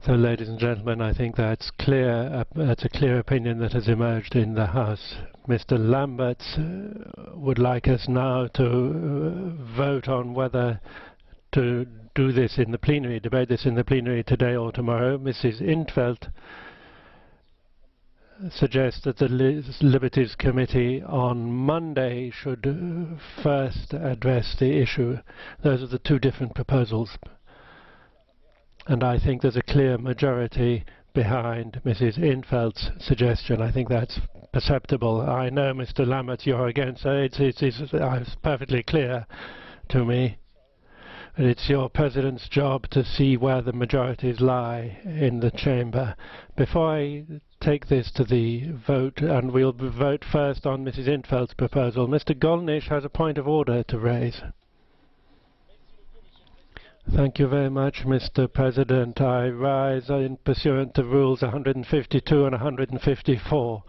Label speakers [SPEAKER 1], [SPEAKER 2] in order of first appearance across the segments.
[SPEAKER 1] So, ladies and gentlemen, I think that's clear. That's a clear opinion that has emerged in the House. Mr. Lamberts would like us now to vote on whether to do this in the plenary, debate this in the plenary today or tomorrow. Mrs. In 't Veld suggests that the Liberties Committee on Monday should first address the issue. Those are the two different proposals. And I think there's a clear majority behind Mrs. In 't Veld's suggestion. I think that's perceptible. I know, Mr. Lambert, you're against it. It's perfectly clear to me. But it's your President's job to see where the majorities lie in the chamber. Before I take this to the vote, and we'll vote first on Mrs. In 't Veld's proposal, Mr. Gollnisch has a point of order to raise. Thank you very much, Mr. President. I rise in pursuant to Rules 152 and 154.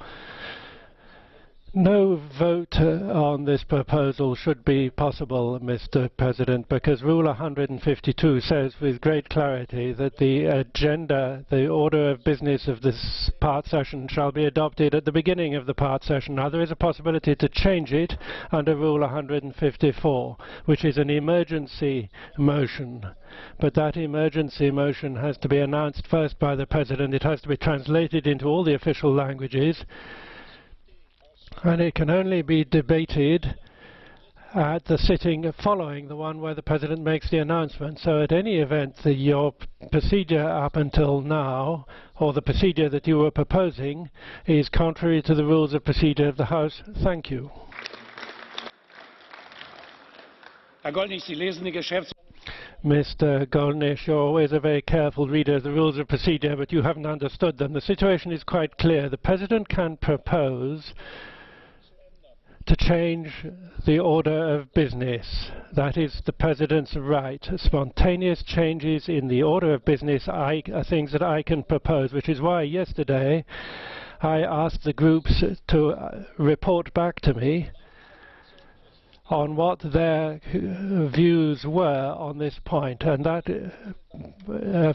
[SPEAKER 1] No vote on this proposal should be possible, Mr. President, because Rule 152 says with great clarity that the agenda, the order of business of this part session shall be adopted at the beginning of the part session. Now, there is a possibility to change it under Rule 154, which is an emergency motion. But that emergency motion has to be announced first by the President. It has to be translated into all the official languages. And it can only be debated at the sitting following the one where the President makes the announcement. So at any event, your procedure up until now, or the procedure that you were proposing, is contrary to the rules of procedure of the House. Thank you. Mr. Gollnisch, you're always a very careful reader of the rules of procedure, but you haven't understood them. The situation is quite clear. The President can propose to change the order of business. That is the President's right. Spontaneous changes in the order of business are things that I can propose, which is why yesterday I asked the groups to report back to me on what their views were on this point, and that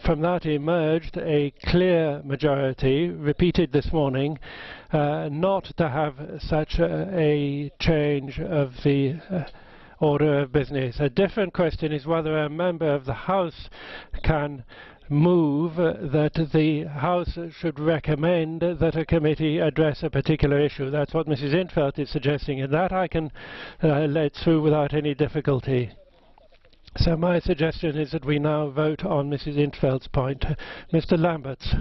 [SPEAKER 1] from that emerged a clear majority, repeated this morning, not to have such a change of the order of business. A different question is whether a member of the House can move that the House should recommend that a committee address a particular issue. That's what Mrs. In 't Veld is suggesting, and that I can let through without any difficulty. So my suggestion is that we now vote on Mrs. In 't Veld's point. Mr. Lamberts.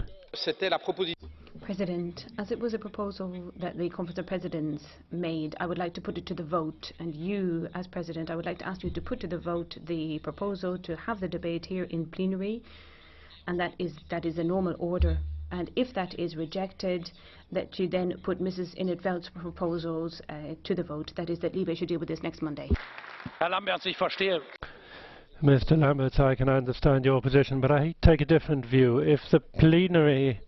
[SPEAKER 2] President, as it was a proposal that the Conference of Presidents made, I would like to put it to the vote, and you, as President, I would like to ask you to put to the vote the proposal to have the debate here in plenary, and that is a normal order. And if that is rejected, that you then put Mrs. In 't Veld's proposals to the vote. That is, that Libe should deal with this next Monday.
[SPEAKER 1] Mr. Lamberts, I can understand your position, but I take a different view. If the plenary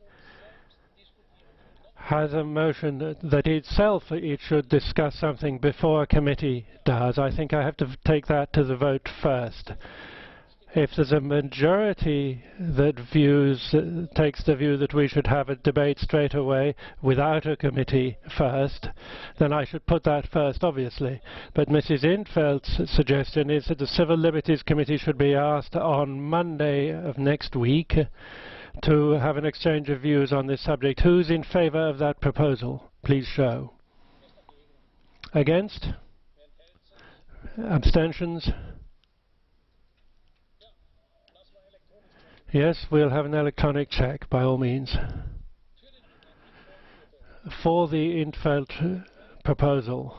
[SPEAKER 1] has a motion that itself it should discuss something before a committee does, I think I have to take that to the vote first. If there's a majority that takes the view that we should have a debate straight away without a committee first, then I should put that first, obviously. But Mrs. In 't Veld's suggestion is that the Civil Liberties Committee should be asked on Monday of next week to have an exchange of views on this subject. Who's in favor of that proposal? Please show. Against? Abstentions? Yes, we'll have an electronic check, by all means. For the In 't Veld proposal,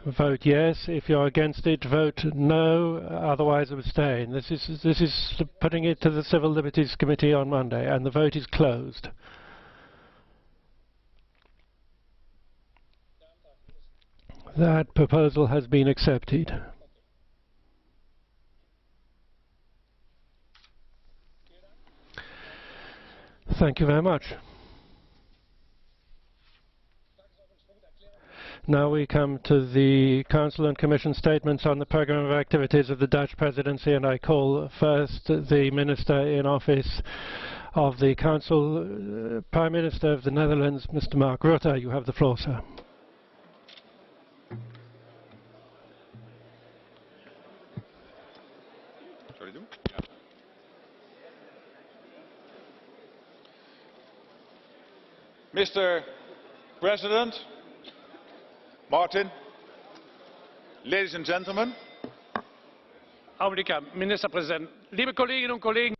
[SPEAKER 1] vote yes. If you're against it, vote no. Otherwise, abstain. This is putting it to the Civil Liberties Committee on Monday, and the vote is closed. That proposal has been accepted. Thank you very much. Now we come to the Council and Commission statements on the programme of activities of the Dutch Presidency, and I call first the Minister in Office of the Council, Prime Minister of the Netherlands, Mr. Mark Rutte. You have the floor, sir.
[SPEAKER 3] Mr. President, Martin, ladies and gentlemen.
[SPEAKER 4] Ministerpräsident, liebe Kolleginnen und Kollegen.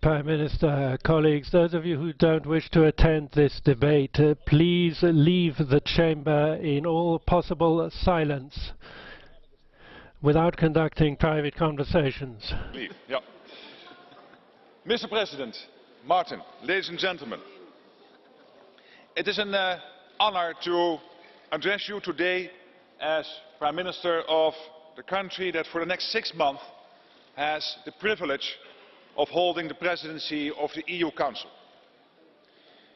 [SPEAKER 1] Prime Minister, colleagues, those of you who don't wish to attend this debate, please leave the chamber in all possible silence without conducting private conversations.
[SPEAKER 3] Leave, yeah. Mr. President, Martin, ladies and gentlemen. It is an honor to address you today as Prime Minister of the country that for the next 6 months has the privilege of holding the presidency of the EU Council.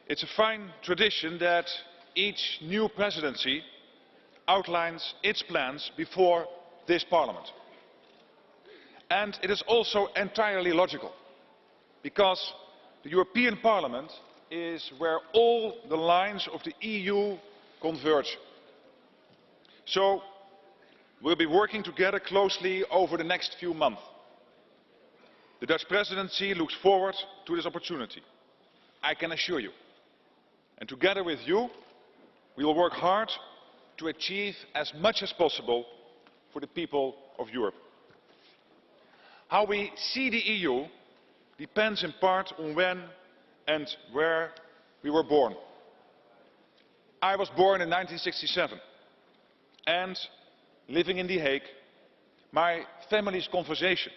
[SPEAKER 3] It's a fine tradition that each new presidency outlines its plans before this Parliament. And it is also entirely logical, because the European Parliament is where all the lines of the EU converge. So we'll be working together closely over the next few months. The Dutch presidency looks forward to this opportunity, I can assure you. And together with you, we will work hard to achieve as much as possible for the people of Europe. How we see the EU depends in part on when and where we were born. I was born in 1967, and living in The Hague, my family's conversation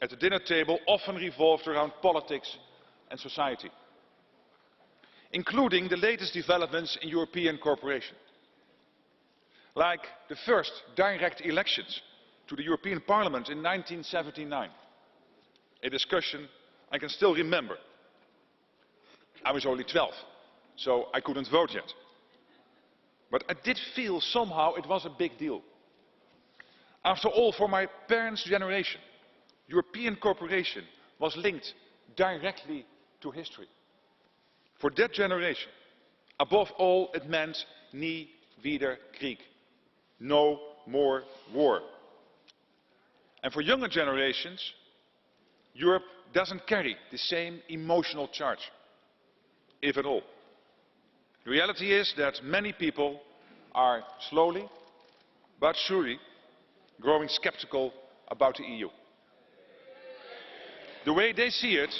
[SPEAKER 3] at the dinner table often revolved around politics and society, including the latest developments in European cooperation, like the first direct elections to the European Parliament in 1979, a discussion I can still remember. I was only 12, so I couldn't vote yet. But I did feel somehow it was a big deal. After all, for my parents' generation, European cooperation was linked directly to history. For that generation, above all, it meant nie wieder Krieg, no more war. And for younger generations, Europe doesn't carry the same emotional charge, if at all. The reality is that many people are slowly but surely growing skeptical about the EU. The way they see it,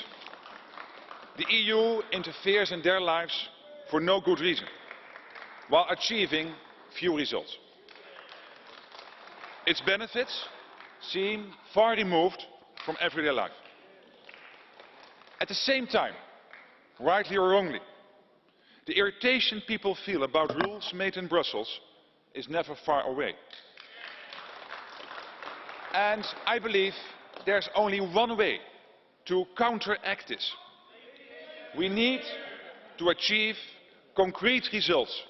[SPEAKER 3] the EU interferes in their lives for no good reason, while achieving few results. Its benefits seem far removed from everyday life. At the same time, rightly or wrongly, the irritation people feel about rules made in Brussels is never far away. And I believe there's only one way to counteract this. We need to achieve concrete results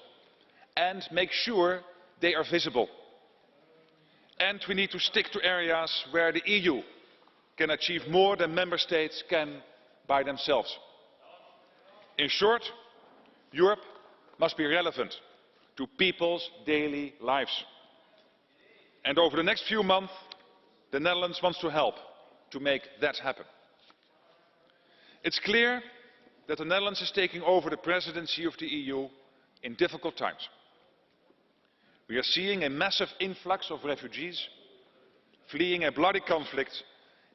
[SPEAKER 3] and make sure they are visible. And we need to stick to areas where the EU can achieve more than member states can by themselves. In short, Europe must be relevant to people's daily lives. And over the next few months, the Netherlands wants to help to make that happen. It's clear that the Netherlands is taking over the presidency of the EU in difficult times. We are seeing a massive influx of refugees fleeing a bloody conflict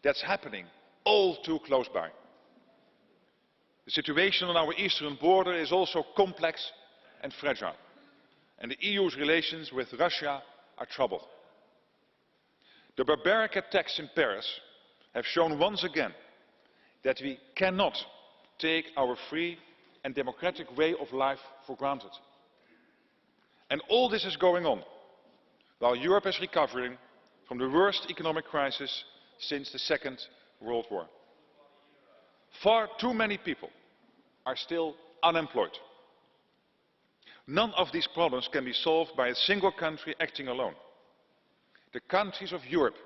[SPEAKER 3] that's happening all too close by. The situation on our eastern border is also complex and fragile, and the EU's relations with Russia are troubled. The barbaric attacks in Paris have shown once again that we cannot take our free and democratic way of life for granted. And all this is going on while Europe is recovering from the worst economic crisis since the Second World War. Far too many people are still unemployed. None of these problems can be solved by a single country acting alone. The countries of Europe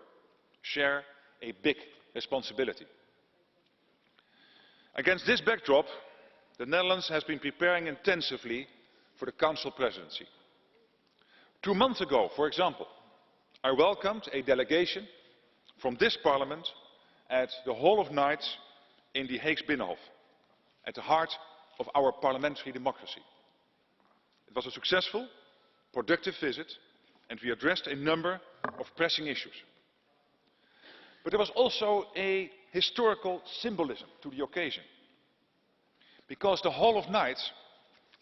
[SPEAKER 3] share a big responsibility. Against this backdrop, the Netherlands has been preparing intensively for the Council presidency. 2 months ago, for example, I welcomed a delegation from this Parliament at the Hall of Knights in the Hague's Binnenhof, at the heart of our parliamentary democracy. It was a successful, productive visit, and we addressed a number of pressing issues. But there was also a historical symbolism to the occasion, because the Hall of Knights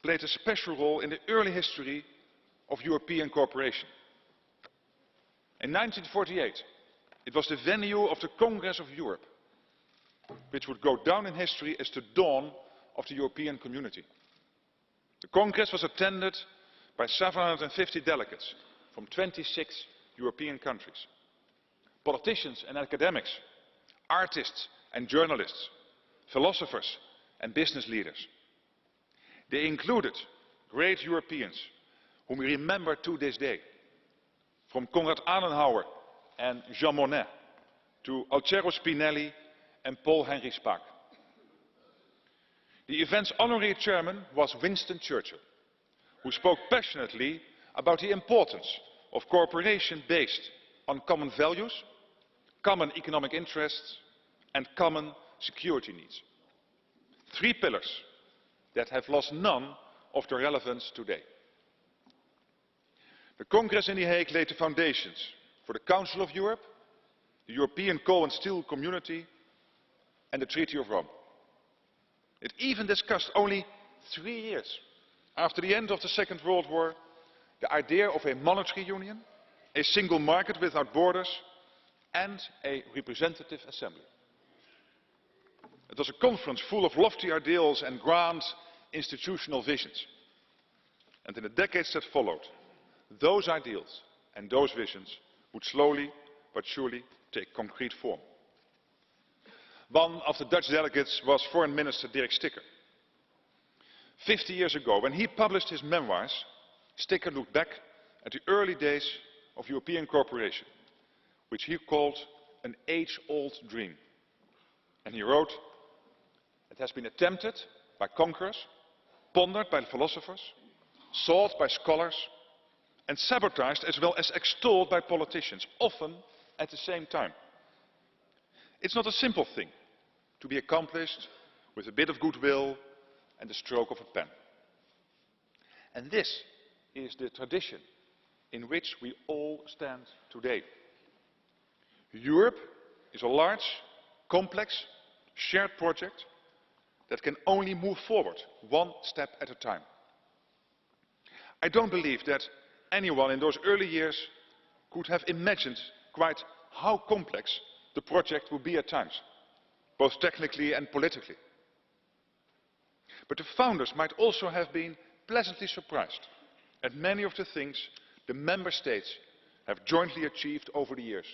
[SPEAKER 3] played a special role in the early history of European cooperation. In 1948, it was the venue of the Congress of Europe, which would go down in history as the dawn of the European community. The Congress was attended by 750 delegates from 26 European countries. Politicians and academics, artists and journalists, philosophers and business leaders. They included great Europeans whom we remember to this day, from Konrad Adenauer and Jean Monnet to Altiero Spinelli and Paul Henry Spaak. The event's honorary chairman was Winston Churchill, who spoke passionately about the importance of cooperation based on common values, common economic interests and common security needs. 3 pillars that have lost none of their relevance today. The Congress in The Hague laid the foundations for the Council of Europe, the European Coal and Steel Community and the Treaty of Rome. It even discussed, only 3 years after the end of the Second World War, the idea of a monetary union, a single market without borders and a representative assembly. It was a conference full of lofty ideals and grand institutional visions. And in the decades that followed, those ideals and those visions would slowly but surely take concrete form. One of the Dutch delegates was Foreign Minister Dirk Sticker. 50 years ago, when he published his memoirs, Sticker looked back at the early days of European cooperation, which he called an age-old dream. And he wrote, "It has been attempted by conquerors, pondered by philosophers, sought by scholars, and sabotaged as well as extolled by politicians, often at the same time. It's not a simple thing to be accomplished with a bit of goodwill and the stroke of a pen." And this is the tradition in which we all stand today. Europe is a large, complex, shared project that can only move forward one step at a time. I don't believe that anyone in those early years could have imagined quite how complex the project would be at times, both technically and politically. But the founders might also have been pleasantly surprised at many of the things the member states have jointly achieved over the years.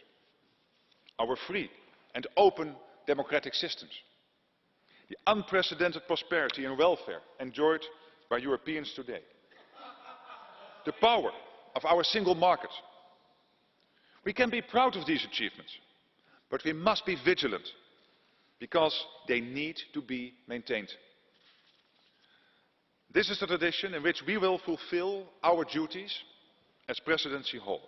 [SPEAKER 3] Our free and open democratic systems, the unprecedented prosperity and welfare enjoyed by Europeans today, the power of our single market. We can be proud of these achievements, but we must be vigilant because they need to be maintained. This is the tradition in which we will fulfill our duties as Presidency Hall.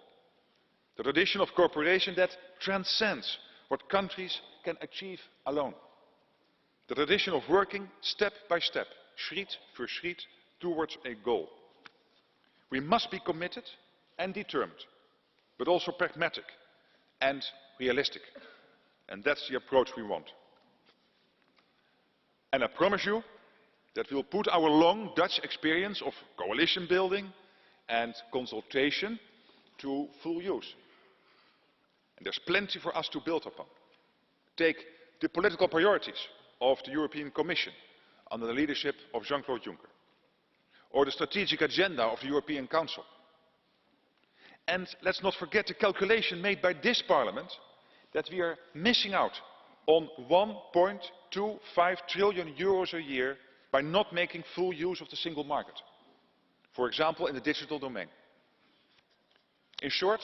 [SPEAKER 3] The tradition of cooperation that transcends what countries can achieve alone. The tradition of working step by step, schritt voor schritt, towards a goal. We must be committed and determined, but also pragmatic and realistic. And that's the approach we want. And I promise you that we'll put our long Dutch experience of coalition building and consultation to full use. And there's plenty for us to build upon. Take the political priorities of the European Commission under the leadership of Jean-Claude Juncker, or the strategic agenda of the European Council. And let's not forget the calculation made by this Parliament that we are missing out on 1.25 trillion euros a year by not making full use of the single market. for example in the digital domain. In short,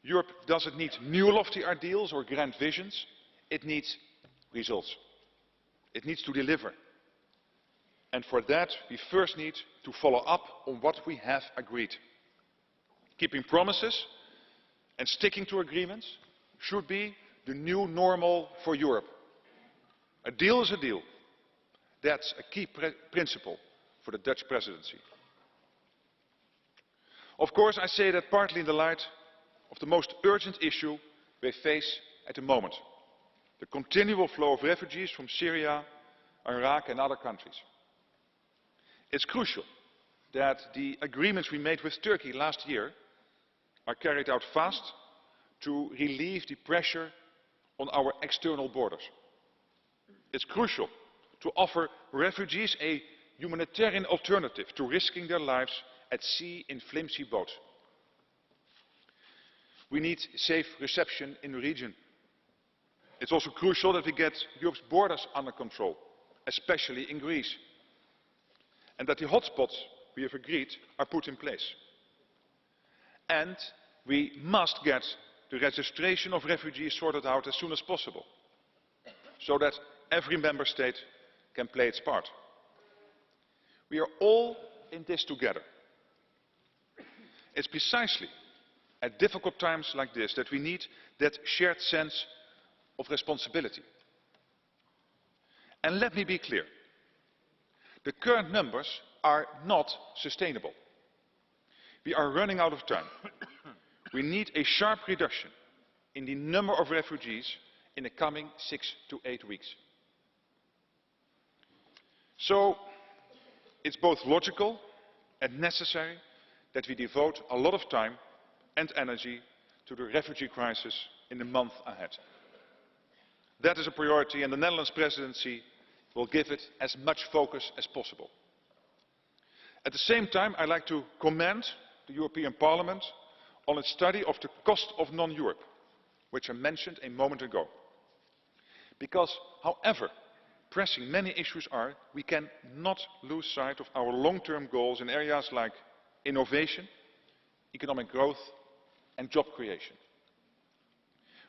[SPEAKER 3] Europe doesn't need new lofty ideals or grand visions, it needs results. It needs to deliver. And for that, we first need to follow up on what we have agreed. Keeping promises and sticking to agreements should be the new normal for Europe. A deal is a deal. That's a key principle for the Dutch presidency. Of course, I say that partly in the light of the most urgent issue we face at the moment, the continual flow of refugees from Syria, Iraq and other countries. It's crucial that the agreements we made with Turkey last year are carried out fast to relieve the pressure on our external borders. It's crucial to offer refugees a humanitarian alternative to risking their lives at sea in flimsy boats. We need safe reception in the region. It's also crucial that we get Europe's borders under control, especially in Greece, and that the hotspots we have agreed are put in place. And we must get the registration of refugees sorted out as soon as possible, so that every member state can play its part. We are all in this together. It's precisely at difficult times like this that we need that shared sense of responsibility. And let me be clear. The current numbers are not sustainable. We are running out of time. We need a sharp reduction in the number of refugees in the coming 6 to 8 weeks. So, it's both logical and necessary that we devote a lot of time and energy to the refugee crisis in the month ahead. That is a priority, and the Netherlands presidency will give it as much focus as possible. At the same time, I'd like to commend the European Parliament on its study of the cost of non-Europe, which I mentioned a moment ago. Because, however pressing many issues are, we cannot lose sight of our long-term goals in areas like innovation, economic growth and job creation.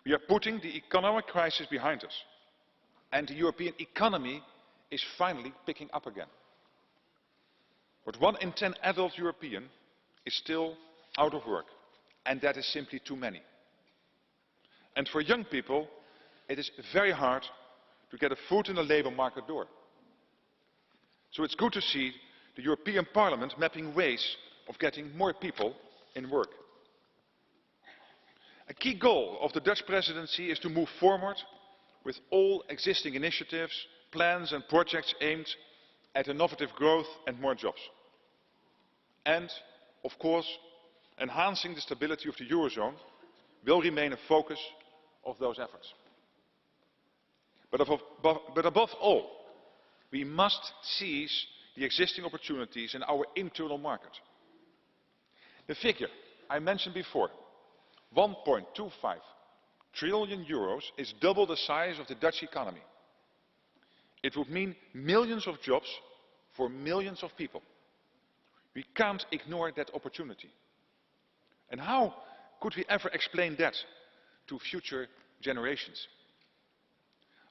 [SPEAKER 3] We are putting the economic crisis behind us, and the European economy is finally picking up again. But 1 in 10 adult Europeans is still out of work, and that is simply too many. And for young people, it is very hard to get a foot in the labour market door. So it's good to see the European Parliament mapping ways of getting more people in work. A key goal of the Dutch presidency is to move forward with all existing initiatives, plans and projects aimed at innovative growth and more jobs. And, of course, enhancing the stability of the Eurozone will remain a focus of those efforts. But above all, we must seize the existing opportunities in our internal market. The figure I mentioned before, 1.25 trillion euros, is double the size of the Dutch economy. It would mean millions of jobs for millions of people. We can't ignore that opportunity. And how could we ever explain that to future generations?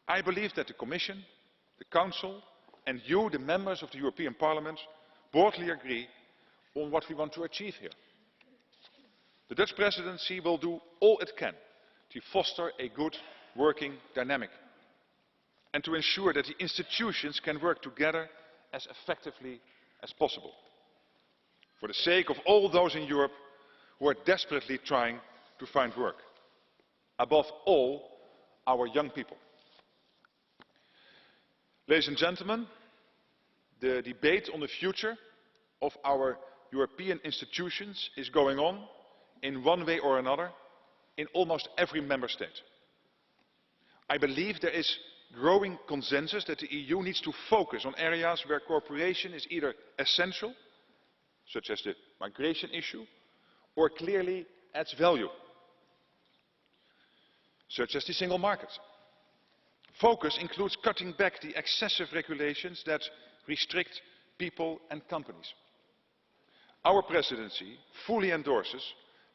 [SPEAKER 3] I believe that the Commission, the Council and you, the members of the European Parliament, broadly agree on what we want to achieve here. The Dutch presidency will do all it can to foster a good working dynamic and to ensure that the institutions can work together as effectively as possible, for the sake of all those in Europe who are desperately trying to find work. Above all, our young people. Ladies and gentlemen, the debate on the future of our European institutions is going on in one way or another in almost every member state. I believe there is growing consensus that the EU needs to focus on areas where cooperation is either essential, such as the migration issue, or clearly adds value, such as the single market. Focus includes cutting back the excessive regulations that restrict people and companies. Our presidency fully endorses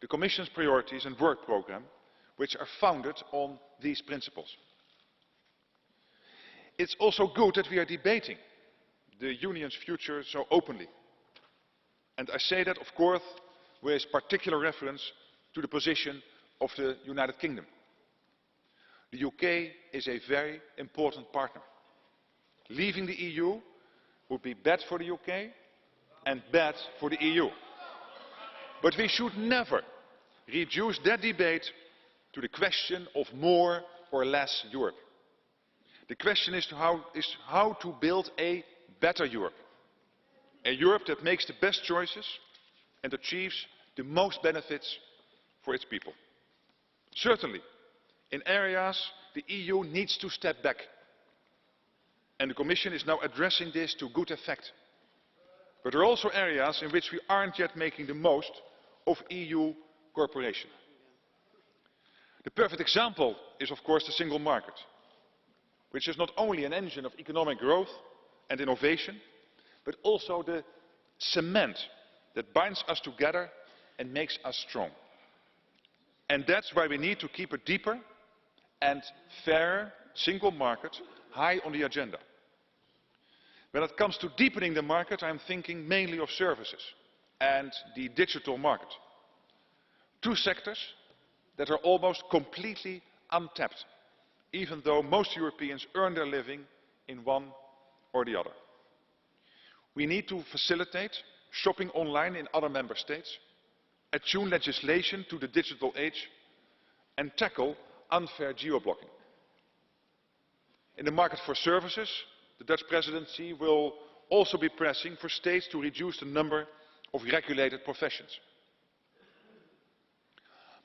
[SPEAKER 3] the Commission's priorities and work programme, which are founded on these principles. It's also good that we are debating the Union's future so openly. And I say that, of course, with particular reference to the position of the United Kingdom. The UK is a very important partner. Leaving the EU would be bad for the UK and bad for the EU. But we should never reduce that debate to the question of more or less Europe. The question is how to build a better Europe. A Europe that makes the best choices and achieves the most benefits for its people. Certainly, in areas the EU needs to step back. And the Commission is now addressing this to good effect. But there are also areas in which we aren't yet making the most of EU cooperation. The perfect example is, of course, the single market, which is not only an engine of economic growth and innovation, but also the cement that binds us together and makes us strong. And that's why we need to keep a deeper and fairer single market high on the agenda. When it comes to deepening the market, I'm thinking mainly of services and the digital market. Two sectors that are almost completely untapped, even though most Europeans earn their living in one or the other. We need to facilitate shopping online in other member states, attune legislation to the digital age, and tackle unfair geo-blocking. In the market for services, the Dutch presidency will also be pressing for states to reduce the number of regulated professions.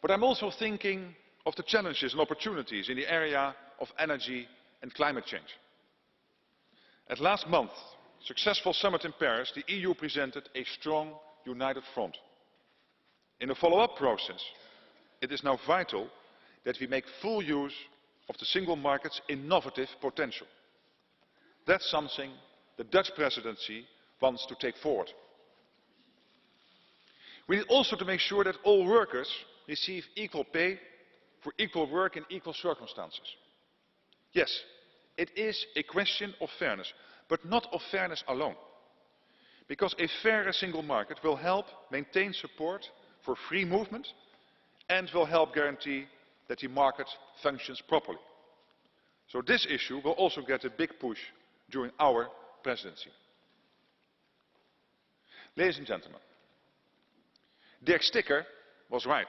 [SPEAKER 3] But I'm also thinking of the challenges and opportunities in the area of energy and climate change. At last month's successful summit in Paris, the EU presented a strong, united front. In the follow-up process, it is now vital that we make full use of the single market's innovative potential. That's something the Dutch presidency wants to take forward. We need also to make sure that all workers receive equal pay for equal work in equal circumstances. Yes, it is a question of fairness, but not of fairness alone. Because a fairer single market will help maintain support for free movement and will help guarantee that the market functions properly. So this issue will also get a big push during our presidency. Ladies and gentlemen, Dirk Sticker was right.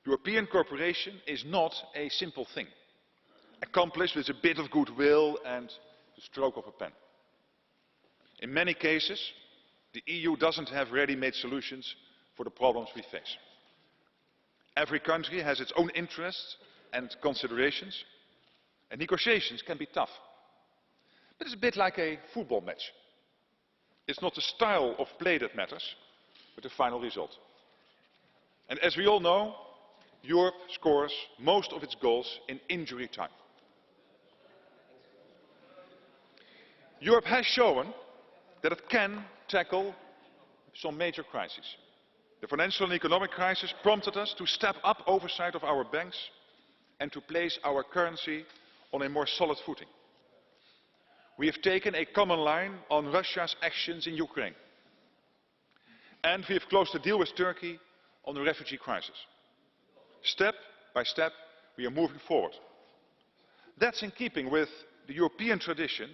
[SPEAKER 3] European cooperation is not a simple thing, accomplished with a bit of goodwill and the stroke of a pen. In many cases, the EU doesn't have ready-made solutions for the problems we face. Every country has its own interests and considerations, and negotiations can be tough. But it's a bit like a football match. It's not the style of play that matters, but the final result. And as we all know, Europe scores most of its goals in injury time. Europe has shown that it can tackle some major crises. The financial and economic crisis prompted us to step up oversight of our banks and to place our currency on a more solid footing. We have taken a common line on Russia's actions in Ukraine. And we have closed a deal with Turkey on the refugee crisis. Step by step, we are moving forward. That's in keeping with the European tradition,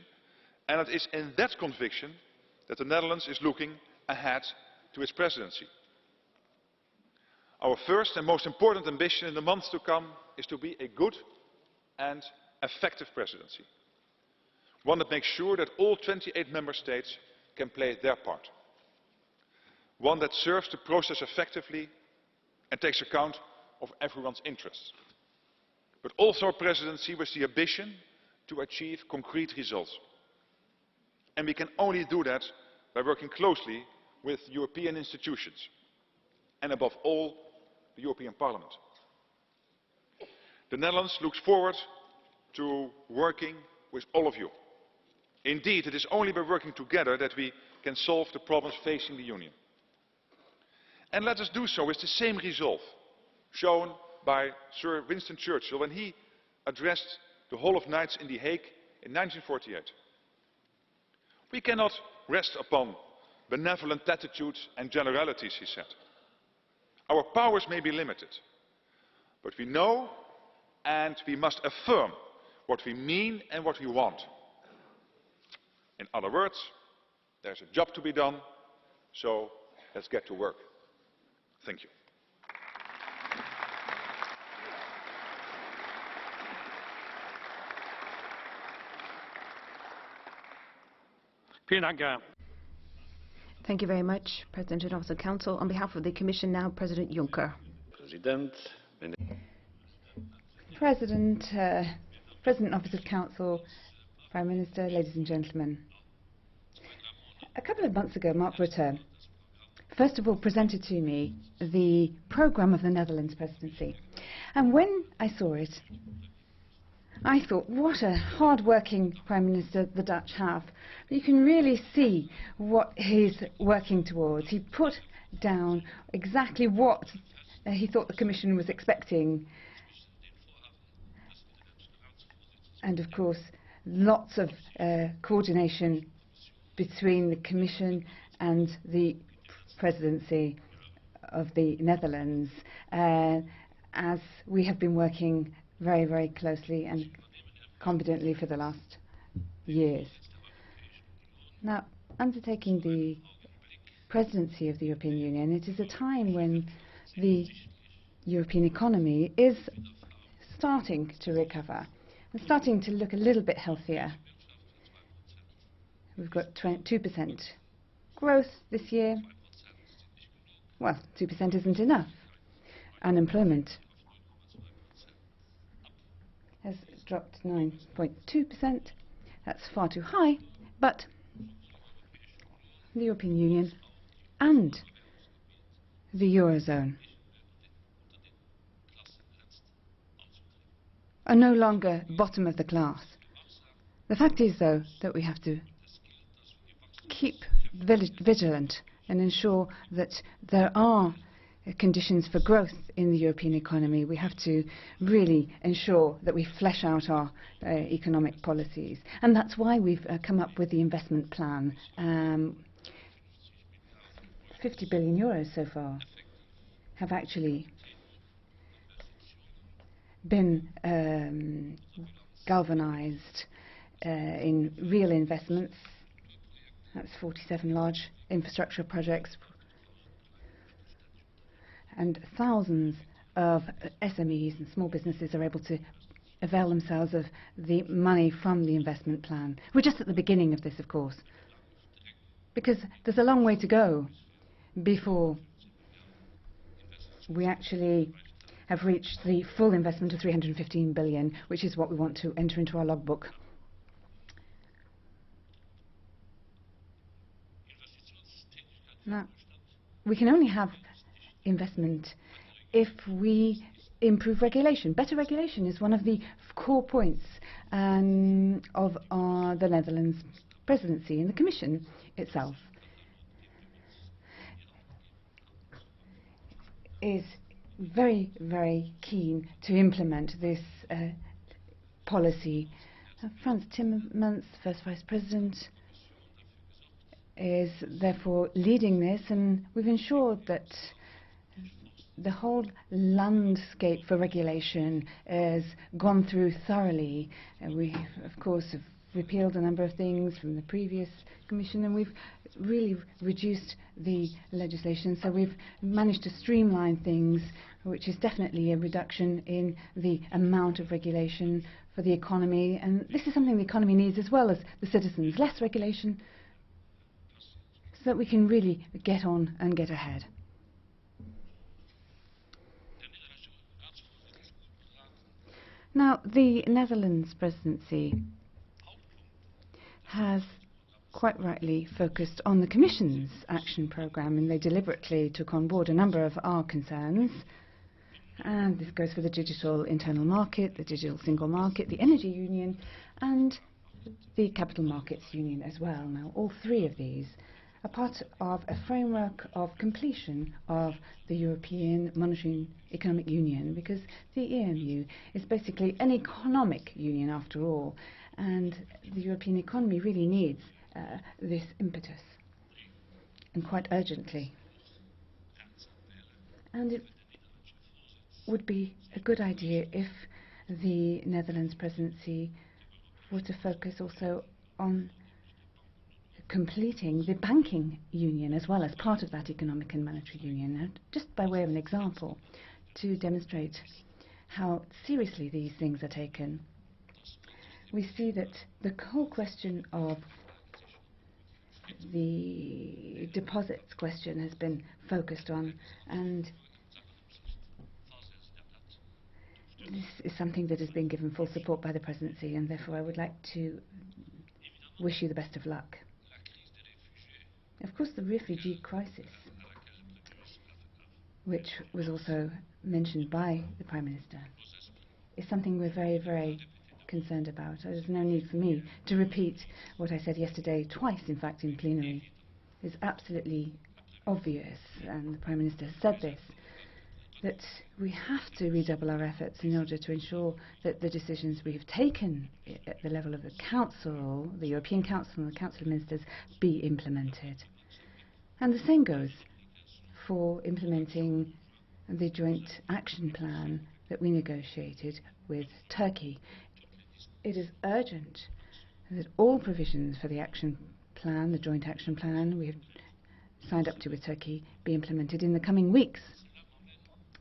[SPEAKER 3] and it is in that conviction that the Netherlands is looking ahead to its presidency. Our first and most important ambition in the months to come is to be a good and effective presidency. One that makes sure that all 28 member states can play their part. One that serves the process effectively and takes account of everyone's interests. But also a presidency with the ambition to achieve concrete results. And we can only do that by working closely with European institutions, and above all, the European Parliament. The Netherlands looks forward to working with all of you. Indeed, it is only by working together that we can solve the problems facing the Union. And let us do so with the same resolve shown by Sir Winston Churchill when he addressed the Hall of Knights in The Hague in 1948. We cannot rest upon benevolent attitudes and generalities, he said. Our powers may be limited, but we know and we must affirm what we mean and what we want. In other words, there's a job to be done, so let's get to work. Thank you.
[SPEAKER 2] Thank you very much, President of the Council. On behalf of the Commission now, President Juncker.
[SPEAKER 5] President of the Council, Prime Minister, ladies and gentlemen. A couple of months ago, Mark Rutte, first of all, presented to me the programme of the Netherlands presidency. And when I saw it, I thought, what a hard-working Prime Minister the Dutch have. You can really see what he's working towards. He put down exactly what he thought the Commission was expecting. And of course, lots of coordination between the Commission and the presidency of the Netherlands, as we have been working very, very closely and competently for the last years. Now, undertaking the presidency of the European Union, it is a time when the European economy is starting to recover and starting to look a little bit healthier. We've got 2% growth this year. Well, 2% isn't enough. Unemployment has dropped 9.2%. That's far too high, but the European Union and the Eurozone are no longer bottom of the class. The fact is, though, that we have to keep vigilant and ensure that there are conditions for growth in the European economy. We have to really ensure that we flesh out our economic policies. And that's why we've come up with the investment plan. 50 billion euros so far have actually been galvanized in real investments. That's 47 large infrastructure projects, and thousands of SMEs and small businesses are able to avail themselves of the money from the investment plan. We're just at the beginning of this, of course, because there's a long way to go before we actually have reached the full investment of 315 billion, which is what we want to enter into our logbook. Now, we can only have investment if we improve regulation. Better regulation is one of the core points of the Netherlands presidency and the Commission itself is very, very keen to implement this policy. Frans Timmermans, first Vice President, is therefore leading this, and we've ensured that the whole landscape for regulation has gone through thoroughly. We, of course, have repealed a number of things from the previous Commission, and we've really reduced the legislation, so we've managed to streamline things, which is definitely a reduction in the amount of regulation for the economy, and this is something the economy needs as well as the citizens. Less regulation so that we can really get on and get ahead. Now, the Netherlands presidency has quite rightly focused on the Commission's action programme, and they deliberately took on board a number of our concerns. And this goes for the digital internal market, the digital single market, the energy union, and the Capital Markets Union as well. Now, all three of these are part of a framework of completion of the European Monetary and Economic Union, because the EMU is basically an economic union after all, and the European economy really needs this impetus, and quite urgently. And it would be a good idea if the Netherlands presidency were to focus also on completing the banking union as well as part of that economic and monetary union. And just by way of an example, to demonstrate how seriously these things are taken, we see that the whole question of the deposits question has been focused on, and this is something that has been given full support by the presidency, and therefore I would like to wish you the best of luck. Of course, the refugee crisis, which was also mentioned by the Prime Minister, is something we're very, very concerned about. There's no need for me to repeat what I said yesterday, twice in fact in plenary. It's absolutely obvious, and the Prime Minister has said this, that we have to redouble our efforts in order to ensure that the decisions we have taken at the level of the Council, the European Council and the Council of Ministers, be implemented. And the same goes for implementing the joint action plan that we negotiated with Turkey. It is urgent that all provisions for the action plan, the joint action plan we have signed up to with Turkey, be implemented in the coming weeks.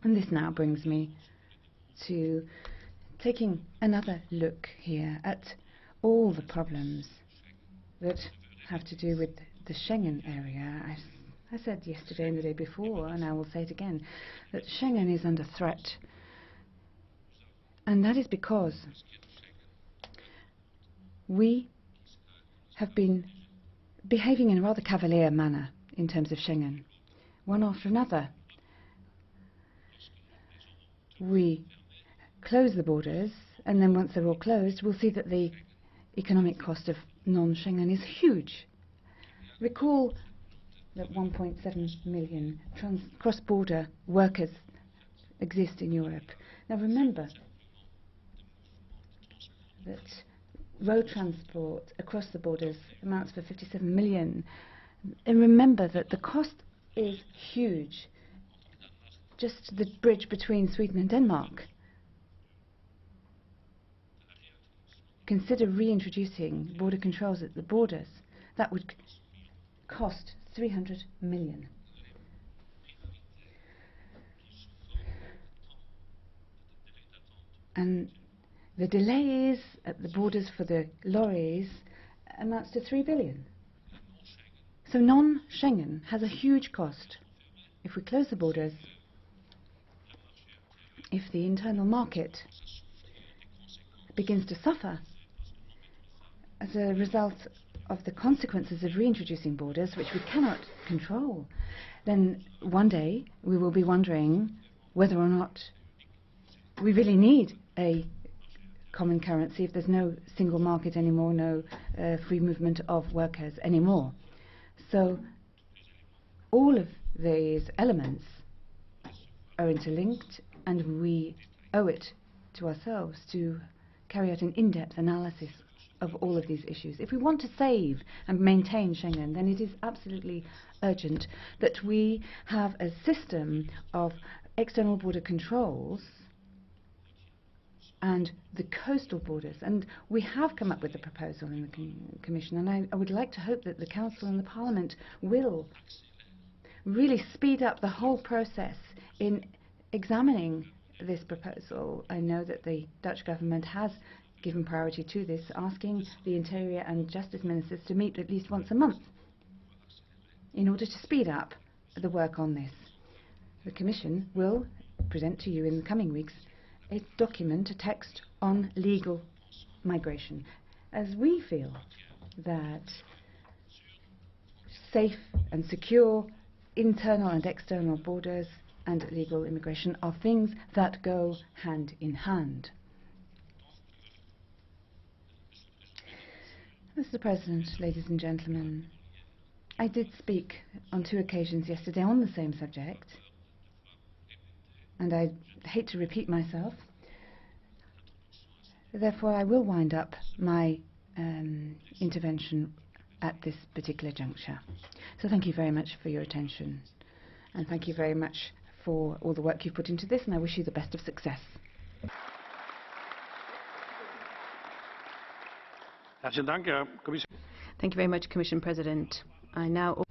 [SPEAKER 5] And this now brings me to taking another look here at all the problems that have to do with the Schengen area. I said yesterday and the day before, and I will say it again, that Schengen is under threat. And that is because we have been behaving in a rather cavalier manner in terms of Schengen, one after another. We close the borders, and then once they're all closed, we'll see that the economic cost of non-Schengen is huge. Recall that 1.7 million cross-border workers exist in Europe. Now remember that road transport across the borders amounts for 57 million. And remember that the cost is huge. Just the bridge between Sweden and Denmark. Consider reintroducing border controls at the borders. That would cost 300 million. And the delays at the borders for the lorries amounts to 3 billion. So non-Schengen has a huge cost. If we close the borders, if the internal market begins to suffer as a result of the consequences of reintroducing borders, which we cannot control, then one day we will be wondering whether or not we really need a common currency if there's no single market anymore, no free movement of workers anymore. So all of these elements are interlinked, and we owe it to ourselves to carry out an in-depth analysis of all of these issues. If we want to save and maintain Schengen, then it is absolutely urgent that we have a system of external border controls and the coastal borders. And we have come up with a proposal in the Commission, and I would like to hope that the Council and the Parliament will really speed up the whole process in examining this proposal. I know that the Dutch government has given priority to this, asking the Interior and Justice Ministers to meet at least once a month in order to speed up the work on this. The Commission will present to you in the coming weeks a document, a text on legal migration, as we feel that safe and secure internal and external borders and legal immigration are things that go hand in hand. Mr. President, ladies and gentlemen, I did speak on 2 occasions yesterday on the same subject, and I hate to repeat myself. Therefore, I will wind up my intervention at this particular juncture. So thank you very much for your attention, and thank you very much for all the work you've put into this, and I wish you the best of success.
[SPEAKER 2] Thank you very much, Commission President. I now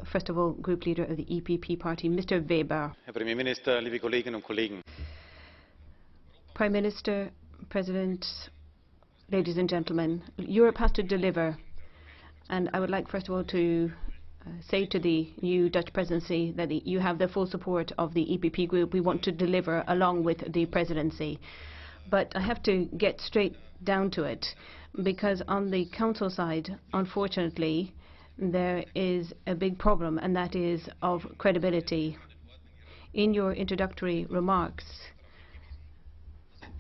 [SPEAKER 2] first of all, Group Leader of the EPP Party, Mr. Weber.
[SPEAKER 6] Herr Premierminister, liebe Kolleginnen und Kollegen.
[SPEAKER 2] Prime Minister, President, ladies and gentlemen, Europe has to deliver. And I would like, first of all, to say to the new Dutch presidency that you have the full support of the EPP group. We want to deliver along with the presidency. But I have to get straight down to it, because on the council side, unfortunately, there is a big problem, and that is of credibility. In your introductory remarks,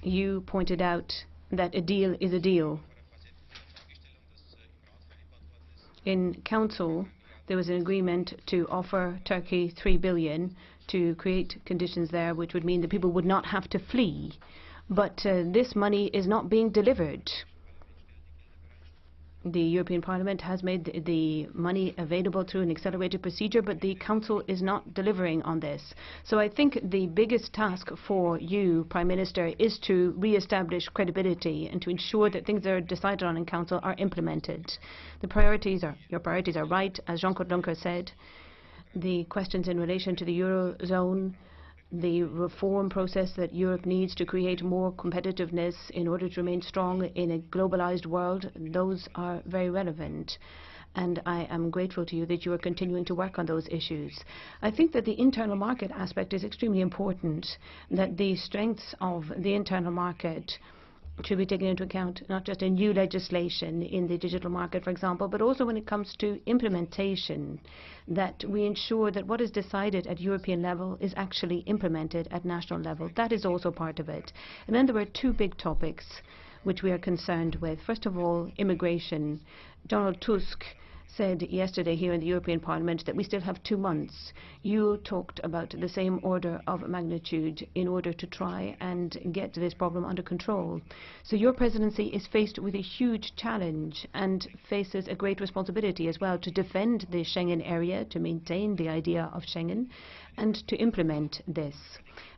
[SPEAKER 2] you pointed out that a deal is a deal. In Council, there was an agreement to offer Turkey 3 billion to create conditions there which would mean that people would not have to flee. But this money is not being delivered. The European Parliament has made the money available through an accelerated procedure, but the Council is not delivering on this. So I think the biggest task for you, Prime Minister, is to re-establish credibility and to ensure that things that are decided on in Council are implemented. Your priorities are right, as Jean-Claude Juncker said. The questions in relation to the Eurozone, the reform process that Europe needs to create more competitiveness in order to remain strong in a globalized world, those are very relevant. And I am grateful to you that you are continuing to work on those issues. I think that the internal market aspect is extremely important, that the strengths of the internal market should be taken into account, not just in new legislation in the digital market, for example, but also when it comes to implementation, that we ensure that what is decided at European level is actually implemented at national level. That is also part of it. And then there were 2 big topics which we are concerned with. First of all, immigration. Donald Tusk said yesterday here in the European Parliament that we still have 2 months. You talked about the same order of magnitude in order to try and get this problem under control. So your presidency is faced with a huge challenge and faces a great responsibility as well to defend the Schengen area, to maintain the idea of Schengen, and to implement this.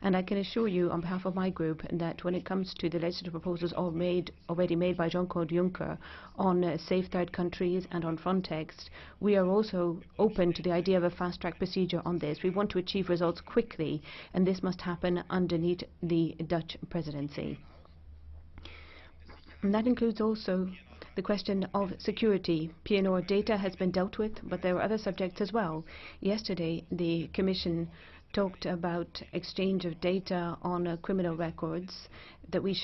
[SPEAKER 2] And I can assure you on behalf of my group that when it comes to the legislative proposals already made by Jean-Claude Juncker on safe third countries and on Frontex, we are also open to the idea of a fast-track procedure on this. We want to achieve results quickly, and this must happen underneath the Dutch presidency. And that includes also the question of security. PNR data has been dealt with, but there are other subjects as well. Yesterday, the Commission talked about exchange of data on criminal records, that we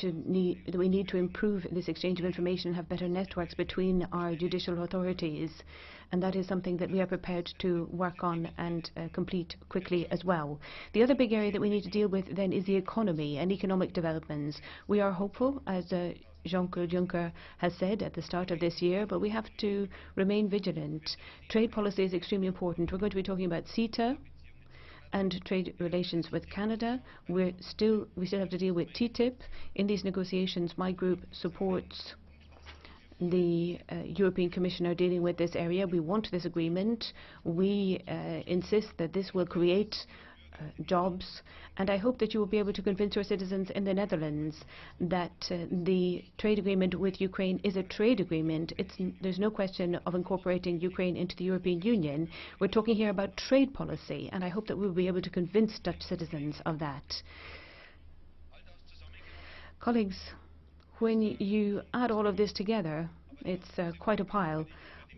[SPEAKER 2] need to improve this exchange of information and have better networks between our judicial authorities. And that is something that we are prepared to work on and complete quickly as well. The other big area that we need to deal with then is the economy and economic developments. We are hopeful, as Jean-Claude Juncker has said at the start of this year, but we have to remain vigilant. Trade policy is extremely important. We're going to be talking about CETA and trade relations with Canada. We still have to deal with TTIP. In these negotiations, my group supports the European Commissioner dealing with this area. We want this agreement. We insist that this will create jobs, and I hope that you will be able to convince your citizens in the Netherlands that the trade agreement with Ukraine is a trade agreement. There's no question of incorporating Ukraine into the European Union. We're talking here about trade policy, and I hope that we'll be able to convince Dutch citizens of that. Colleagues, when you add all of this together, it's quite a pile.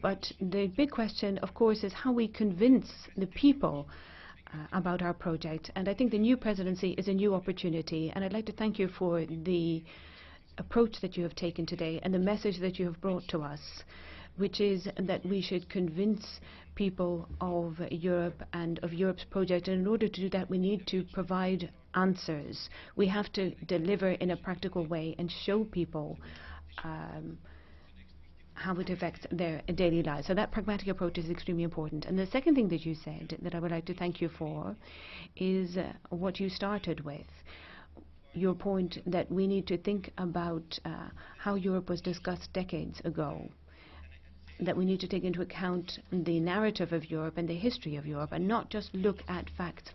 [SPEAKER 2] But the big question, of course, is how we convince the people about our project. And I think the new presidency is a new opportunity. And I'd like to thank you for the approach that you have taken today and the message that you have brought to us, which is that we should convince people of Europe and of Europe's project. And in order to do that, we need to provide answers. We have to deliver in a practical way and show people how it affects their daily lives. So that pragmatic approach is extremely important. And the second thing that you said that I would like to thank you for is what you started with. Your point that we need to think about how Europe was discussed decades ago, that we need to take into account the narrative of Europe and the history of Europe, and not just look at facts,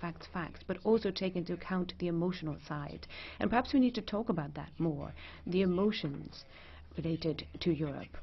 [SPEAKER 2] but also take into account the emotional side. And perhaps we need to talk about that more, the emotions related to Europe.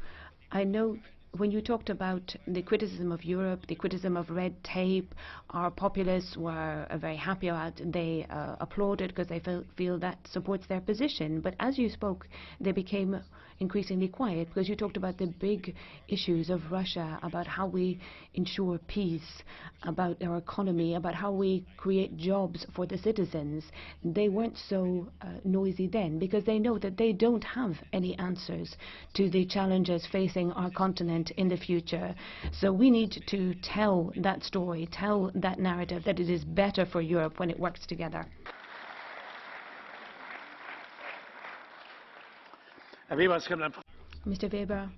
[SPEAKER 2] I know when you talked about the criticism of Europe, the criticism of red tape, our populists were very happy about it. They applauded because they feel that supports their position. But as you spoke, they became increasingly quiet because you talked about the big issues of Russia, about how we ensure peace, about our economy, about how we create jobs for the citizens. They weren't so noisy then because they know that they don't have any answers to the challenges facing our continent in the future. So we need to tell that story, tell that narrative that it is better for Europe when it works together. Mr. Weber,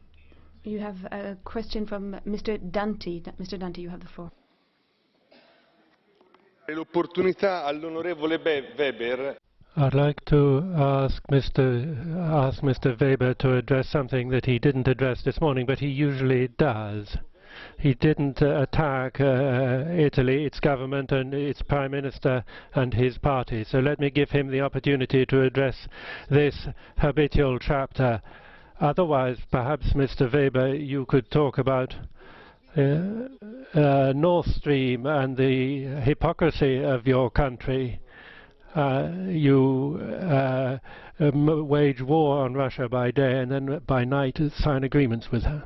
[SPEAKER 2] you have a question from Mr. Danti. Mr. Danti, you have the floor.
[SPEAKER 1] I'd like to ask Mr. Weber to address something that he didn't address this morning, but he usually does. He didn't attack Italy, its government and its Prime Minister and his party. So let me give him the opportunity to address this habitual chapter. Otherwise, perhaps, Mr. Weber, you could talk about Nord Stream and the hypocrisy of your country. You wage war on Russia by day and then by night sign agreements with her.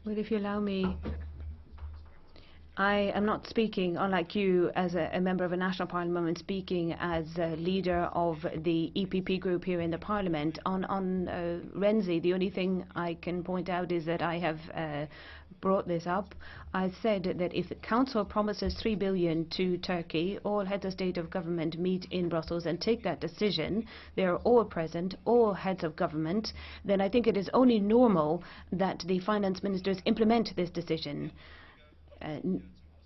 [SPEAKER 2] Well, if you allow me, I am not speaking, unlike you, as a member of a national parliament. I'm speaking as a leader of the EPP group here in the parliament. On Renzi, the only thing I can point out is that I have brought this up. I said that if the Council promises 3 billion to Turkey, all heads of state of government meet in Brussels and take that decision. They are all present, all heads of government. Then I think it is only normal that the finance ministers implement this decision.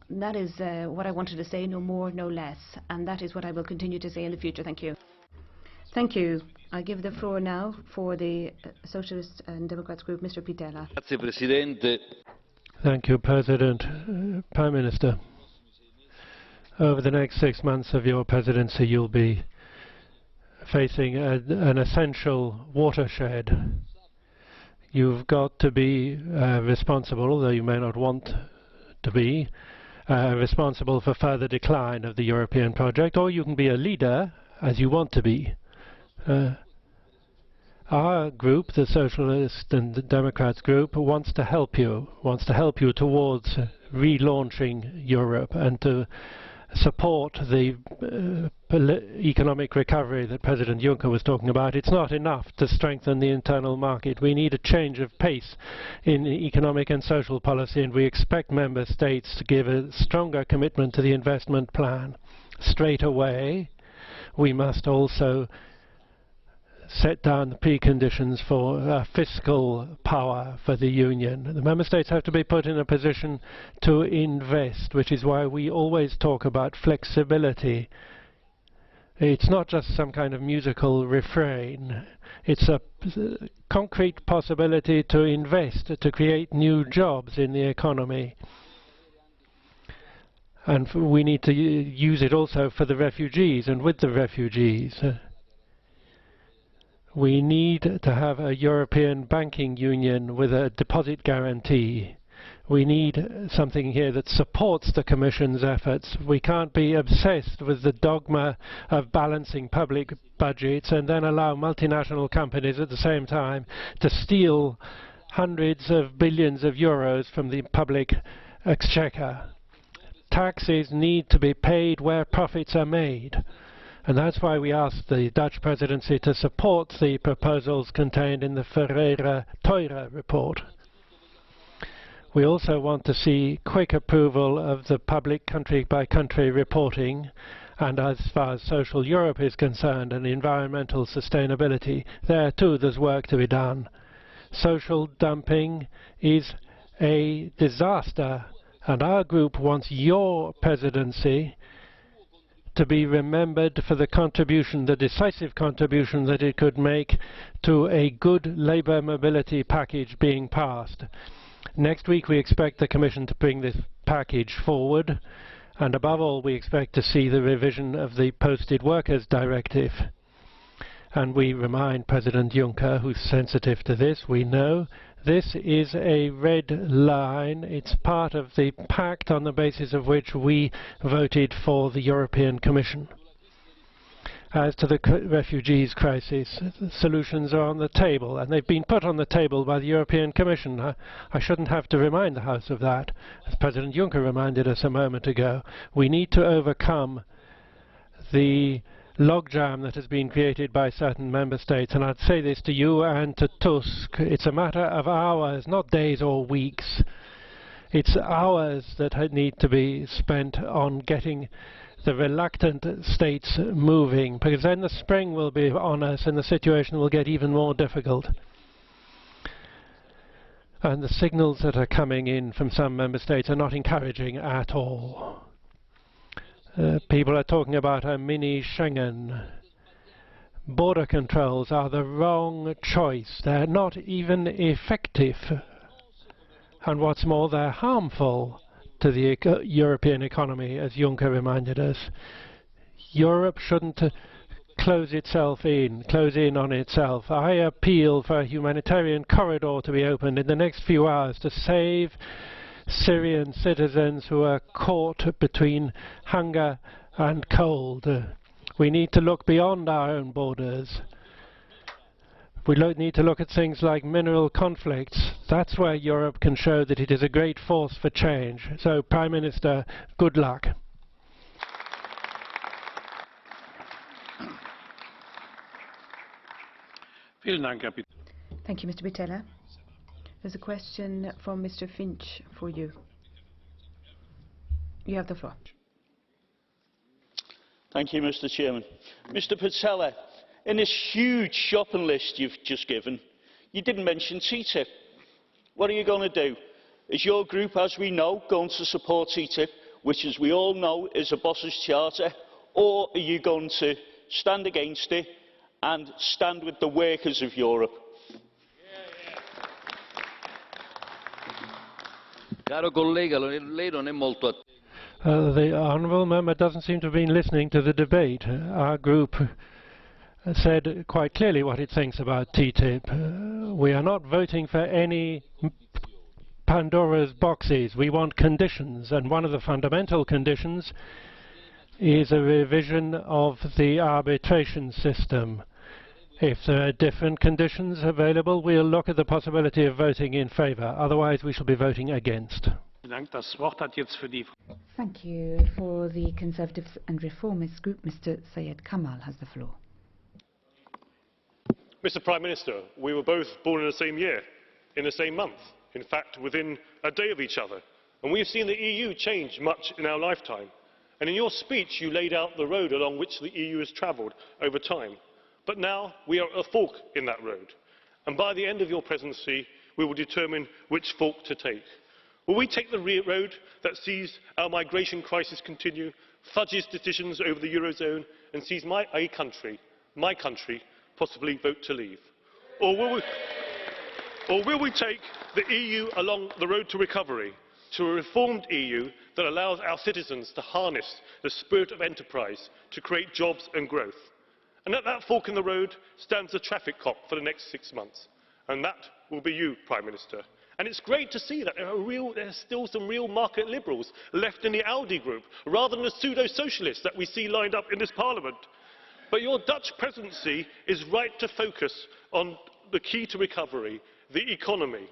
[SPEAKER 2] That is what I wanted to say, no more, no less. And that is what I will continue to say in the future. Thank you. Thank you. I give the floor now for the Socialist and Democrats group, Mr. Pittella.
[SPEAKER 1] Thank you, President. Prime Minister, over the next 6 months of your presidency, you'll be facing an essential watershed. You've got to be responsible, although you may not want to be, responsible for further decline of the European project, or you can be a leader as you want to be. Our group, the Socialist and Democrats group, wants to help you towards relaunching Europe and to support the economic recovery that President Juncker was talking about. It's not enough to strengthen the internal market. We need a change of pace in economic and social policy, and we expect member states to give a stronger commitment to the investment plan. Straight away, we must also set down the preconditions for fiscal power for the Union. The member states have to be put in a position to invest, which is why we always talk about flexibility. It's not just some kind of musical refrain. It's a concrete possibility to invest, to create new jobs in the economy. And we need to use it also for the refugees and with the refugees. We need to have a European banking union with a deposit guarantee. We need something here that supports the Commission's efforts. We can't be obsessed with the dogma of balancing public budgets and then allow multinational companies at the same time to steal hundreds of billions of euros from the public exchequer. Taxes need to be paid where profits are made. And that's why we asked the Dutch presidency to support the proposals contained in the Ferreira-Theurer report. We also want to see quick approval of the public country-by-country reporting And as far as social Europe is concerned and environmental sustainability, there too there's work to be done. Social dumping is a disaster, and our group wants your presidency to be remembered for the contribution, the decisive contribution that it could make to a good labour mobility package being passed. Next week we expect the Commission to bring this package forward, and above all we expect to see the revision of the Posted Workers Directive. And we remind President Juncker, who's sensitive to this, we know this is a red line. It's part of the pact on the basis of which we voted for the European Commission. As to the refugees crisis, solutions are on the table, and they've been put on the table by the European Commission. I shouldn't have to remind the House of that. As President Juncker reminded us a moment ago, we need to overcome the logjam that has been created by certain member states, and I'd say this to you and to Tusk. It's a matter of hours, not days or weeks. It's hours that need to be spent on getting the reluctant states moving, because then the spring will be on us and the situation will get even more difficult. And the signals that are coming in from some member states are not encouraging at all. People are talking about a mini Schengen. Border controls are the wrong choice. They're not even effective. And what's more, they're harmful to the European economy, as Juncker reminded us. Europe shouldn't close in on itself. I appeal for a humanitarian corridor to be opened in the next few hours to save Syrian citizens who are caught between hunger and cold. We need to look beyond our own borders. We need to look at things like mineral conflicts. That's where Europe can show that it is a great force for change. So, Prime Minister, good luck.
[SPEAKER 2] Thank you, Mr. Pittella. There's a question from Mr. Finch for you. You have the floor.
[SPEAKER 7] Thank you, Mr. Chairman. Mr. Pittella, in this huge shopping list you've just given, you didn't mention TTIP. What are you going to do? Is your group, as we know, going to support TTIP, which, as we all know, is a boss's charter, or are you going to stand against it and stand with the workers of Europe?
[SPEAKER 1] The honourable member doesn't seem to have been listening to the debate. Our group said quite clearly what it thinks about TTIP. We are not voting for any Pandora's boxes. We want conditions, and one of the fundamental conditions is a revision of the arbitration system. If there are different conditions available, we'll look at the possibility of voting in favour. Otherwise, we shall be voting against.
[SPEAKER 5] Thank you. For the Conservatives and Reformists group, Mr. Syed KAMALL has the floor.
[SPEAKER 8] Mr. Prime Minister, we were both born in the same year, in the same month, in fact within a day of each other. And we've seen the EU change much in our lifetime. And in your speech you laid out the road along which the EU has travelled over time. But now we are at a fork in that road. And by the end of your presidency, we will determine which fork to take. Will we take the road that sees our migration crisis continue, fudges decisions over the Eurozone, and sees my country, possibly vote to leave? Or will we take the EU along the road to recovery, to a reformed EU that allows our citizens to harness the spirit of enterprise to create jobs and growth? And at that fork in the road stands the traffic cop for the next 6 months. And that will be you, Prime Minister. And it's great to see that there are still some real market liberals left in the Audi group, rather than the pseudo-socialists that we see lined up in this Parliament. But your Dutch presidency is right to focus on the key to recovery, the economy.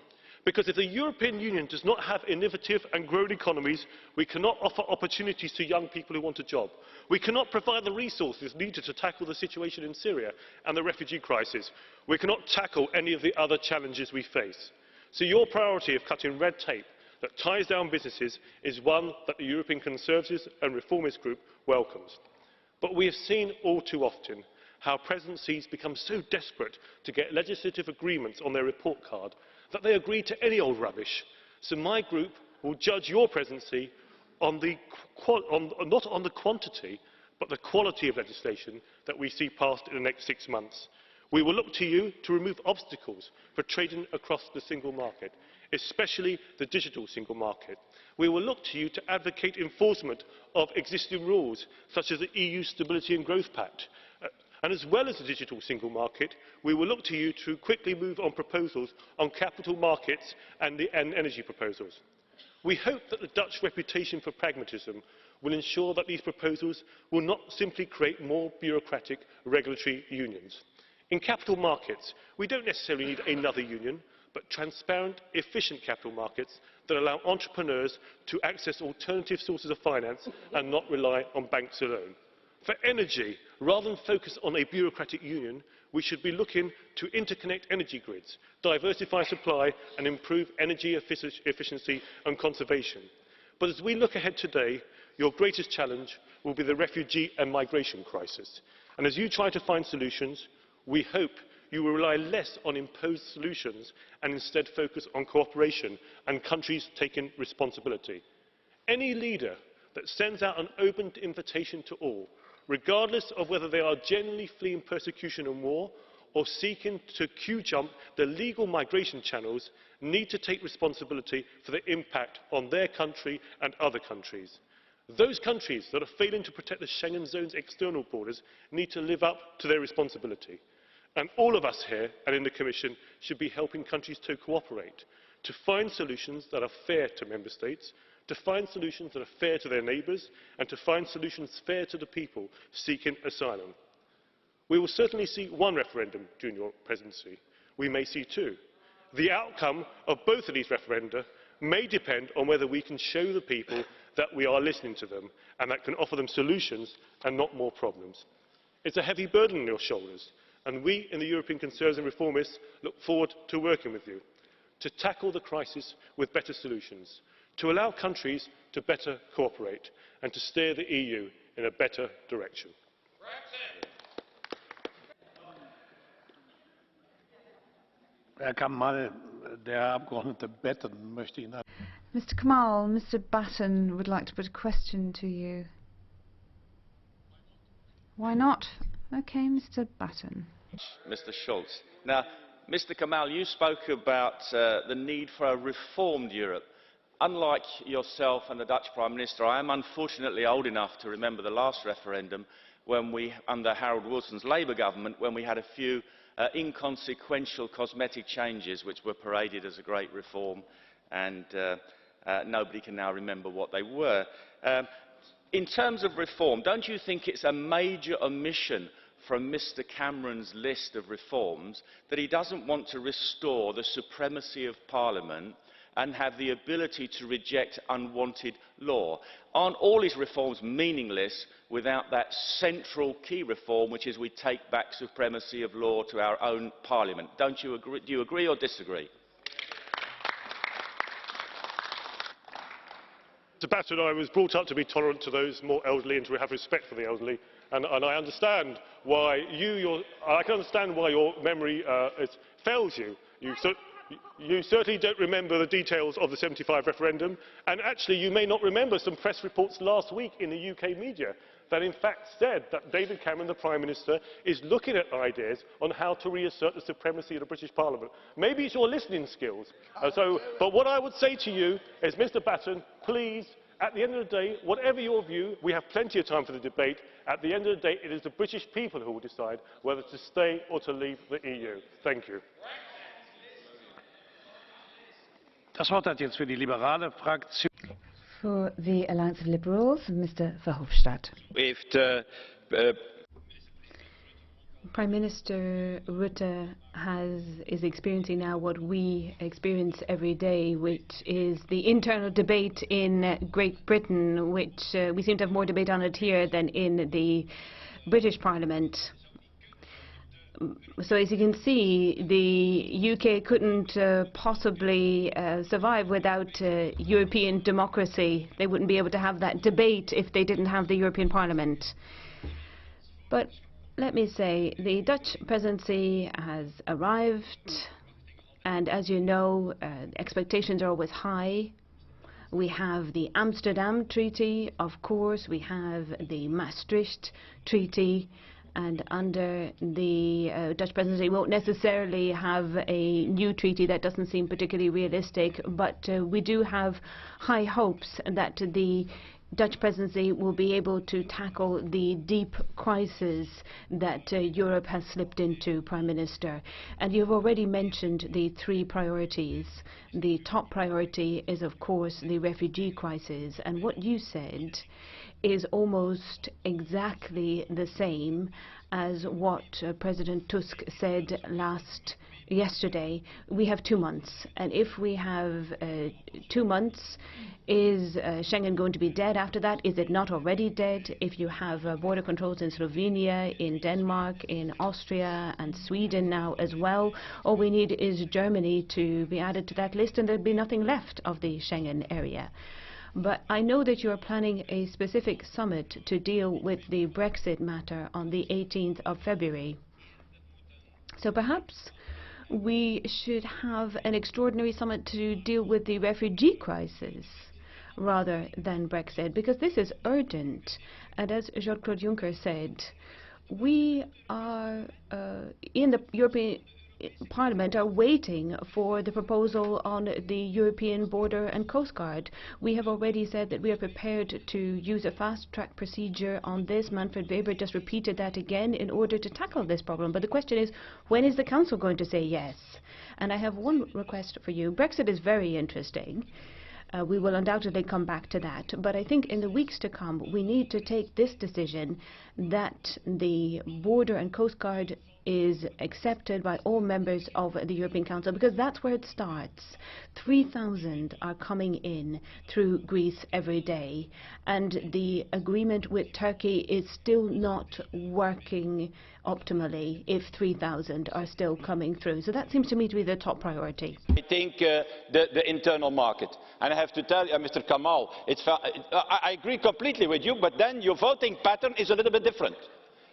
[SPEAKER 8] Because if the European Union does not have innovative and growing economies, we cannot offer opportunities to young people who want a job. We cannot provide the resources needed to tackle the situation in Syria and the refugee crisis. We cannot tackle any of the other challenges we face. So your priority of cutting red tape that ties down businesses is one that the European Conservatives and Reformist Group welcomes. But we have seen all too often how presidencies become so desperate to get legislative agreements on their report card that they agree to any old rubbish. So my group will judge your presidency on not on the quantity, but the quality of legislation that we see passed in the next 6 months. We will look to you to remove obstacles for trading across the single market, especially the digital single market. We will look to you to advocate enforcement of existing rules, such as the EU Stability and Growth Pact. And as well as the digital single market, we will look to you to quickly move on proposals on capital markets and energy proposals. We hope that the Dutch reputation for pragmatism will ensure that these proposals will not simply create more bureaucratic regulatory unions. In capital markets, we don't necessarily need another union, but transparent, efficient capital markets that allow entrepreneurs to access alternative sources of finance and not rely on banks alone. For energy, rather than focus on a bureaucratic union, we should be looking to interconnect energy grids, diversify supply and improve energy efficiency and conservation. But as we look ahead today, your greatest challenge will be the refugee and migration crisis. And as you try to find solutions, we hope you will rely less on imposed solutions and instead focus on cooperation and countries taking responsibility. Any leader that sends out an open invitation to all, regardless of whether they are genuinely fleeing persecution and war or seeking to queue-jump the legal migration channels, need to take responsibility for the impact on their country and other countries. Those countries that are failing to protect the Schengen zone's external borders need to live up to their responsibility. And all of us here and in the Commission should be helping countries to cooperate, to find solutions that are fair to Member States, to find solutions that are fair to their neighbours, and to find solutions fair to the people seeking asylum. We will certainly see one referendum during your presidency. We may see two. The outcome of both of these referenda may depend on whether we can show the people that we are listening to them and that can offer them solutions and not more problems. It's a heavy burden on your shoulders, and we in the European Conservatives and Reformists look forward to working with you to tackle the crisis with better solutions, to allow countries to better cooperate and to steer the EU in a better direction.
[SPEAKER 4] Herr Kamall, der Abgeordnete Batten möchte Ihnen.
[SPEAKER 5] Mr. Kamall, Mr. Batten would like to put a question to you. Why not? Okay, Mr. Batten.
[SPEAKER 9] Mr. Schulz. Now, Mr. Kamall, you spoke about the need for a reformed Europe. Unlike yourself and the Dutch Prime Minister, I am unfortunately old enough to remember the last referendum when we, under Harold Wilson's Labour government, when we had a few inconsequential cosmetic changes which were paraded as a great reform, and nobody can now remember what they were. In terms of reform, don't you think it's a major omission from Mr. Cameron's list of reforms that he doesn't want to restore the supremacy of Parliament and have the ability to reject unwanted law? Aren't all his reforms meaningless without that central key reform, which is we take back supremacy of law to our own Parliament? Don't you agree? Do you agree or disagree?
[SPEAKER 8] Mr. Batten, I was brought up to be tolerant to those more elderly and to have respect for the elderly, and I understand why I can understand why your memory fails you. You certainly don't remember the details of the 75 referendum, and actually you may not remember some press reports last week in the UK media that in fact said that David Cameron, the Prime Minister, is looking at ideas on how to reassert the supremacy of the British Parliament. Maybe it's your listening skills. But what I would say to you is, Mr. Batten, please, at the end of the day, whatever your view, we have plenty of time for the debate. At the end of the day, it is the British people who will decide whether to stay or to leave the EU. Thank you.
[SPEAKER 4] Das Wort hat jetzt für die liberale Fraktion.
[SPEAKER 5] For the Alliance of Liberals, Mr. Verhofstadt.
[SPEAKER 2] Prime Minister Rutte is experiencing now what we experience every day, which is the internal debate in Great Britain, which we seem to have more debate on it here than in the British Parliament. So as you can see, the UK couldn't possibly survive without European democracy. They wouldn't be able to have that debate if they didn't have the European Parliament. But let me say, the Dutch presidency has arrived, and as you know, expectations are always high. We have the Amsterdam Treaty, of course, we have the Maastricht Treaty, and under the Dutch presidency we won't necessarily have a new treaty. That doesn't seem particularly realistic, but we do have high hopes that the Dutch presidency will be able to tackle the deep crisis that Europe has slipped into, Prime Minister. And you've already mentioned the three priorities. The top priority is, of course, the refugee crisis. And what you said is almost exactly the same as what President Tusk said yesterday. We have 2 months, and if we have 2 months, is Schengen going to be dead after that? Is it not already dead? If you have border controls in Slovenia, in Denmark, in Austria and Sweden now as well, all we need is Germany to be added to that list and there'd be nothing left of the Schengen area. But I know that you are planning a specific summit to deal with the Brexit matter on the 18th of February. So perhaps we should have an extraordinary summit to deal with the refugee crisis rather than Brexit, because this is urgent. And as Jean-Claude Juncker said, we are in the European Parliament are waiting for the proposal on the European Border and Coast Guard. We have already said that we are prepared to use a fast-track procedure on this. Manfred Weber just repeated that again in order to tackle this problem. But the question is, when is the Council going to say yes? And I have one request for you. Brexit is very interesting. We will undoubtedly come back to that. But I think in the weeks to come, we need to take this decision that the Border and Coast Guard is accepted by all members of the European Council, because that's where it starts. 3,000 are coming in through Greece every day, and the agreement with Turkey is still not working optimally if 3,000 are still coming through. So that seems to me to be the top priority.
[SPEAKER 10] I think the internal market, and I have to tell you, Mr. Kamall, I agree completely with you, but then your voting pattern is a little bit different.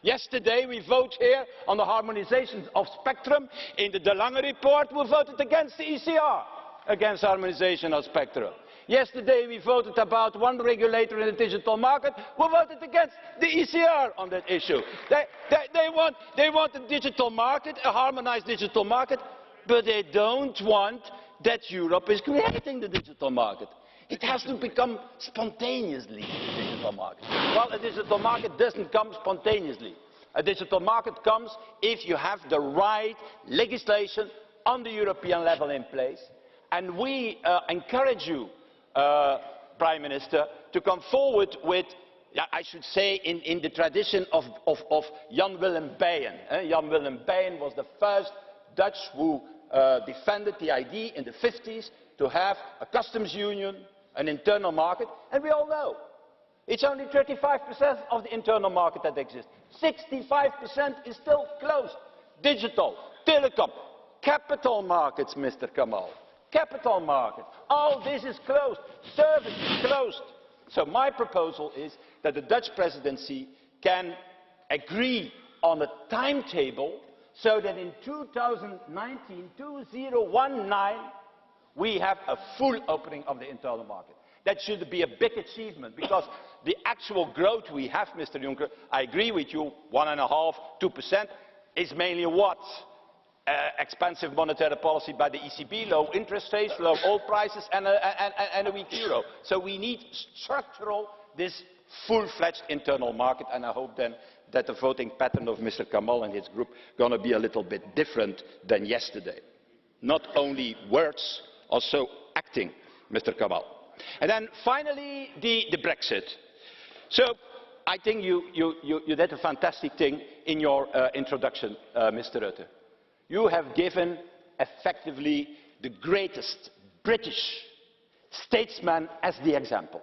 [SPEAKER 10] Yesterday we voted here on the harmonisation of spectrum. In the De Lange report we voted against the ECR, against harmonisation of spectrum. Yesterday we voted about one regulator in the digital market. We voted against the ECR on that issue. They want a digital market, a harmonised digital market, but they don't want that Europe is creating the digital market. It has to become spontaneously the digital market. Well, a digital market doesn't come spontaneously. A digital market comes if you have the right legislation on the European level in place. And we encourage you, Prime Minister, to come forward with, I should say, in the tradition of Jan Willem Beyen. Jan Willem Beyen was the first Dutch who defended the idea in the 50s to have a customs union, an internal market, and we all know it's only 35% of the internal market that exists. 65% is still closed. Digital, telecom, capital markets, Mr. Kamall. Capital markets. All this is closed. Service is closed. So my proposal is that the Dutch presidency can agree on a timetable so that in 2019, 2019, we have a full opening of the internal market. That should be a big achievement, because the actual growth we have, Mr. Juncker, I agree with you, 1.5%, 2%, is mainly what? Expensive monetary policy by the ECB, low interest rates, low oil prices, and a weak euro. So we need structural, this full-fledged internal market, and I hope then that the voting pattern of Mr. Kamall and his group is going to be a little bit different than yesterday. Not only words, also acting, Mr. Kamall. And then finally, the Brexit. So I think you did a fantastic thing in your introduction, Mr. Rutte. You have given effectively the greatest British statesman as the example.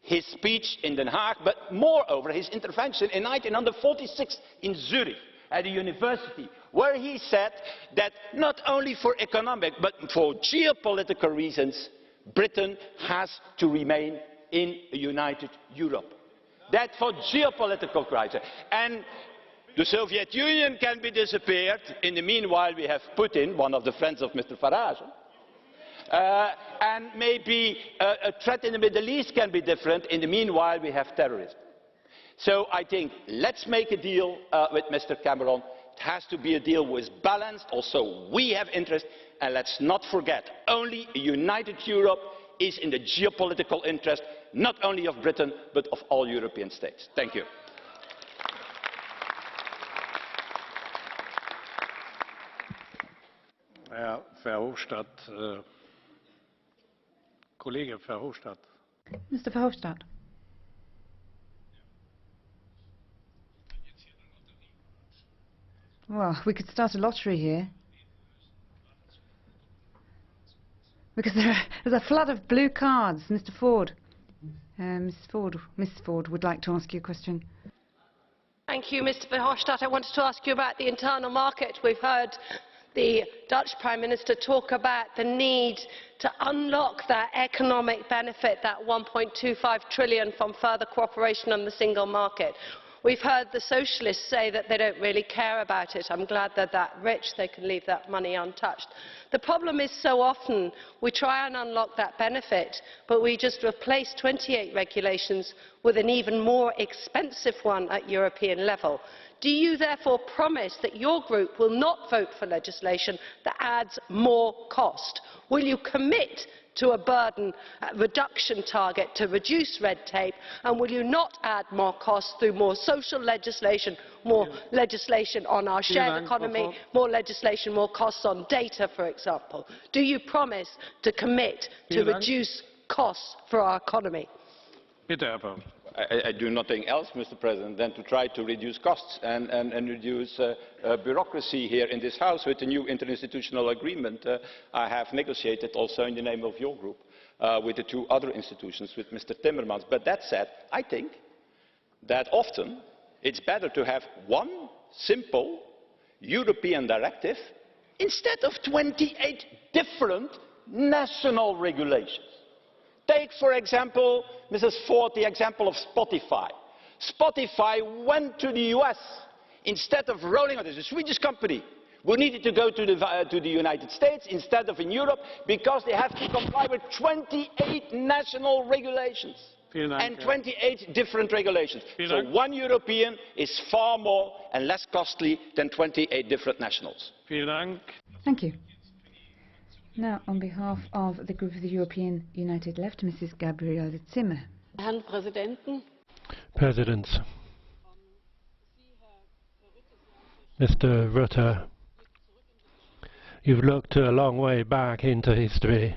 [SPEAKER 10] His speech in Den Haag, but moreover his intervention in 1946 in Zurich at a university, where he said that not only for economic but for geopolitical reasons, Britain has to remain in a united Europe. that for geopolitical crisis. And the Soviet Union can be disappeared. In the meanwhile, we have Putin, one of the friends of Mr. Farage. And maybe a threat in the Middle East can be different. In the meanwhile, we have terrorism. So I think let's make a deal with Mr. Cameron. It has to be a deal which is balanced. Also, we have interest. And let's not forget, only a united Europe is in the geopolitical interest, not only of Britain, but of all European states. Thank you.
[SPEAKER 4] Herr Verhofstadt, Kollege Verhofstadt.
[SPEAKER 5] Mr. Verhofstadt. Well, we could start a lottery here. Because there's a flood of blue cards. Mr. Ford. Miss Ford would like to ask you a question.
[SPEAKER 11] Thank you, Mr. Verhofstadt. I wanted to ask you about the internal market. We've heard the Dutch Prime Minister talk about the need to unlock that economic benefit, that 1.25 trillion from further cooperation on the single market. We've heard the socialists say that they don't really care about it. I'm glad they're that rich, they can leave that money untouched. The problem is so often we try and unlock that benefit, but we just replace 28 regulations with an even more expensive one at European level. Do you therefore promise that your group will not vote for legislation that adds more cost? Will you commit to a burden reduction target to reduce red tape, and will you not add more costs through more social legislation, more legislation on our shared economy, more legislation, more costs on data, for example? Do you promise to commit to reduce costs for our economy?
[SPEAKER 10] I do nothing else, Mr. President, than to try to reduce costs and reduce bureaucracy here in this House with the new interinstitutional agreement I have negotiated also in the name of your group with the two other institutions, with Mr. Timmermans. But that said, I think that often it's better to have one simple European directive instead of 28 different national regulations. Take, for example, Mrs. Ford, the example of Spotify. Spotify went to the US instead of rolling out. It's a Swedish company. We needed to go to the United States instead of in Europe because they have to comply with 28 national regulations and 28 different regulations. So one European is far more and less costly than 28 different nationals.
[SPEAKER 5] Thank you. Now, on behalf of the group of the European United Left, Mrs. Gabriele ZIMMER.
[SPEAKER 11] Herrn Präsidenten.
[SPEAKER 1] Presidents. Mr. Rutte, you've looked a long way back into history,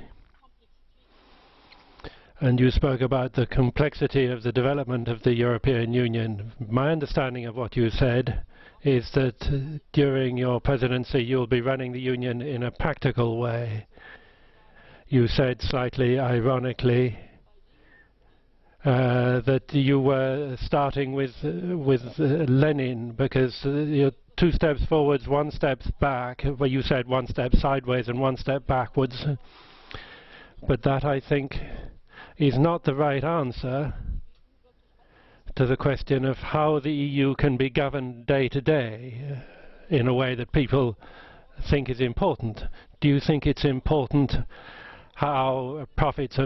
[SPEAKER 1] and you spoke about the complexity of the development of the European Union. My understanding of what you said is that during your presidency you'll be running the Union in a practical way. You said slightly ironically that you were starting with Lenin, because you're 2 steps forwards, 1 step back, where you said 1 step sideways and 1 step backwards. But that, I think, is not the right answer to the question of how the EU can be governed day to day in a way that people think is important. Do you think it's important how profits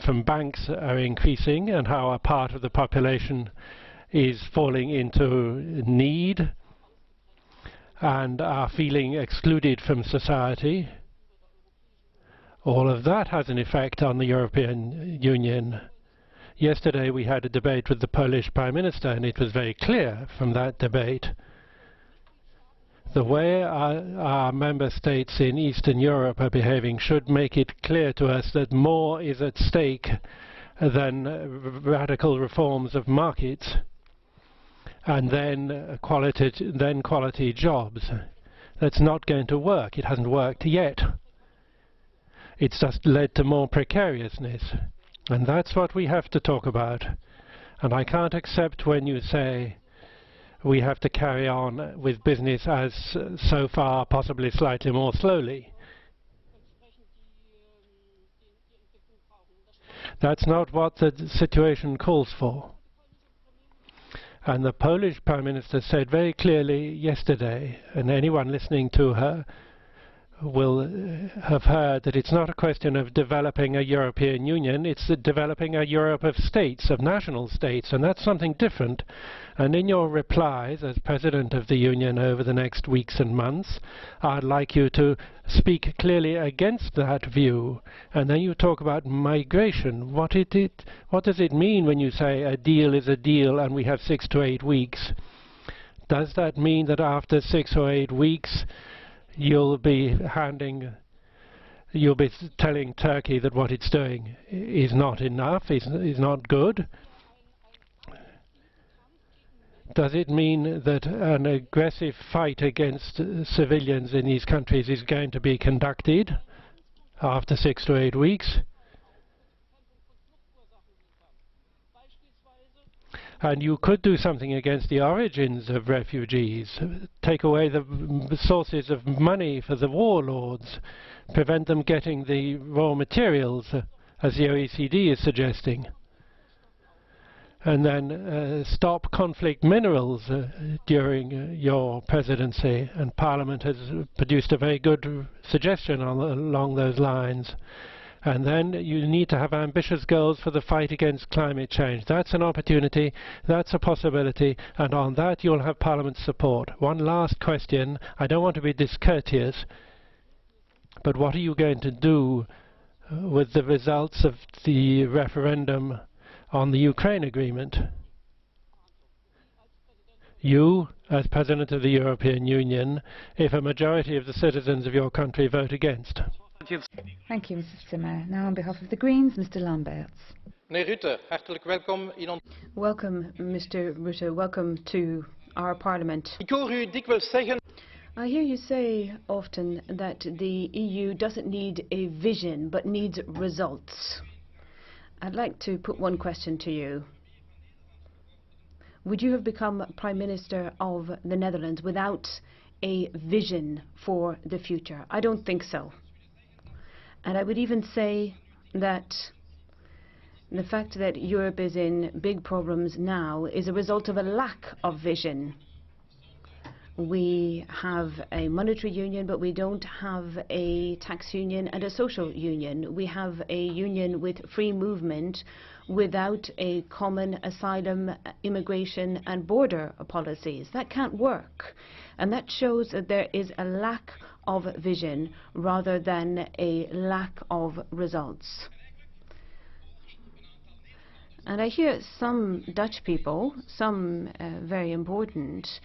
[SPEAKER 1] from banks are increasing and how a part of the population is falling into need and are feeling excluded from society? All of that has an effect on the European Union. Yesterday we had a debate with the Polish Prime Minister, and it was very clear from that debate the way our member states in Eastern Europe are behaving should make it clear to us that more is at stake than radical reforms of markets and then quality jobs. That's not going to work. It hasn't worked yet. It's just led to more precariousness. And that's what we have to talk about. And I can't accept when you say we have to carry on with business as so far, possibly slightly more slowly. That's not what the situation calls for. And the Polish Prime Minister said very clearly yesterday, and anyone listening to her will have heard, that it's not a question of developing a European Union, it's developing a Europe of states, of national states, and that's something different. And in your replies as President of the Union over the next weeks and months, I'd like you to speak clearly against that view. And then you talk about migration. What does it mean when you say a deal is a deal and we have 6 to 8 weeks? Does that mean that after 6 or 8 weeks you'll be telling Turkey that what it's doing is not enough, is not good? Does it mean that an aggressive fight against civilians in these countries is going to be conducted after 6 to 8 weeks? And you could do something against the origins of refugees, take away the sources of money for the warlords, prevent them getting the raw materials, as the OECD is suggesting. And then stop conflict minerals during your presidency. And Parliament has produced a very good suggestion along those lines. And then you need to have ambitious goals for the fight against climate change. That's an opportunity, that's a possibility, and on that you'll have Parliament's support. One last question. I don't want to be discourteous, but what are you going to do with the results of the referendum on the Ukraine agreement? You, as President of the European Union, if a majority of the citizens of your country vote against.
[SPEAKER 5] Thank you, Mrs. Zimmer. Now on behalf of the Greens, Mr. Lamberts.
[SPEAKER 12] Meneer Rutte, hartelijk welkom in
[SPEAKER 2] Welcome, Mr. Rutte. Welcome to our Parliament.
[SPEAKER 12] Ik hoor u dikwijls zeggen.
[SPEAKER 2] I hear you say often that the EU doesn't need a vision, but needs results. I'd like to put one question to you. Would you have become Prime Minister of the Netherlands without a vision for the future? I don't think so. And I would even say that the fact that Europe is in big problems now is a result of a lack of vision. We have a monetary union, but we don't have a tax union and a social union. We have a union with free movement without a common asylum, immigration and border policies. That can't work. And that shows that there is a lack of vision rather than a lack of results. And I hear some Dutch people, some very important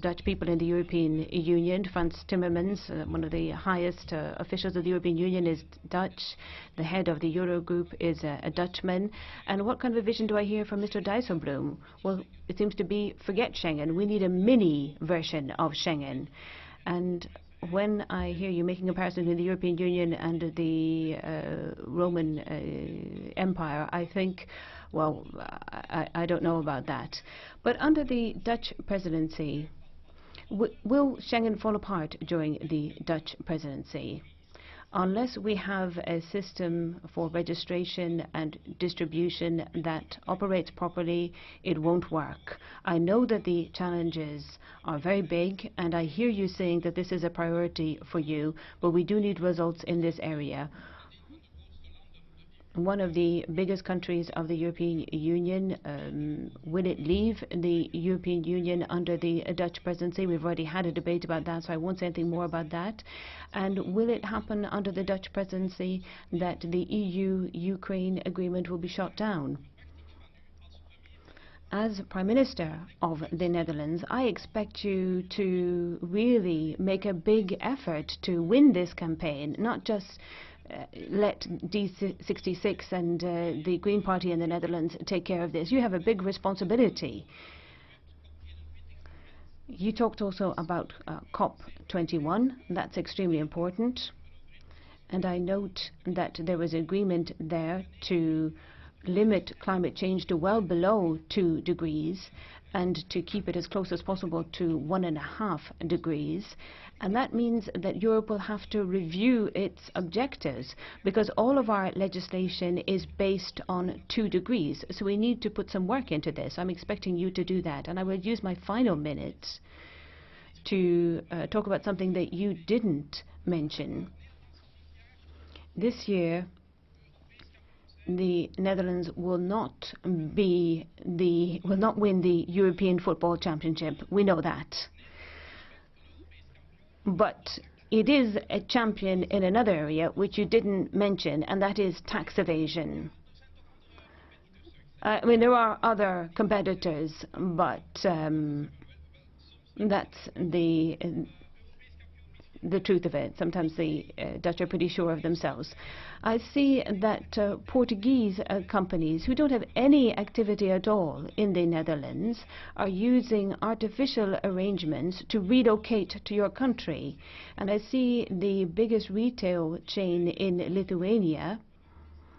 [SPEAKER 2] Dutch people in the European Union. Frans Timmermans, one of the highest officials of the European Union, is Dutch. The head of the Eurogroup is a Dutchman. And what kind of a vision do I hear from Mr. Dijsselbloem? Well, it seems to be forget Schengen. We need a mini version of Schengen. And when I hear you making a comparison between the European Union and the Roman Empire, I think, well, I don't know about that. But under the Dutch presidency, will Schengen fall apart during the Dutch presidency? Unless we have a system for registration and distribution that operates properly, it won't work. I know that the challenges are very big, and I hear you saying that this is a priority for you, but we do need results in this area. One of the biggest countries of the European Union, will it leave the European Union under the Dutch presidency? We've already had a debate about that, so I won't say anything more about that. And will it happen under the Dutch presidency that the EU-Ukraine agreement will be shot down? As Prime Minister of the Netherlands, I expect you to really make a big effort to win this campaign, not just let D66 and the Green Party in the Netherlands take care of this. You have a big responsibility. You talked also about COP21. That's extremely important. And I note that there was agreement there to limit climate change to well below 2 degrees. and to keep it as close as possible to 1.5 degrees. And that means that Europe will have to review its objectives, because all of our legislation is based on 2 degrees. So we need to put some work into this. I'm expecting you to do that. And I will use my final minutes to talk about something that you didn't mention. This year, the Netherlands will not win the European Football Championship. We know that. But it is a champion in another area which you didn't mention, and that is tax evasion. I mean, there are other competitors, but that's the truth of it. Sometimes the Dutch are pretty sure of themselves. I see that Portuguese companies who don't have any activity at all in the Netherlands are using artificial arrangements to relocate to your country. And I see the biggest retail chain in Lithuania,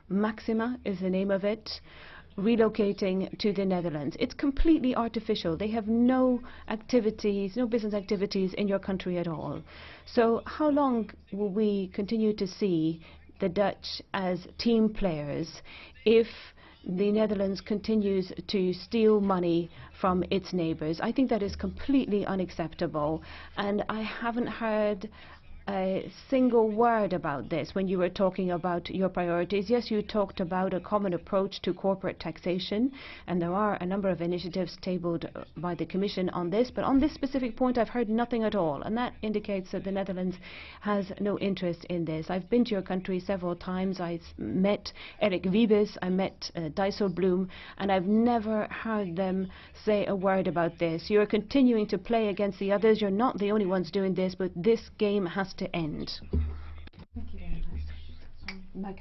[SPEAKER 2] Maxima is the name of it, relocating to the Netherlands. It's completely artificial. They have no activities, no business activities in your country at all. So how long will we continue to see the Dutch as team players if the Netherlands continues to steal money from its neighbors? I think that is completely unacceptable, and I haven't heard a single word about this when you were talking about your priorities. Yes, you talked about a common approach to corporate taxation, and there are a number of initiatives tabled by the Commission on this, but on this specific point I've heard nothing at all, and that indicates that the Netherlands has no interest in this. I've been to your country several times. I've met Erik Wiebes, I met Dijsselbloem, and I've never heard them say a word about this. You're continuing to play against the others. You're not the only ones doing this, but this game has to end.
[SPEAKER 5] Thank you very much.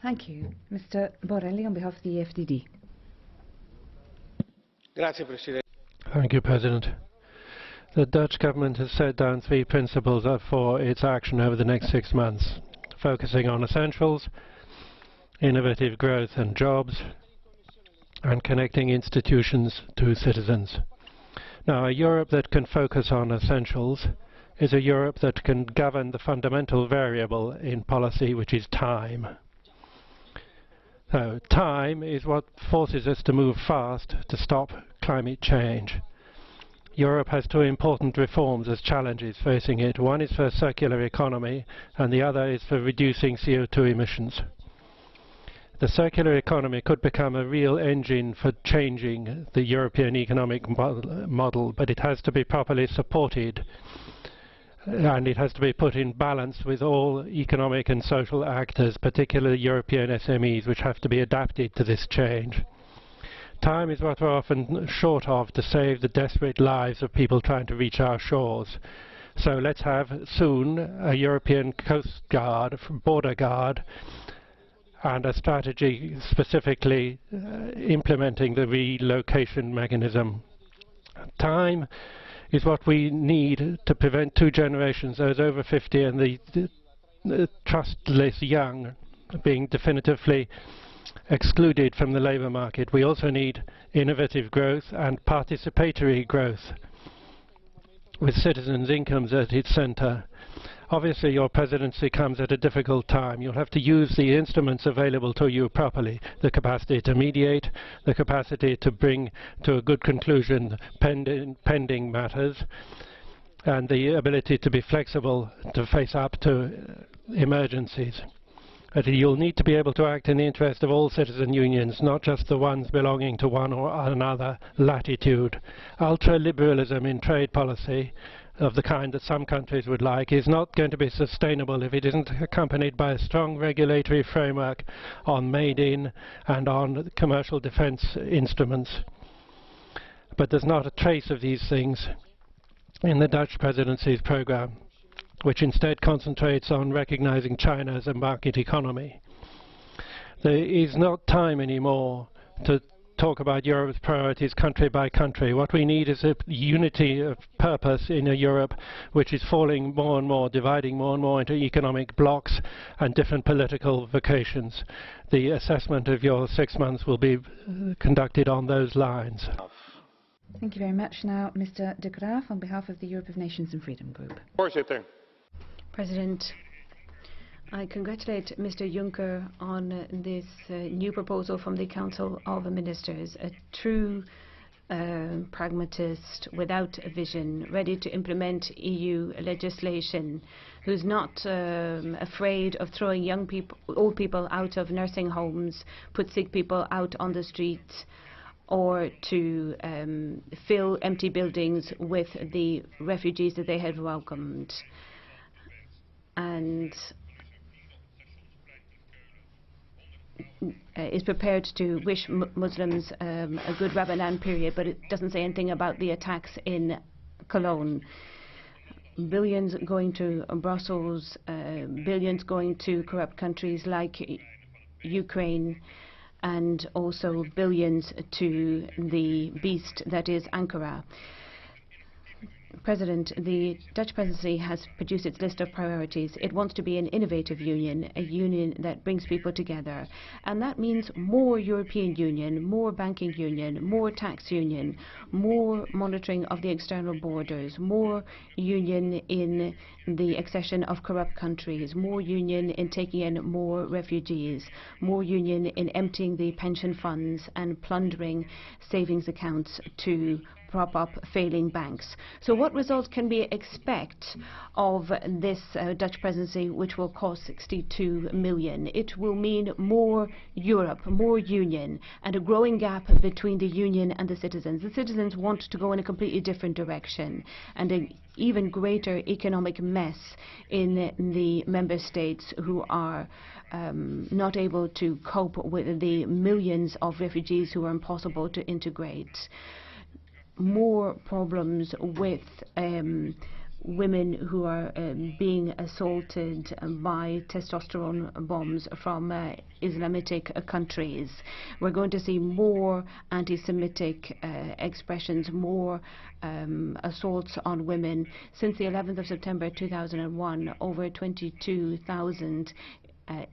[SPEAKER 5] Thank you. Mr. Borrelli, on behalf of the EFDD.
[SPEAKER 1] Thank you, President. The Dutch government has set down 3 principles for its action over the next 6 months, focusing on essentials, innovative growth and jobs, and connecting institutions to citizens. Now, a Europe that can focus on essentials is a Europe that can govern the fundamental variable in policy, which is time. So, time is what forces us to move fast to stop climate change. Europe has 2 important reforms as challenges facing it. One is for a circular economy, and the other is for reducing CO2 emissions. The circular economy could become a real engine for changing the European economic model, but it has to be properly supported, and it has to be put in balance with all economic and social actors, particularly European SMEs, which have to be adapted to this change. Time is what we're often short of to save the desperate lives of people trying to reach our shores. So let's have soon a European Coast Guard, border guard, and a strategy specifically implementing the relocation mechanism. Time is what we need to prevent 2 generations, those over 50 and the trustless young, being definitively excluded from the labour market. We also need innovative growth and participatory growth, with citizens' incomes at its centre. Obviously, your presidency comes at a difficult time. You'll have to use the instruments available to you properly, the capacity to mediate, the capacity to bring to a good conclusion pending matters, and the ability to be flexible to face up to emergencies. But you'll need to be able to act in the interest of all citizen unions, not just the ones belonging to one or another latitude. Ultra-liberalism in trade policy of the kind that some countries would like is not going to be sustainable if it isn't accompanied by a strong regulatory framework on made-in and on commercial defence instruments. But there's not a trace of these things in the Dutch presidency's programme, which instead concentrates on recognizing China as a market economy. There is not time anymore to talk about Europe's priorities country by country. What we need is a unity of purpose in a Europe which is falling more and more, dividing more and more into economic blocs and different political vocations. The assessment of your 6 months will be conducted on those lines.
[SPEAKER 5] Thank you very much. Now, Mr. de GRAAFF, on behalf of the Europe of Nations and Freedom Group.
[SPEAKER 8] Voorzitter.
[SPEAKER 2] President, I congratulate Mr. Juncker on this new proposal from the Council of Ministers, a true pragmatist without a vision, ready to implement EU legislation, who's not afraid of throwing young people, old people out of nursing homes, put sick people out on the streets, or to fill empty buildings with the refugees that they had welcomed. And is prepared to wish Muslims a good Ramadan period, but it doesn't say anything about the attacks in Cologne. Billions going to Brussels, billions going to corrupt countries like Ukraine, and also billions to the beast that is Ankara. President, the Dutch presidency has produced its list of priorities. It wants to be an innovative union, a union that brings people together. And that means more European Union, more banking union, more tax union, more monitoring of the external borders, more union in the accession of corrupt countries, more union in taking in more refugees, more union in emptying the pension funds and plundering savings accounts to prop up failing banks. So what results can we expect of this Dutch presidency, which will cost 62 million? It will mean more Europe, more union, and a growing gap between the union and the citizens. The citizens want to go in a completely different direction, and an even greater economic mess in the member states who are not able to cope with the millions of refugees who are impossible to integrate. More problems with women who are being assaulted by testosterone bombs from Islamic countries. We're going to see more anti-Semitic expressions, more assaults on women. Since the 11th of September 2001, over 22,000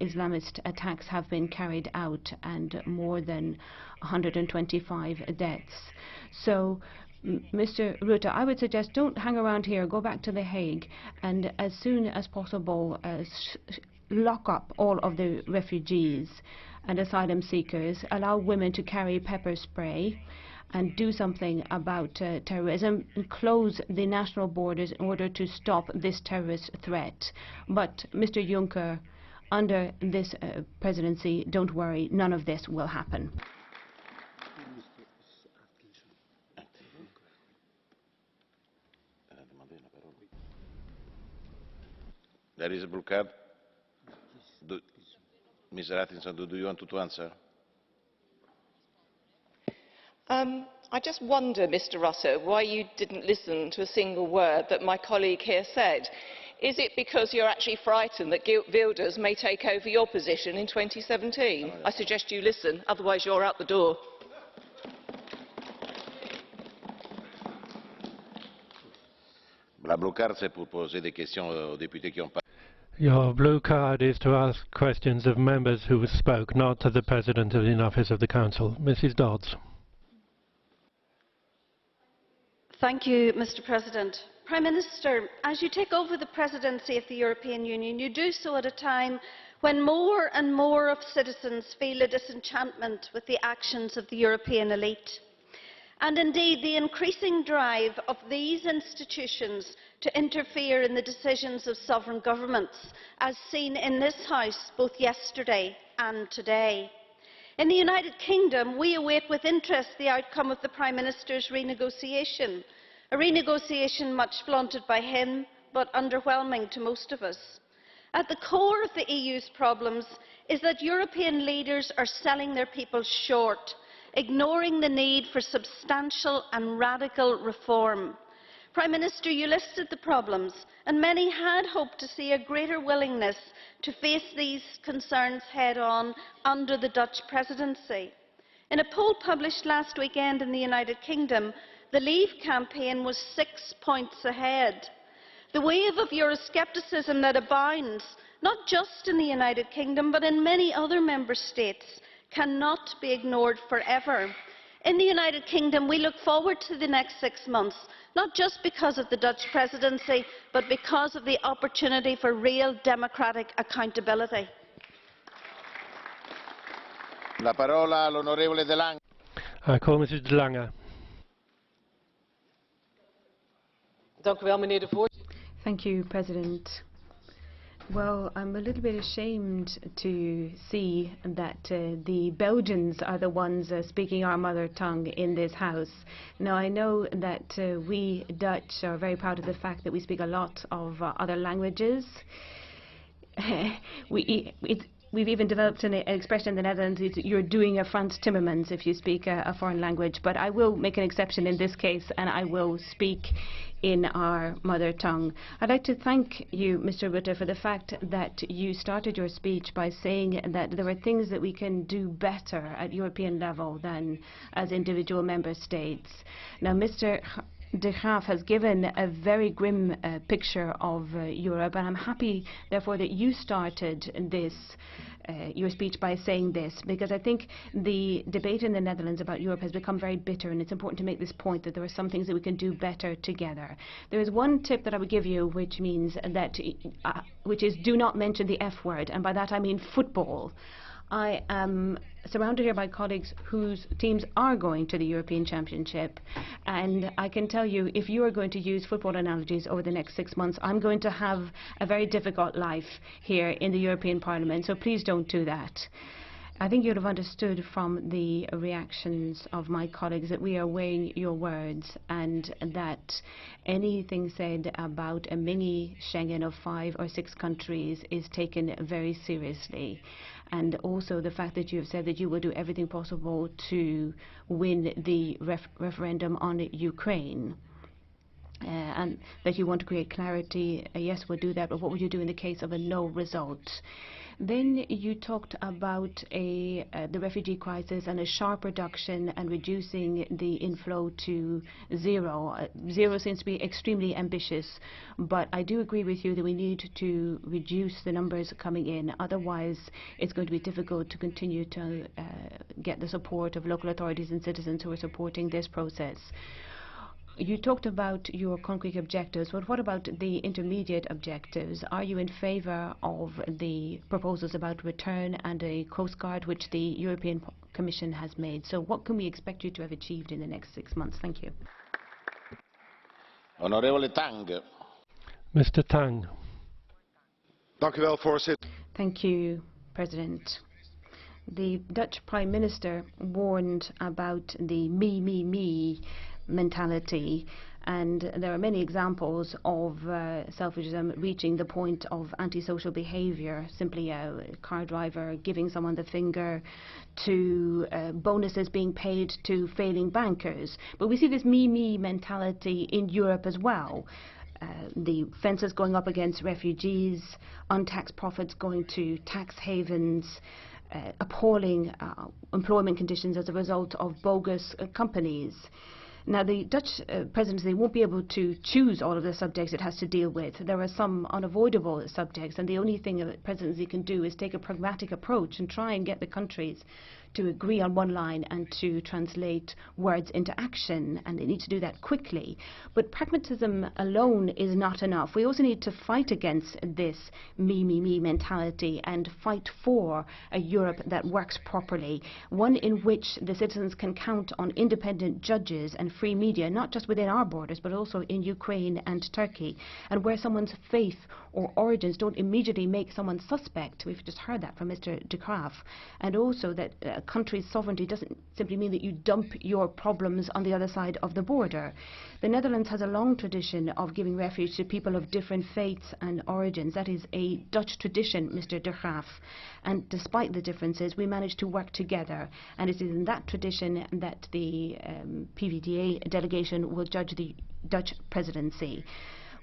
[SPEAKER 2] Islamist attacks have been carried out and more than 125 deaths. So, Mr. Rutte, I would suggest don't hang around here, go back to The Hague, and as soon as possible lock up all of the refugees and asylum seekers, allow women to carry pepper spray, and do something about terrorism, and close the national borders in order to stop this terrorist threat. But, Mr. Juncker, under this presidency, don't worry, none of this will happen.
[SPEAKER 13] There is a blue card. Mr. Atkinson, do you want to answer?
[SPEAKER 14] I just wonder, Mr. Russo, why you didn't listen to a single word that my colleague here said. Is it because you're actually frightened that Geert Wilders may take over your position in 2017? I suggest you listen, otherwise you're out the door.
[SPEAKER 13] La blue card, c'est pour poser des questions aux députés qui ont parlé.
[SPEAKER 1] Your blue card is to ask questions of members who spoke, not to the President in office of the Council. Mrs. Dodds.
[SPEAKER 15] Thank you, Mr. President. Prime Minister, as you take over the presidency of the European Union, you do so at a time when more and more of citizens feel a disenchantment with the actions of the European elite. And indeed, the increasing drive of these institutions to interfere in the decisions of sovereign governments, as seen in this House both yesterday and today. In the United Kingdom, we await with interest the outcome of the Prime Minister's renegotiation, a renegotiation much flaunted by him, but underwhelming to most of us. At the core of the EU's problems is that European leaders are selling their people short, ignoring the need for substantial and radical reform. Prime Minister, you listed the problems, and many had hoped to see a greater willingness to face these concerns head-on under the Dutch presidency. In a poll published last weekend in the United Kingdom, the Leave campaign was 6 points ahead. The wave of Euroscepticism that abounds, not just in the United Kingdom, but in many other member states, cannot be ignored forever. In the United Kingdom, we look forward to the next 6 months, not just because of the Dutch presidency, but because of the opportunity for real democratic accountability.
[SPEAKER 13] La parola all'onorevole De Lange.
[SPEAKER 1] I call Mrs. De Lange.
[SPEAKER 2] Thank you, President. Well, I'm a little bit ashamed to see that the Belgians are the ones speaking our mother tongue in this House. Now, I know that we Dutch are very proud of the fact that we speak a lot of other languages. We've even developed an expression in the Netherlands, you're doing a Frans Timmermans if you speak a foreign language. But I will make an exception in this case, and I will speak in our mother tongue. I'd like to thank you, Mr. Rutte, for the fact that you started your speech by saying that there are things that we can do better at European level than as individual member states. Now, Mr. de Graaf has given a very grim picture of Europe, and I'm happy, therefore, that you started this your speech by saying this, because I think the debate in the Netherlands about Europe has become very bitter, and it's important to make this point that there are some things that we can do better together. There is one tip that I would give you, which means that, which is do not mention the F word, and by that I mean football. I am surrounded here by colleagues whose teams are going to the European Championship, and I can tell you, if you are going to use football analogies over the next 6 months, I'm going to have a very difficult life here in the European Parliament, so please don't do that. I think you'd have understood from the reactions of my colleagues that we are weighing your words, and that anything said about a mini Schengen of 5 or 6 countries is taken very seriously. And also the fact that you have said that you will do everything possible to win the referendum on Ukraine. And that you want to create clarity. Yes, we'll do that, but what would you do in the case of a no result? Then you talked about the refugee crisis and a sharp reduction and reducing the inflow to zero. Zero seems to be extremely ambitious, but I do agree with you that we need to reduce the numbers coming in. Otherwise, it's going to be difficult to continue to get the support of local authorities and citizens who are supporting this process. You talked about your concrete objectives, but what about the intermediate objectives? Are you in favour of the proposals about return and a Coast Guard, which the European Commission has made? So what can we expect you to have achieved in the next 6 months? Thank you.
[SPEAKER 13] Honorable Tang.
[SPEAKER 1] Mr. Tang.
[SPEAKER 2] Thank you, President. The Dutch Prime Minister warned about the me mentality, and there are many examples of selfishism reaching the point of antisocial behaviour, simply a car driver giving someone the finger, to bonuses being paid to failing bankers. But we see this me mentality in Europe as well. The fences going up against refugees, untaxed profits going to tax havens, appalling employment conditions as a result of bogus companies. Now, the Dutch presidency won't be able to choose all of the subjects it has to deal with. There are some unavoidable subjects, and the only thing the presidency can do is take a pragmatic approach and try and get the countries to agree on one line and to translate words into action, and they need to do that quickly. But pragmatism alone is not enough. We also need to fight against this me mentality and fight for a Europe that works properly, one in which the citizens can count on independent judges and free media, not just within our borders, but also in Ukraine and Turkey, and where someone's faith or origins don't immediately make someone suspect. We've just heard that from Mr. de Graaf. And also that a country's sovereignty doesn't simply mean that you dump your problems on the other side of the border. The Netherlands has a long tradition of giving refuge to people of different faiths and origins. That is a Dutch tradition, Mr. de Graaf. And despite the differences, we managed to work together. And it is in that tradition that the PVDA delegation will judge the Dutch presidency.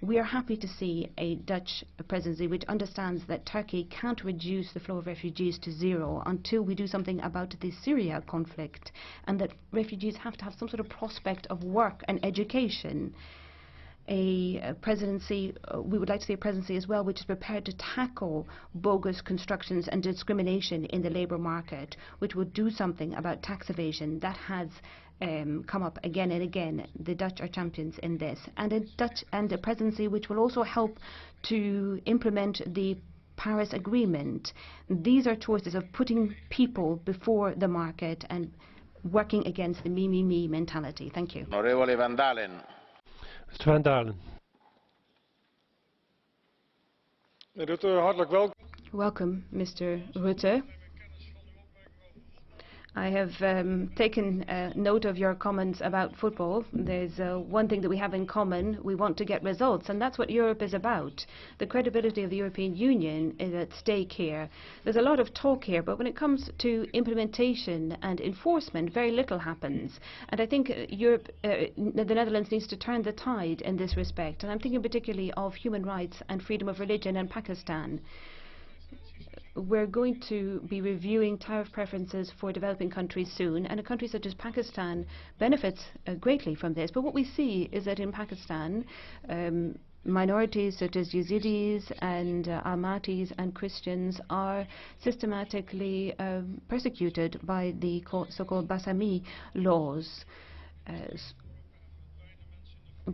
[SPEAKER 2] We are happy to see a Dutch presidency which understands that Turkey can't reduce the flow of refugees to zero until we do something about the Syria conflict, and that refugees have to have some sort of prospect of work and education. A presidency, we would like to see a presidency as well which is prepared to tackle bogus constructions and discrimination in the labour market, which will do something about tax evasion. That has come up again and again. The Dutch are champions in this, and a presidency which will also help to implement the Paris Agreement. These are choices of putting people before the market and working against the me, me, me mentality. Thank you.
[SPEAKER 13] Onorevole Van Dalen.
[SPEAKER 1] Mr. Van Dalen.
[SPEAKER 8] Rutte, hartelijk welkom.
[SPEAKER 2] Welcome, Mr. Rutte. I have taken note of your comments about football. There's one thing that we have in common. We want to get results, and that's what Europe is about. The credibility of the European Union is at stake here. There's a lot of talk here, but when it comes to implementation and enforcement, very little happens. And I think the Netherlands needs to turn the tide in this respect. And I'm thinking particularly of human rights and freedom of religion in Pakistan. We're going to be reviewing tariff preferences for developing countries soon, and a country such as Pakistan benefits greatly from this. But what we see is that in Pakistan, minorities such as Yazidis and Ahmadis and Christians are systematically persecuted by the so-called Basami laws.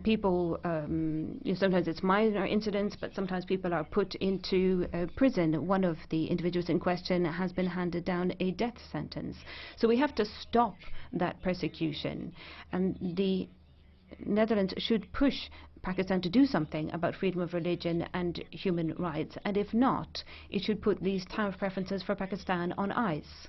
[SPEAKER 2] People, sometimes it's minor incidents, but sometimes people are put into prison. One of the individuals in question has been handed down a death sentence. So we have to stop that persecution. And the Netherlands should push Pakistan to do something about freedom of religion and human rights. And if not, it should put these tariff preferences for Pakistan on ice.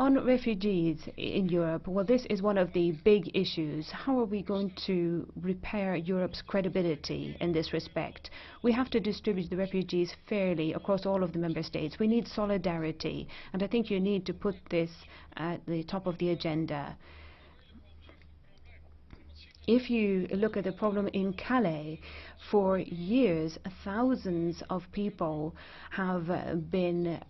[SPEAKER 2] On refugees in Europe, well, this is one of the big issues. How are we going to repair Europe's credibility in this respect? We have to distribute the refugees fairly across all of the member states. We need solidarity, and I think you need to put this at the top of the agenda. If you look at the problem in Calais, for years, thousands of people have been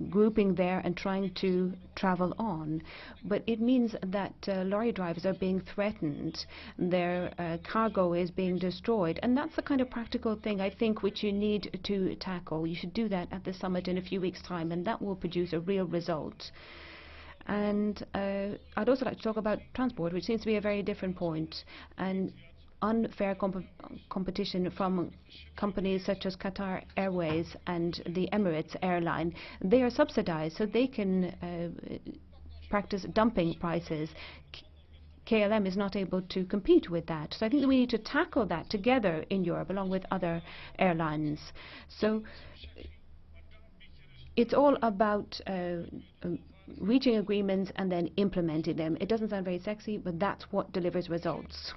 [SPEAKER 2] grouping there and trying to travel on. But it means that lorry drivers are being threatened, their cargo is being destroyed, and that's the kind of practical thing, I think, which you need to tackle. You should do that at the summit in a few weeks' time, and that will produce a real result. And I'd also like to talk about transport, which seems to be a very different point, and unfair competition from companies such as Qatar Airways and the Emirates airline. They are subsidized, so they can practice dumping prices. KLM is not able to compete with that. So I think that we need to tackle that together in Europe, along with other airlines. So it's all about reaching agreements and then implementing them. It doesn't sound very sexy, but that's what delivers results.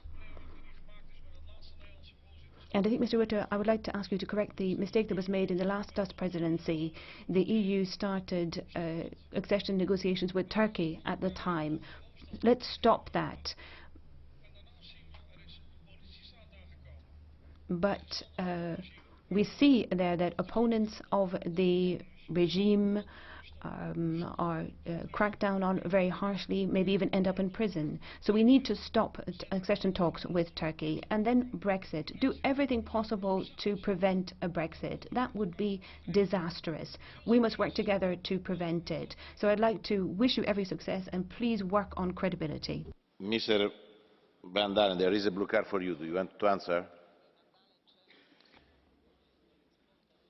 [SPEAKER 2] And I think, Mr. Rutte, I would like to ask you to correct the mistake that was made in the last Dutch presidency. The EU started accession negotiations with Turkey at the time. Let's stop that. But we see there that opponents of the regime are cracked down on very harshly, maybe even end up in prison. So we need to stop accession talks with Turkey. And then Brexit. Do everything possible to prevent a Brexit. That would be disastrous. We must work together to prevent it. So I'd like to wish you every success, and please work on credibility.
[SPEAKER 13] Mr. Van Dalen, there is a blue card for you. Do you want to answer?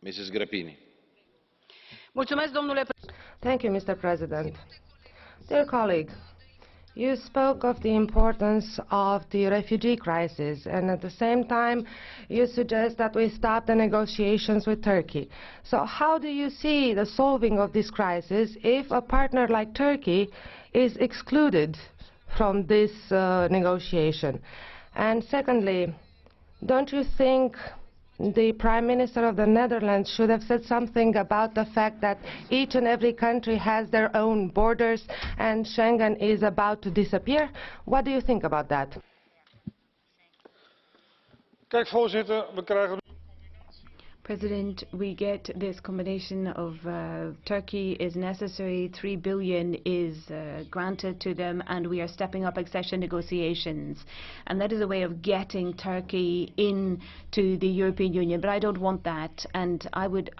[SPEAKER 13] Mrs. Grappini.
[SPEAKER 16] Thank you, Mr. President. Dear colleague, you spoke of the importance of the refugee crisis, and at the same time you suggest that we start the negotiations with Turkey. So how do you see the solving of this crisis if a partner like Turkey is excluded from this negotiation? And secondly, don't you think the Prime Minister of the Netherlands should have said something about the fact that each and every country has their own borders and Schengen is about to disappear? What do you think about that?
[SPEAKER 8] Kijk, voorzitter, we krijgen...
[SPEAKER 2] President, we get this combination of Turkey is necessary, 3 billion is granted to them, and we are stepping up accession negotiations. And that is a way of getting Turkey into the European Union. But I don't want that, and I would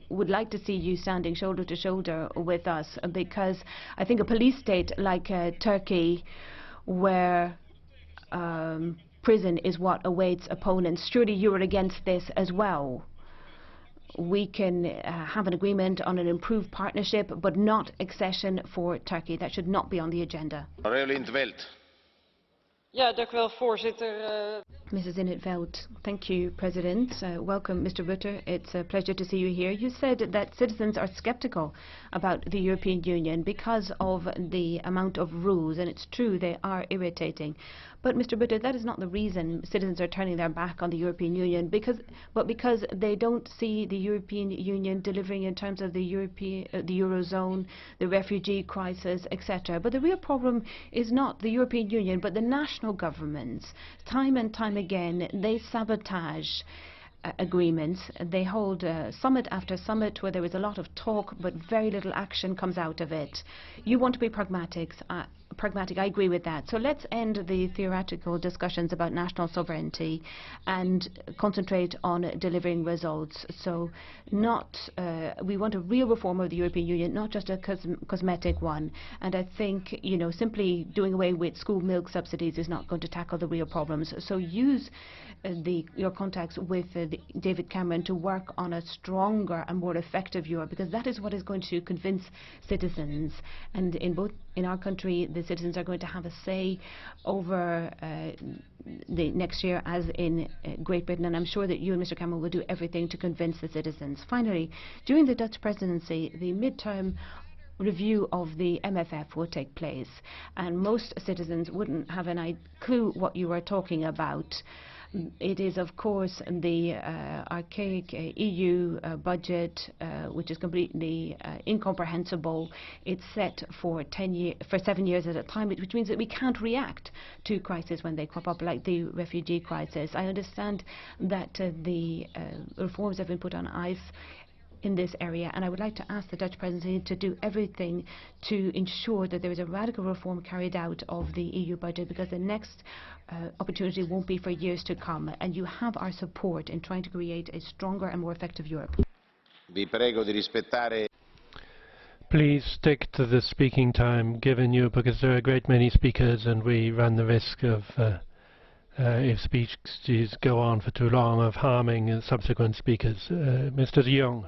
[SPEAKER 2] would like to see you standing shoulder to shoulder with us, because I think a police state like Turkey, where prison is what awaits opponents, surely you are against this as well. We can have an agreement on an improved partnership, but not accession for Turkey. That should not be on the agenda.
[SPEAKER 17] Ja, dank u wel, voorzitter.
[SPEAKER 2] Mrs. In 't Veld. Thank you, President. Welcome, Mr. Rutte. It's a pleasure to see you here. You said that citizens are skeptical about the European Union because of the amount of rules, and it's true, they are irritating. But, Mr. Rutte, that is not the reason citizens are turning their back on the European Union, but because they don't see the European Union delivering in terms of the Eurozone, the refugee crisis, etc. But the real problem is not the European Union, but the national governments. Time and time again, they sabotage agreements. They hold summit after summit where there is a lot of talk, but very little action comes out of it. You want to be pragmatic, I agree with that. So let's end the theoretical discussions about national sovereignty and concentrate on delivering results. So we want a real reform of the European Union, not just a cosmetic one. And I think, simply doing away with school milk subsidies is not going to tackle the real problems. So use your contacts with David Cameron to work on a stronger and more effective Europe, because that is what is going to convince citizens. And in our country, the citizens are going to have a say over the next year, as in Great Britain, and I'm sure that you and Mr. Cameron will do everything to convince the citizens. Finally, during the Dutch presidency, the midterm review of the MFF will take place, and most citizens wouldn't have a clue what you are talking about. It is, of course, the archaic EU budget, which is completely incomprehensible. It's set for 7 years at a time, which means that we can't react to crises when they crop up, like the refugee crisis. I understand that the reforms have been put on ice in this area, and I would like to ask the Dutch presidency to do everything to ensure that there is a radical reform carried out of the EU budget, because the next opportunity won't be for years to come, and you have our support in trying to create a stronger and more effective Europe.
[SPEAKER 13] Vi prego di rispettare.
[SPEAKER 1] Please stick to the speaking time given you, because there are a great many speakers and we run the risk of if speeches go on for too long, of harming subsequent speakers. Mr. de Jong.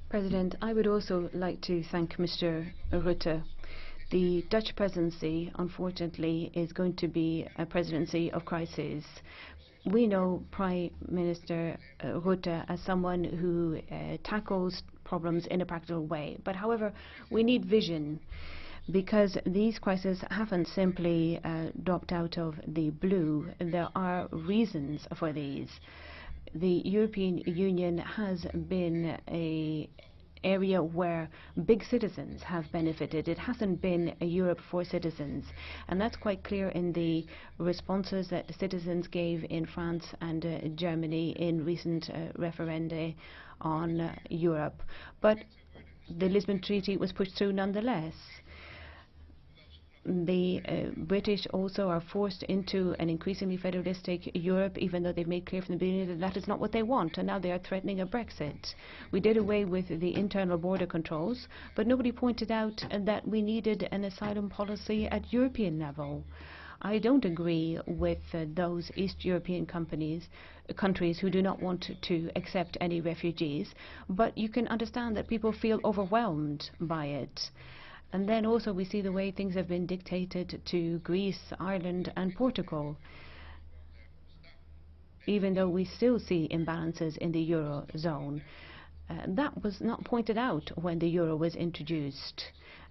[SPEAKER 2] President, I would also like to thank Mr. Rutte. The Dutch presidency, unfortunately, is going to be a presidency of crisis. We know Prime Minister Rutte as someone who tackles problems in a practical way. But however, we need vision, because these crises haven't simply dropped out of the blue. There are reasons for these. The European Union has been an area where big citizens have benefited. It hasn't been a Europe for citizens, and that's quite clear in the responses that the citizens gave in France and Germany in recent referenda on Europe. But the Lisbon Treaty was pushed through nonetheless. The British also are forced into an increasingly federalistic Europe, even though they've made clear from the beginning that that is not what they want, and now they are threatening a Brexit. We did away with the internal border controls, but nobody pointed out that we needed an asylum policy at European level. I don't agree with those East European countries who do not want to accept any refugees, but you can understand that people feel overwhelmed by it. And then also we see the way things have been dictated to Greece, Ireland and Portugal, even though we still see imbalances in the Eurozone. That was not pointed out when the euro was introduced.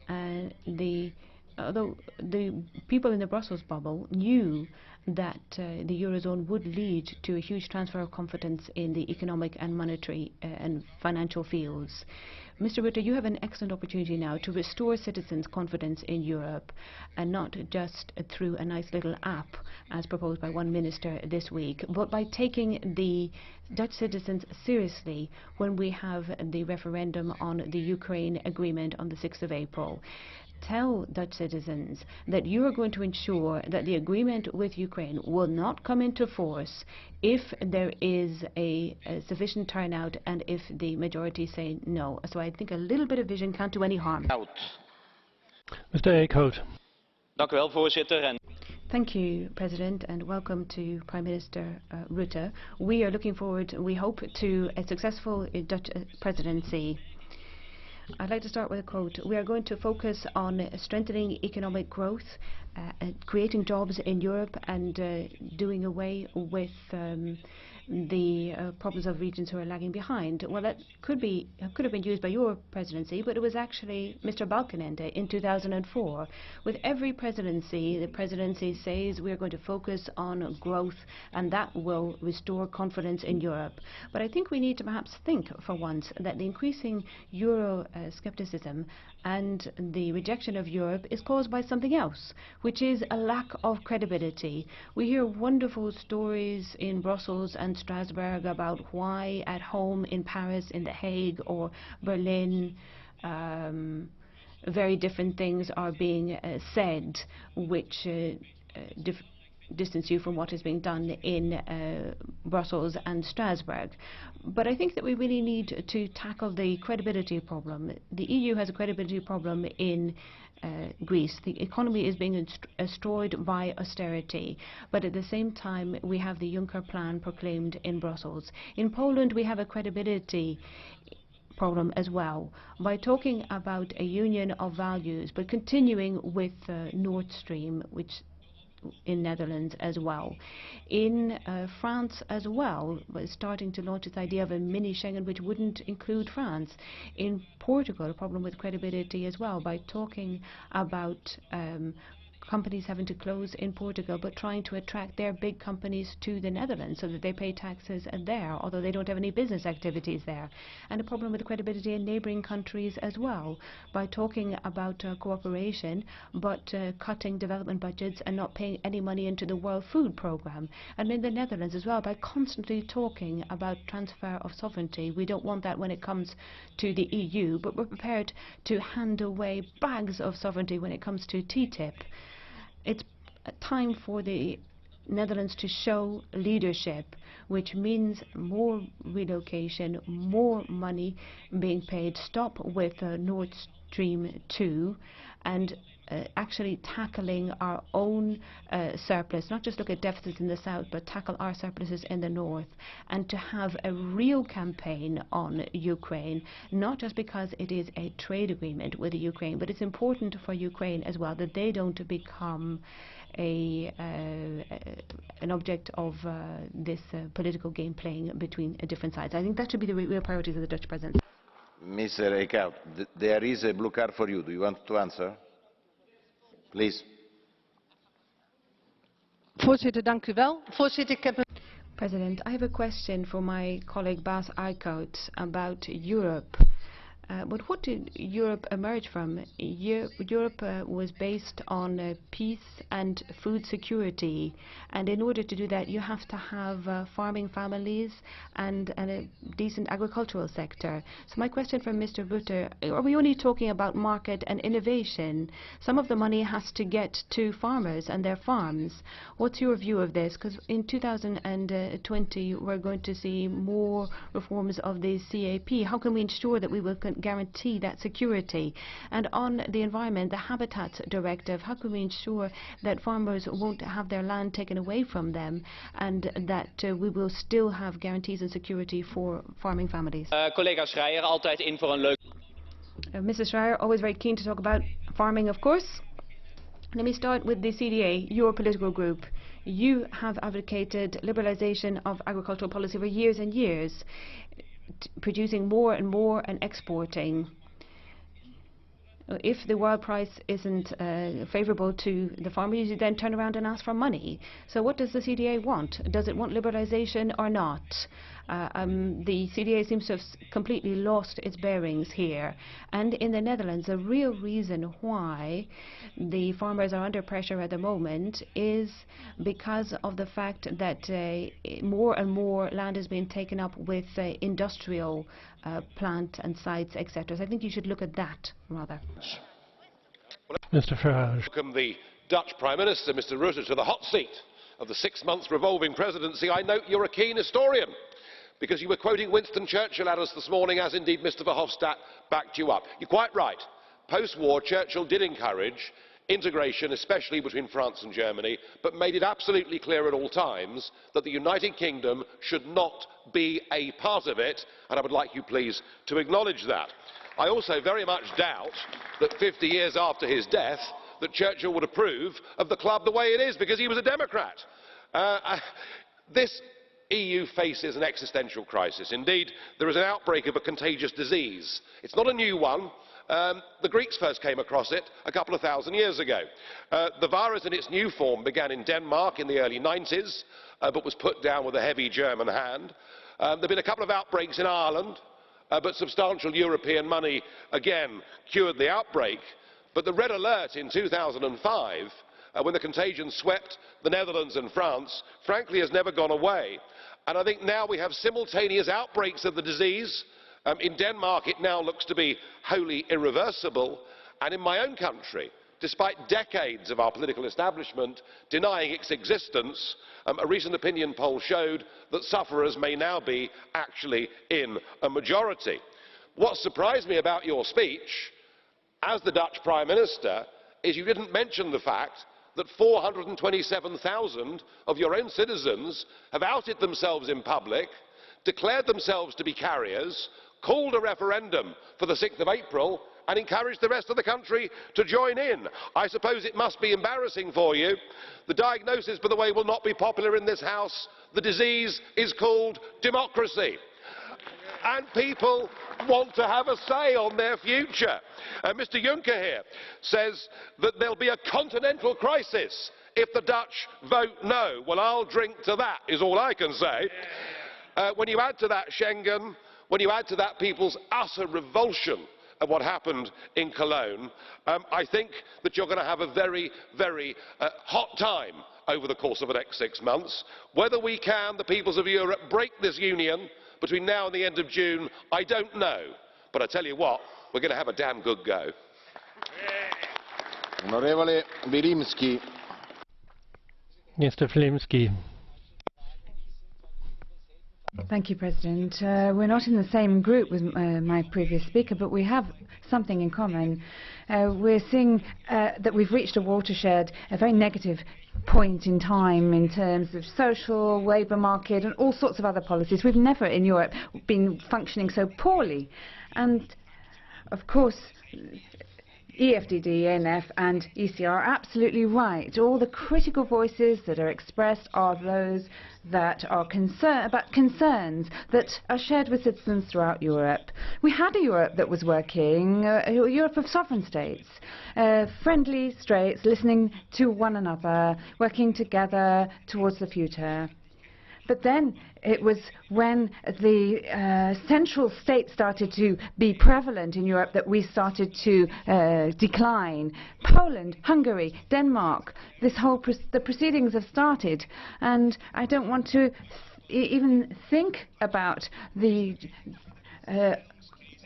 [SPEAKER 2] Although the people in the Brussels bubble knew that the Eurozone would lead to a huge transfer of confidence in the economic and monetary and financial fields. Mr. Rutte, you have an excellent opportunity now to restore citizens' confidence in Europe, and not just through a nice little app as proposed by one minister this week, but by taking the Dutch citizens seriously when we have the referendum on the Ukraine agreement on the 6th of April. tell Dutch citizens that you are going to ensure that the agreement with Ukraine will not come into force if there is a sufficient turnout and if the majority say no. So I think a little bit of vision can't do any harm.
[SPEAKER 1] Mr. Eickhout.
[SPEAKER 7] Dank u wel, voorzitter.
[SPEAKER 2] Thank you, President, and welcome to Prime Minister Rutte. We are looking forward, we hope, to a successful Dutch presidency. I'd like to start with a quote. We are going to focus on strengthening economic growth, creating jobs in Europe, and doing away with the problems of regions who are lagging behind. Well, that could have been used by your presidency, but it was actually Mr. Balkenende in 2004. With every presidency, the presidency says we are going to focus on growth, and that will restore confidence in Europe. But I think we need to perhaps think for once that the increasing Euro skepticism and the rejection of Europe is caused by something else, which is a lack of credibility. We hear wonderful stories in Brussels and Strasbourg about why at home in Paris, in The Hague or Berlin, very different things are being said which distance you from what is being done in Brussels and Strasbourg. But I think that we really need to tackle the credibility problem. The EU has a credibility problem in Greece. The economy is being destroyed by austerity, but at the same time we have the Juncker plan proclaimed in Brussels. In Poland we have a credibility problem as well by talking about a union of values, but continuing with Nord Stream, which in Netherlands as well. In France as well, was starting to launch this idea of a mini Schengen which wouldn't include France. In Portugal, a problem with credibility as well by talking about companies having to close in Portugal but trying to attract their big companies to the Netherlands so that they pay taxes there, although they don't have any business activities there. And a problem with credibility in neighbouring countries as well by talking about cooperation but cutting development budgets and not paying any money into the World Food Programme. And in the Netherlands as well by constantly talking about transfer of sovereignty. We don't want that when it comes to the EU, but we're prepared to hand away bags of sovereignty when it comes to TTIP. It's time for the Netherlands to show leadership, which means more relocation, more money being paid, stop with Nord Stream 2, and actually tackling our own surplus, not just look at deficits in the south, but tackle our surpluses in the north, and to have a real campaign on Ukraine, not just because it is a trade agreement with the Ukraine, but it's important for Ukraine as well that they don't become an object of this political game playing between different sides. I think that should be the real priorities of the Dutch presidency.
[SPEAKER 13] Mr. Eickhout, there is a blue card for you. Do you want to answer? Please.
[SPEAKER 17] Voorzitter, dank u wel. Voorzitter, ik heb
[SPEAKER 2] President, I have a question for my colleague Bas EICKHOUT about Europe. But what did Europe emerge from? Europe was based on peace and food security, and in order to do that you have to have farming families and a decent agricultural sector. So my question from Mr. Rutte, are we only talking about market and innovation? Some of the money has to get to farmers and their farms. What's your view of this? Because in 2020 we're going to see more reforms of the CAP. How can we ensure that we will guarantee that security? And on the environment, the Habitat Directive, how can we ensure that farmers won't have their land taken away from them and that we will still have guarantees and security for farming families?
[SPEAKER 7] Collega Schreier, altijd in voor een leuk...
[SPEAKER 2] Mrs. Schreier, always very keen to talk about farming, of course. Let me start with the CDA, your political group. You have advocated liberalization of agricultural policy for years and years, producing more and more and exporting. If the world price isn't favorable to the farmers, you then turn around and ask for money. So what does the CDA want? Does it want liberalization or not? The CDA seems to have completely lost its bearings here. And in the Netherlands, the real reason why the farmers are under pressure at the moment is because of the fact that more and more land is being taken up with industrial plant and sites, etc. So I think you should look at that rather.
[SPEAKER 1] Mr. Farage.
[SPEAKER 18] Welcome the Dutch Prime Minister, Mr Rutte, to the hot seat of the 6-month revolving presidency. I note you're a keen historian, because you were quoting Winston Churchill at us this morning, as indeed Mr Verhofstadt backed you up. You're quite right. Post-war, Churchill did encourage integration, especially between France and Germany, but made it absolutely clear at all times that the United Kingdom should not be a part of it, and I would like you please to acknowledge that. I also very much doubt that 50 years after his death that Churchill would approve of the club the way it is, because he was a Democrat. This EU faces an existential crisis. Indeed, there is an outbreak of a contagious disease. It's not a new one. The Greeks first came across it a couple of thousand years ago. The virus in its new form began in Denmark in the early 90s, but was put down with a heavy German hand. There have been a couple of outbreaks in Ireland, but substantial European money again cured the outbreak. But the red alert in 2005, when the contagion swept the Netherlands and France, frankly has never gone away. And I think now we have simultaneous outbreaks of the disease. In Denmark it now looks to be wholly irreversible, and in my own country, despite decades of our political establishment denying its existence, a recent opinion poll showed that sufferers may now be actually in a majority. What surprised me about your speech, as the Dutch Prime Minister, is you didn't mention the fact that 427,000 of your own citizens have outed themselves in public, declared themselves to be carriers, called a referendum for the 6th of April, and encouraged the rest of the country to join in. I suppose it must be embarrassing for you. The diagnosis, by the way, will not be popular in this House. The disease is called democracy. And people want to have a say on their future. Mr Juncker here says that there'll be a continental crisis if the Dutch vote no. Well, I'll drink to that, is all I can say. When you add to that Schengen, when you add to that people's utter revulsion at what happened in Cologne, I think that you're going to have a very, very hot time over the course of the next 6 months. Whether we can, the peoples of Europe, break this union between now and the end of June, I don't know. But I tell you what, we're going to have a damn good go.
[SPEAKER 13] Onorevole VILIMSKY.
[SPEAKER 1] Mr. VILIMSKY.
[SPEAKER 5] Thank you, President. We're not in the same group with my previous speaker, but we have something in common. We're seeing that we've reached a watershed, a very negative point in time in terms of social, labour market and all sorts of other policies. We've never in Europe been functioning so poorly. And, of course, EFDD, NF and ECR are absolutely right. All the critical voices that are expressed are those that are about concerns that are shared with citizens throughout Europe. We had a Europe that was working, a Europe of sovereign states, friendly states, listening to one another, working together towards the future. But then it was when the central state started to be prevalent in Europe that we started to decline. Poland, Hungary, Denmark, the proceedings have started, and I don't want to even think about the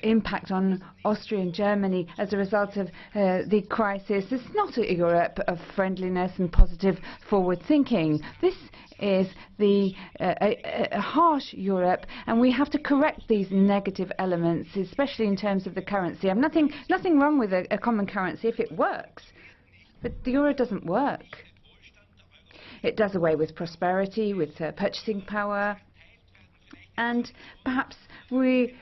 [SPEAKER 5] impact on Austria and Germany as a result of the crisis. It's not a Europe of friendliness and positive forward thinking. This is a harsh Europe, and we have to correct these negative elements, especially in terms of the currency. Nothing wrong with a common currency if it works, but the euro doesn't work. It does away with prosperity, with purchasing power, and perhaps we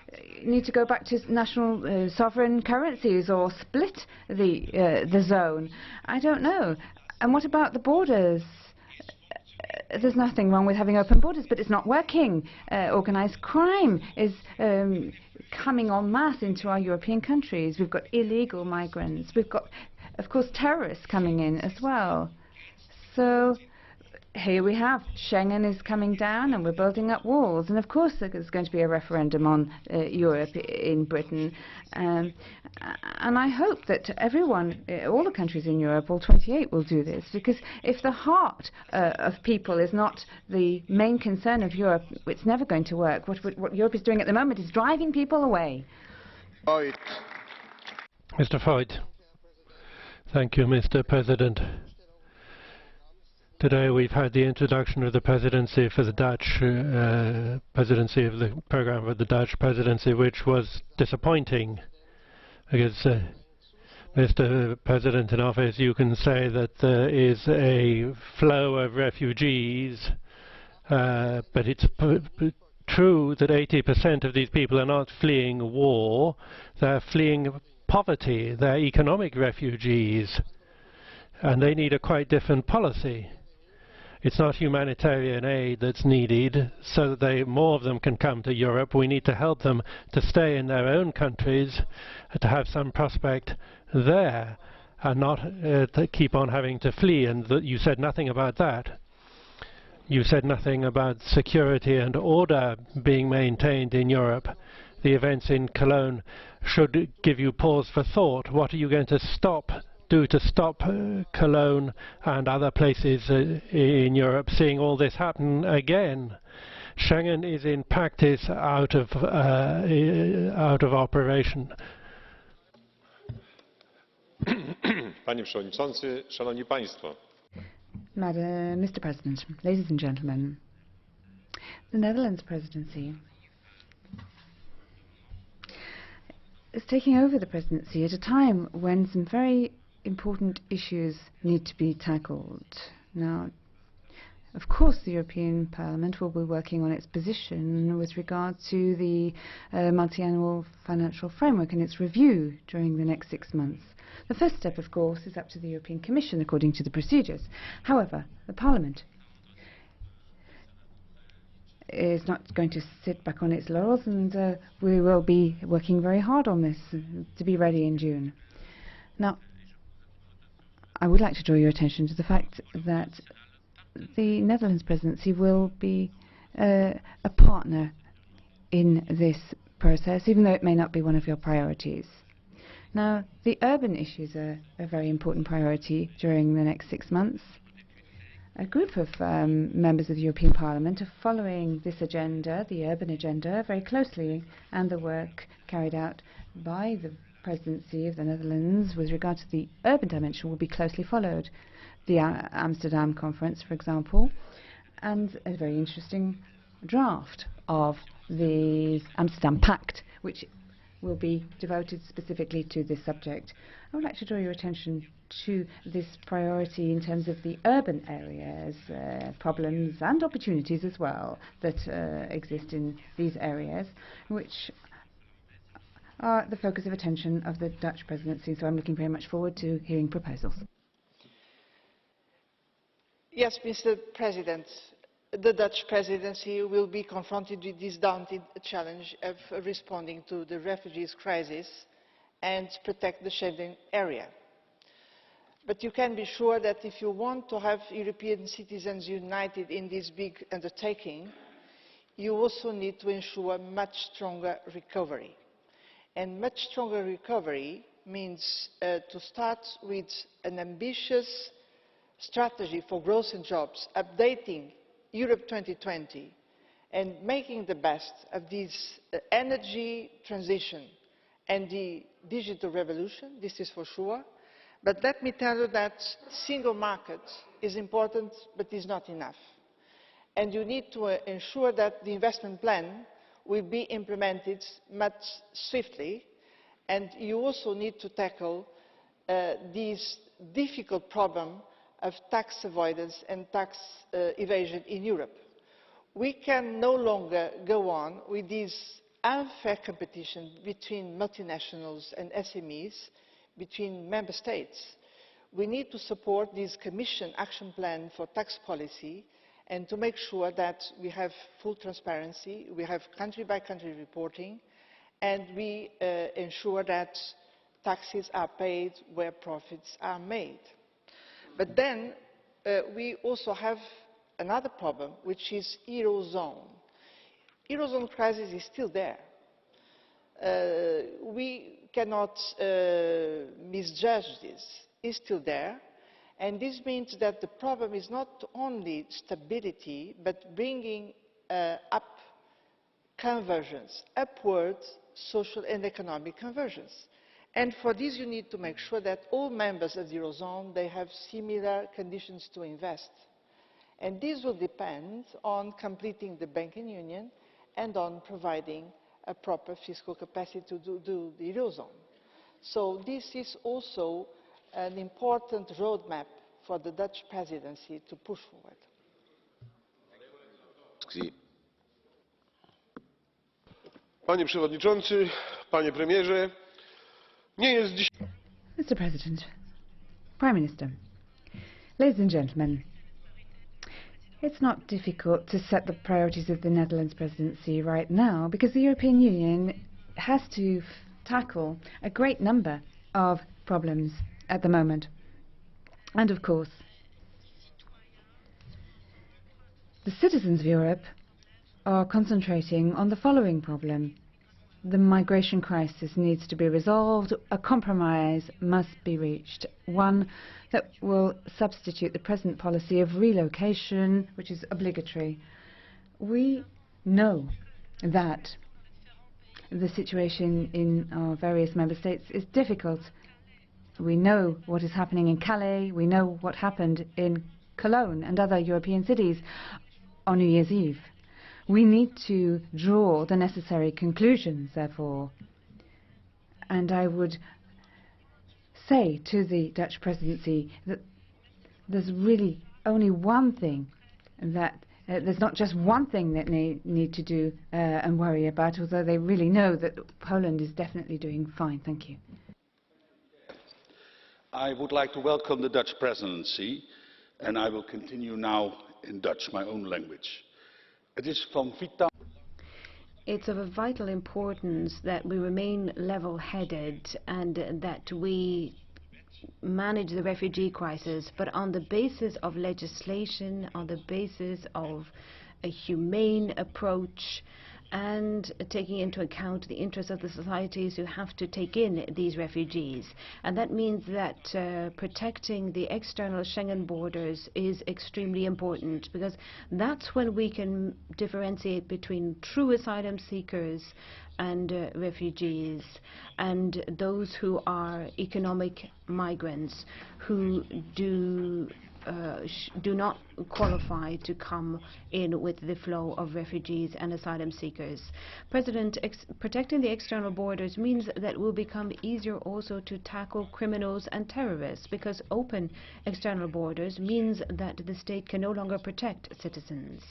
[SPEAKER 5] need to go back to national sovereign currencies or split the zone. I don't know. And what about the borders? There's nothing wrong with having open borders, but it's not working. Organised crime is coming en masse into our European countries. We've got illegal migrants. We've got, of course, terrorists coming in as well. So here we have Schengen is coming down and we're building up walls, and of course there's going to be a referendum on Europe in Britain, and I hope that everyone, all the countries in Europe, all 28, will do this, because if the heart of people is not the main concern of Europe, it's never going to work. What Europe is doing at the moment is driving people away.
[SPEAKER 1] Mr. Voigt. Thank you, Mr. President. Today we've had the introduction of the presidency for the Dutch presidency of the program of the Dutch presidency, which was disappointing because Mr. President in office, you can say that there is a flow of refugees, but it's true that 80% of these people are not fleeing war, they're fleeing poverty, they're economic refugees, and they need a quite different policy. It's not humanitarian aid that's needed so that more of them can come to Europe. We need to help them to stay in their own countries, to have some prospect there, and not to keep on having to flee. And you said nothing about that. You said nothing about security and order being maintained in Europe. The events in Cologne should give you pause for thought. What are you going to do to stop Cologne and other places in Europe seeing all this happen again? Schengen is in practice out of operation.
[SPEAKER 19] Panie Przewodniczący, Szanowni Państwo.
[SPEAKER 5] Mr. President, ladies and gentlemen, the Netherlands presidency is taking over the presidency at a time when some very important issues need to be tackled. Now, of course, the European Parliament will be working on its position with regard to the multi-annual financial framework and its review during the next 6 months. The first step, of course, is up to the European Commission according to the procedures. However, the Parliament is not going to sit back on its laurels, and we will be working very hard on this to be ready in June. Now, I would like to draw your attention to the fact that the Netherlands presidency will be a partner in this process, even though it may not be one of your priorities. Now, the urban issues are a very important priority during the next 6 months. A group of members of the European Parliament are following this agenda, the urban agenda, very closely, and the work carried out by the presidency of the Netherlands with regard to the urban dimension will be closely followed. The Amsterdam conference, for example, and a very interesting draft of the Amsterdam Pact, which will be devoted specifically to this subject. I would like to draw your attention to this priority in terms of the urban areas, problems and opportunities as well that exist in these areas, which are the focus of attention of the Dutch presidency. So I'm looking very much forward to hearing proposals.
[SPEAKER 20] Yes, Mr. President, the Dutch presidency will be confronted with this daunting challenge of responding to the refugees crisis and protect the Schengen area. But you can be sure that if you want to have European citizens united in this big undertaking, you also need to ensure much stronger recovery. And much stronger recovery means to start with an ambitious strategy for growth and jobs, updating Europe 2020 and making the best of this energy transition and the digital revolution, this is for sure. But let me tell you that the single market is important, but is not enough. And you need to ensure that the investment plan will be implemented much swiftly, and you also need to tackle this difficult problem of tax avoidance and tax evasion in Europe. We can no longer go on with this unfair competition between multinationals and SMEs, between member states. We need to support this Commission action plan for tax policy and to make sure that we have full transparency, we have country-by-country reporting, and we ensure that taxes are paid where profits are made. But then we also have another problem, which is Eurozone. Eurozone crisis is still there. We cannot misjudge this. It's still there. And this means that the problem is not only stability, but bringing up convergence, upward social and economic convergence. And for this, you need to make sure that all members of the Eurozone, they have similar conditions to invest. And this will depend on completing the banking union and on providing a proper fiscal capacity to do the Eurozone. So this is also an important roadmap for the Dutch presidency to push forward.
[SPEAKER 18] Panie Przewodniczący, Panie Premierze, nie jest dziś...
[SPEAKER 5] Mr. President, Prime Minister, ladies and gentlemen, it's not difficult to set the priorities of the Netherlands presidency right now because the European Union has to tackle a great number of problems at the moment. And of course, the citizens of Europe are concentrating on the following problem. The migration crisis needs to be resolved. A compromise must be reached, one that will substitute the present policy of relocation, which is obligatory. We know that the situation in our various member states is difficult. We know what is happening in Calais. We know what happened in Cologne and other European cities on New Year's Eve. We need to draw the necessary conclusions, therefore. And I would say to the Dutch presidency that there's really only one thing that there's not just one thing that they need to do and worry about, although they really know that Poland is definitely doing fine. Thank you.
[SPEAKER 21] I would like to welcome the Dutch presidency, and I will continue now in Dutch, my own language. It's
[SPEAKER 2] of a vital importance that we remain level-headed and that we manage the refugee crisis, but on the basis of legislation, on the basis of a humane approach, and taking into account the interests of the societies who have to take in these refugees. And that means that protecting the external Schengen borders is extremely important, because that's when we can differentiate between true asylum seekers and refugees and those who are economic migrants who do not qualify to come in with the flow of refugees and asylum seekers. Protecting the external borders means that it will become easier also to tackle criminals and terrorists, because open external borders means that the state can no longer protect citizens.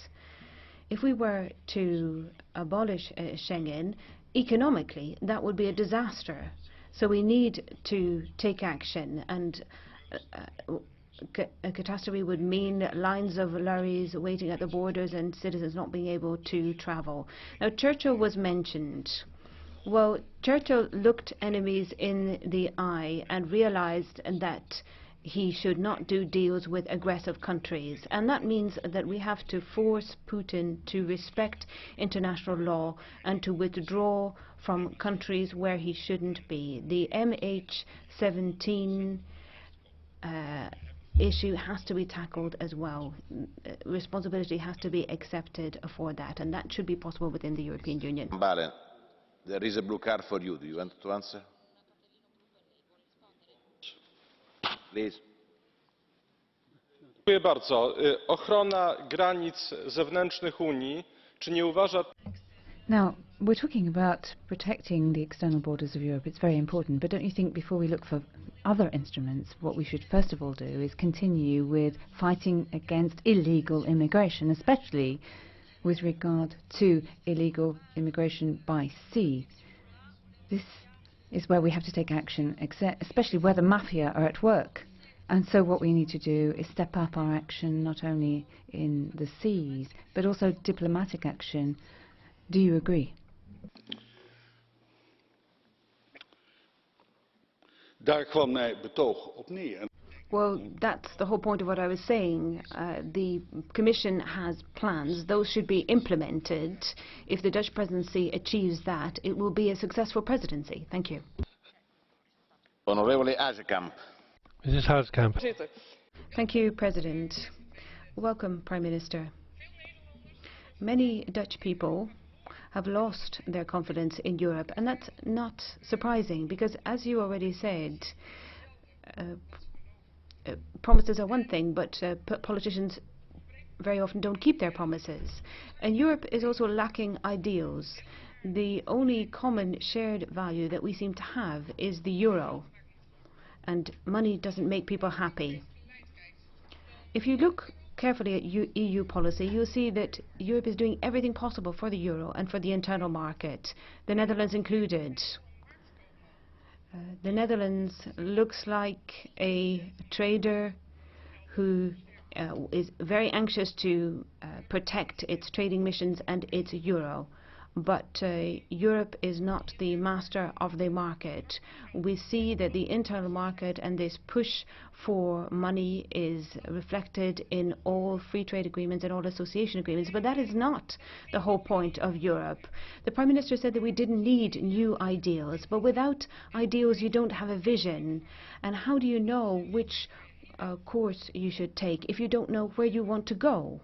[SPEAKER 2] If we were to abolish Schengen, economically that would be a disaster. So we need to take action, and a catastrophe would mean lines of lorries waiting at the borders and citizens not being able to travel. Now, Churchill was mentioned. Well, Churchill looked enemies in the eye and realized that he should not do deals with aggressive countries. And that means that we have to force Putin to respect international law and to withdraw from countries where he shouldn't be. The MH17 issue has to be tackled as well. Responsibility has to be accepted for that, and that should be possible within the European Union.
[SPEAKER 13] There is a blue card for you. Do you want to answer? Please.
[SPEAKER 8] Dziękuję bardzo. Ochrona granic zewnętrznych Unii, czy nie uważa...
[SPEAKER 5] Now, we're talking about protecting the external borders of Europe. It's very important, but don't you think before we look for other instruments, what we should first of all do is continue with fighting against illegal immigration, especially with regard to illegal immigration by sea? This is where we have to take action, especially where the mafia are at work. And so what we need to do is step up our action not only in the seas, but also diplomatic action. Do you agree?
[SPEAKER 21] Daar kwam mijn betoog op neer.
[SPEAKER 2] Well, that's the whole point of what I was saying. The Commission has plans. Those should be implemented. If the Dutch presidency achieves that, it will be a successful presidency. Thank you.
[SPEAKER 13] Honorable HAZEKAMP.
[SPEAKER 1] Mrs. HAZEKAMP.
[SPEAKER 2] Thank you, President. Welcome, Prime Minister. Many Dutch people have lost their confidence in Europe. And that's not surprising because, as you already said, promises are one thing, but politicians very often don't keep their promises. And Europe is also lacking ideals. The only common shared value that we seem to have is the euro. And money doesn't make people happy. If you look carefully at EU policy, you'll see that Europe is doing everything possible for the euro and for the internal market, the Netherlands included. The Netherlands looks like a trader who is very anxious to protect its trading missions and its euro. But Europe is not the master of the market. We see that the internal market and this push for money is reflected in all free trade agreements and all association agreements, but that is not the whole point of Europe. The Prime Minister said that we didn't need new ideals, but without ideals you don't have a vision. And how do you know which course you should take if you don't know where you want to go?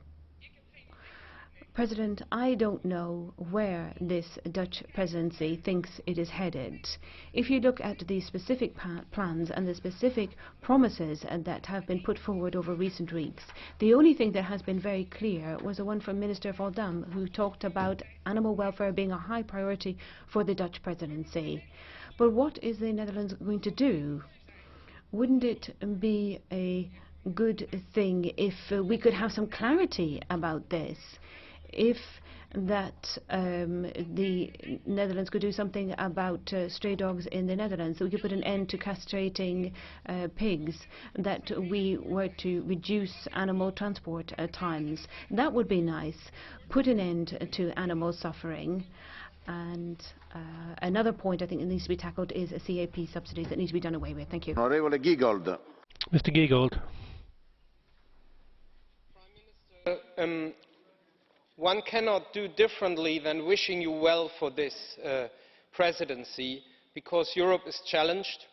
[SPEAKER 2] President, I don't know where this Dutch presidency thinks it is headed. If you look at the specific plans and the specific promises that have been put forward over recent weeks, the only thing that has been very clear was the one from Minister Van Dam, who talked about animal welfare being a high priority for the Dutch presidency. But what is the Netherlands going to do? Wouldn't it be a good thing if we could have some clarity about this? If that the Netherlands could do something about stray dogs in the Netherlands, so we could put an end to castrating pigs, that we were to reduce animal transport at times. That would be nice. Put an end to animal suffering. And another point I think that needs to be tackled is CAP subsidies that need to be done away with. Thank you.
[SPEAKER 13] Honorable Giegold.
[SPEAKER 1] Mr. Giegold.
[SPEAKER 12] Prime Minister, one cannot do differently than wishing you well for this presidency, because Europe is challenged,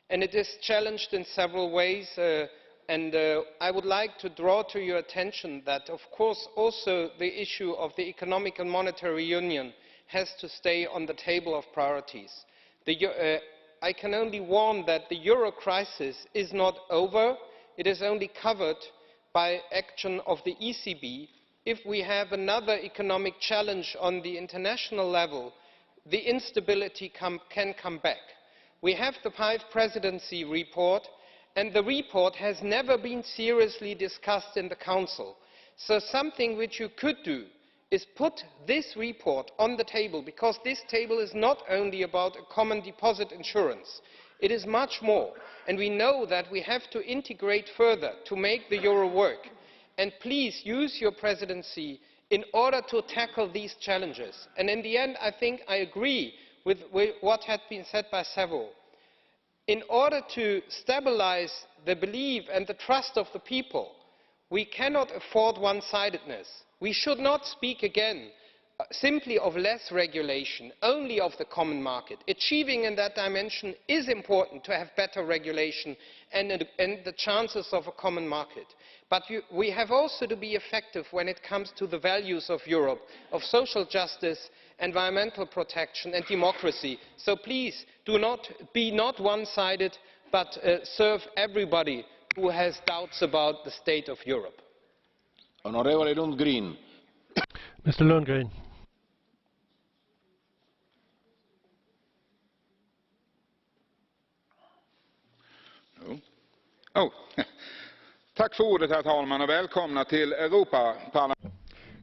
[SPEAKER 12] and it is challenged in several ways. I would like to draw to your attention that, of course, also the issue of the economic and monetary union has to stay on the table of priorities. I can only warn that the euro crisis is not over. It is only covered by action of the ECB. If we have another economic challenge on the international level, the instability can come back. We have the 5 presidency report, and the report has never been seriously discussed in the Council. So something which you could do is put this report on the table, because this table is not only about a common deposit insurance. It is much more, and we know that we have to integrate further to make the euro work. And please use your presidency in order to tackle these challenges. And in the end, I think I agree with what had been said by several. In order to stabilize the belief and the trust of the people, we cannot afford one-sidedness. We should not speak again simply of less regulation, only of the common market. Achieving in that dimension is important, to have better regulation and the chances of a common market. But we have also to be effective when it comes to the values of Europe, of social justice, environmental protection and democracy. So please be not one-sided, but serve everybody who has doubts about the state of Europe.
[SPEAKER 13] Honorable Lundgren.
[SPEAKER 1] Mr. Lundgren.
[SPEAKER 3] Tack för ordet, herr talman, och välkomna till Europaparlamentet.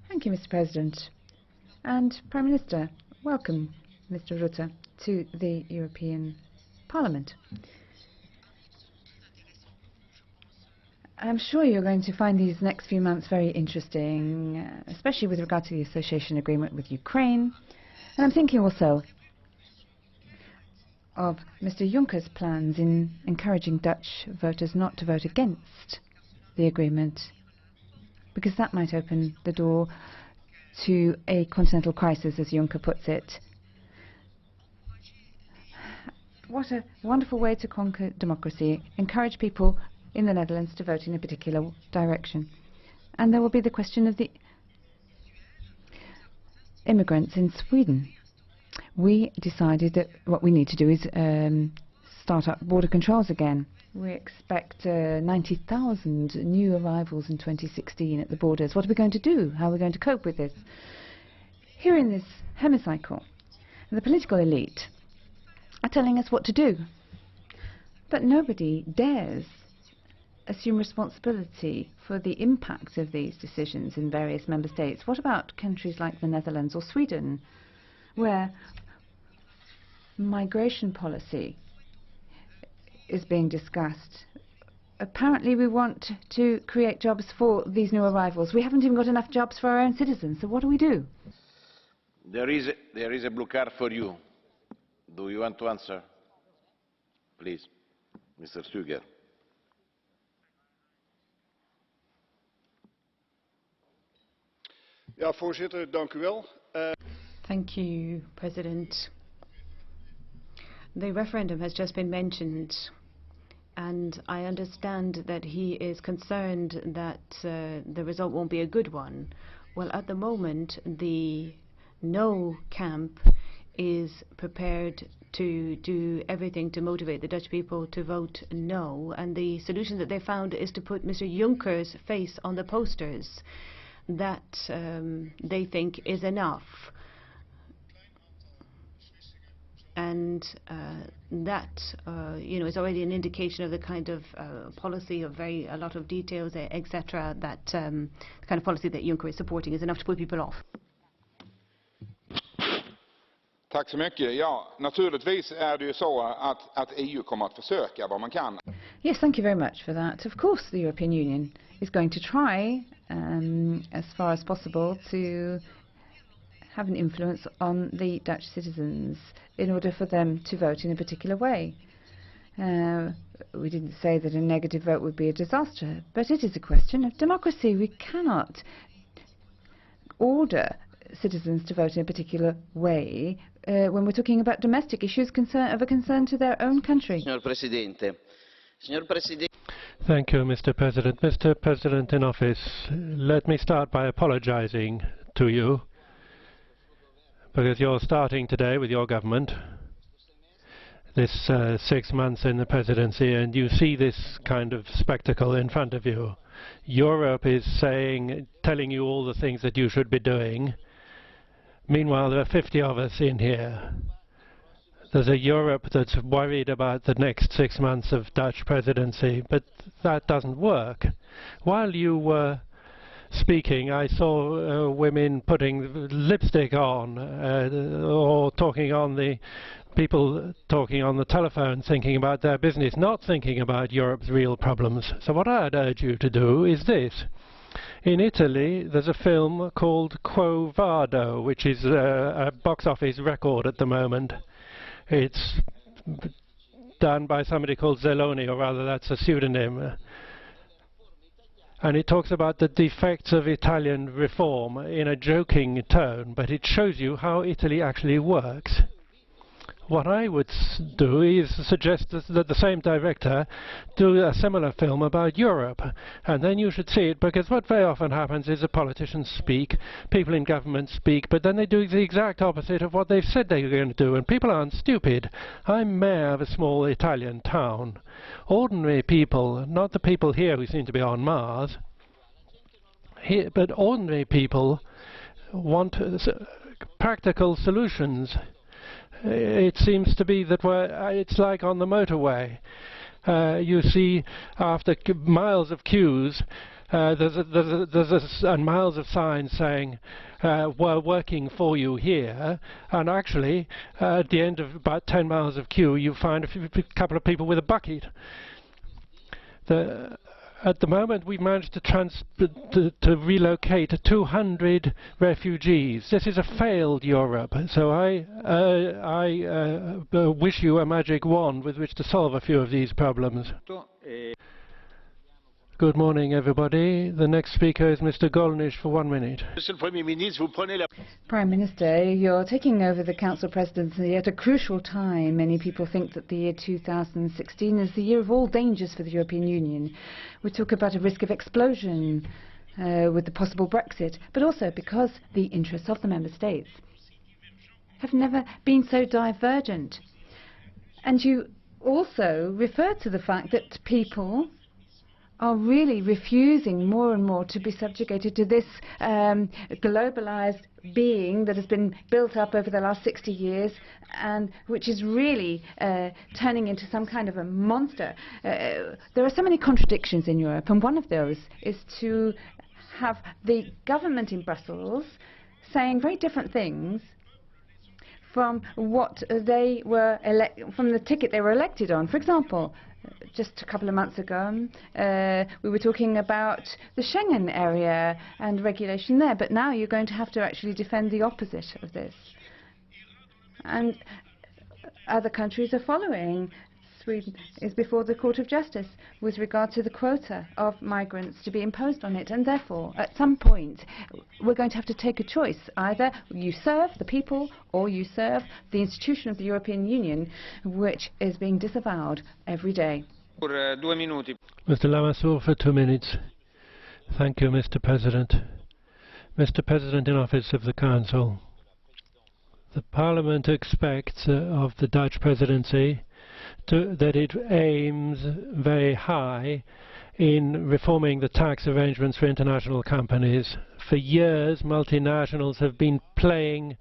[SPEAKER 5] Thank you, Mr. President. And Prime Minister, welcome, Mr. Rutte, to the European Parliament. I'm sure you're going to find these next few months very interesting, especially with regard to the association agreement with Ukraine. And I'm thinking also of Mr. Juncker's plans in encouraging Dutch voters not to vote against the agreement, because that might open the door to a continental crisis, as Juncker puts it. What a wonderful way to conquer democracy. Encourage people in the Netherlands to vote in a particular direction. And there will be the question of immigrants in Sweden. We decided that what we need to do is start up border controls again. We expect 90,000 new arrivals in 2016 at the borders. What are we going to do? How are we going to cope with this? Here in this hemicycle, the political elite are telling us what to do. But nobody dares assume responsibility for the impact of these decisions in various member states. What about countries like the Netherlands or Sweden, where migration policy is being discussed? Apparently we want to create jobs for these new arrivals. We haven't even got enough jobs for our own citizens, so what do we do?
[SPEAKER 13] There is a blue card for you. Do you want to answer? Please, Mr. Stuger.
[SPEAKER 6] Ja, voorzitter, dank u wel.
[SPEAKER 2] Thank you, President. The referendum has just been mentioned, and I understand that he is concerned that the result won't be a good one. Well, at the moment, the no camp is prepared to do everything to motivate the Dutch people to vote no, and the solution that they found is to put Mr. Juncker's face on the posters. That they think is enough. And that, is already an indication of the kind of policy of a lot of details, etc. That the kind of policy that Juncker is supporting is enough to put people off.
[SPEAKER 3] Tack så mycket. Ja, naturligtvis är det ju så att EU kommer att försöka vad man kan.
[SPEAKER 5] Yes, thank you very much for that. Of course, the European Union is going to try, as far as possible, to have an influence on the Dutch citizens in order for them to vote in a particular way. We didn't say that a negative vote would be a disaster, but it is a question of democracy. We cannot order citizens to vote in a particular way when we're talking about domestic issues of a concern to their own country.
[SPEAKER 22] Signor Presidente.
[SPEAKER 1] Thank you, Mr. President. Mr. President in office, let me start by apologizing to you, because you're starting today with your government, this 6 months in the presidency, and you see this kind of spectacle in front of you. Europe is telling you all the things that you should be doing. Meanwhile, there are 50 of us in here. There's a Europe that's worried about the next 6 months of Dutch presidency, but that doesn't work. While you were speaking, I saw women putting lipstick on, or people talking on the telephone, thinking about their business, not thinking about Europe's real problems. So what I'd urge you to do is this. In Italy, there's a film called Quo Vado, which is a box office record at the moment. It's done by somebody called Zelloni, or rather that's a pseudonym. And it talks about the defects of Italian reform in a joking tone, but it shows you how Italy actually works. What I would do is suggest that the same director do a similar film about Europe, and then you should see it, because what very often happens is the politicians speak, people in government speak, but then they do the exact opposite of what they've said they're going to do, and people aren't stupid. I'm mayor of a small Italian town. Ordinary people, not the people here who seem to be on Mars, but ordinary people want practical solutions. It seems to be that it's like on the motorway. You see, after miles of queues, and miles of signs saying, we're working for you here, and actually, at the end of about 10 miles of queue, you find a couple of people with a bucket. At the moment, we've managed to relocate 200 refugees. This is a failed Europe. So I wish you a magic wand with which to solve a few of these problems. Good morning, everybody. The next speaker is Mr. Gollnisch for 1 minute.
[SPEAKER 5] Prime Minister, you're taking over the Council presidency at a crucial time. Many people think that the year 2016 is the year of all dangers for the European Union. We talk about a risk of explosion with the possible Brexit, but also because the interests of the member states have never been so divergent. And you also referred to the fact that people are really refusing more and more to be subjugated to this globalized being that has been built up over the last 60 years and which is really turning into some kind of a monster. There are so many contradictions in Europe, and one of those is to have the government in Brussels saying very different things from what they were from the ticket they were elected on. For example, just a couple of months ago, we were talking about the Schengen area and regulation there, but now you're going to have to actually defend the opposite of this. And other countries are following. Sweden is before the Court of Justice with regard to the quota of migrants to be imposed on it, and therefore, at some point, we're going to have to take a choice. Either you serve the people or you serve the institution of the European Union, which is being disavowed every day.
[SPEAKER 1] Mr. Lamassoure for 2 minutes. Thank you, Mr. President. Mr. President in Office of the Council, the Parliament expects of the Dutch presidency that it aims very high in reforming the tax arrangements for international companies. For years, multinationals have been playing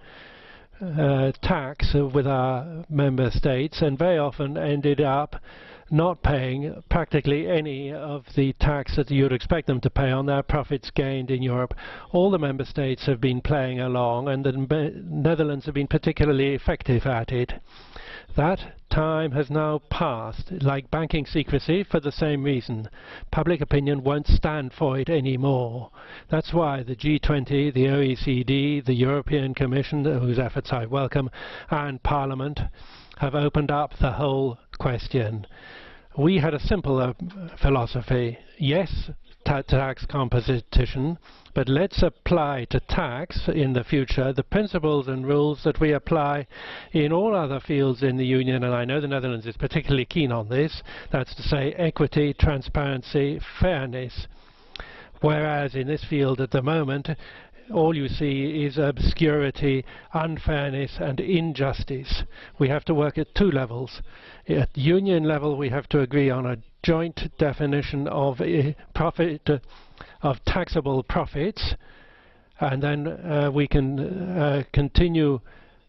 [SPEAKER 1] tax with our member states and very often ended up not paying practically any of the tax that you would expect them to pay on their profits gained in Europe. All the member states have been playing along, and the Netherlands have been particularly effective at it. That time has now passed, like banking secrecy, for the same reason. Public opinion won't stand for it anymore. That's why the G20, the OECD, the European Commission, whose efforts I welcome, and Parliament have opened up the whole question. We had a simpler philosophy. Yes, tax competition, but let's apply to tax in the future the principles and rules that we apply in all other fields in the Union, and I know the Netherlands is particularly keen on this. That's to say equity, transparency, fairness. Whereas in this field at the moment, all you see is obscurity, unfairness and injustice. We have to work at two levels. At union level, we have to agree on a joint definition of of taxable profits, and then we can continue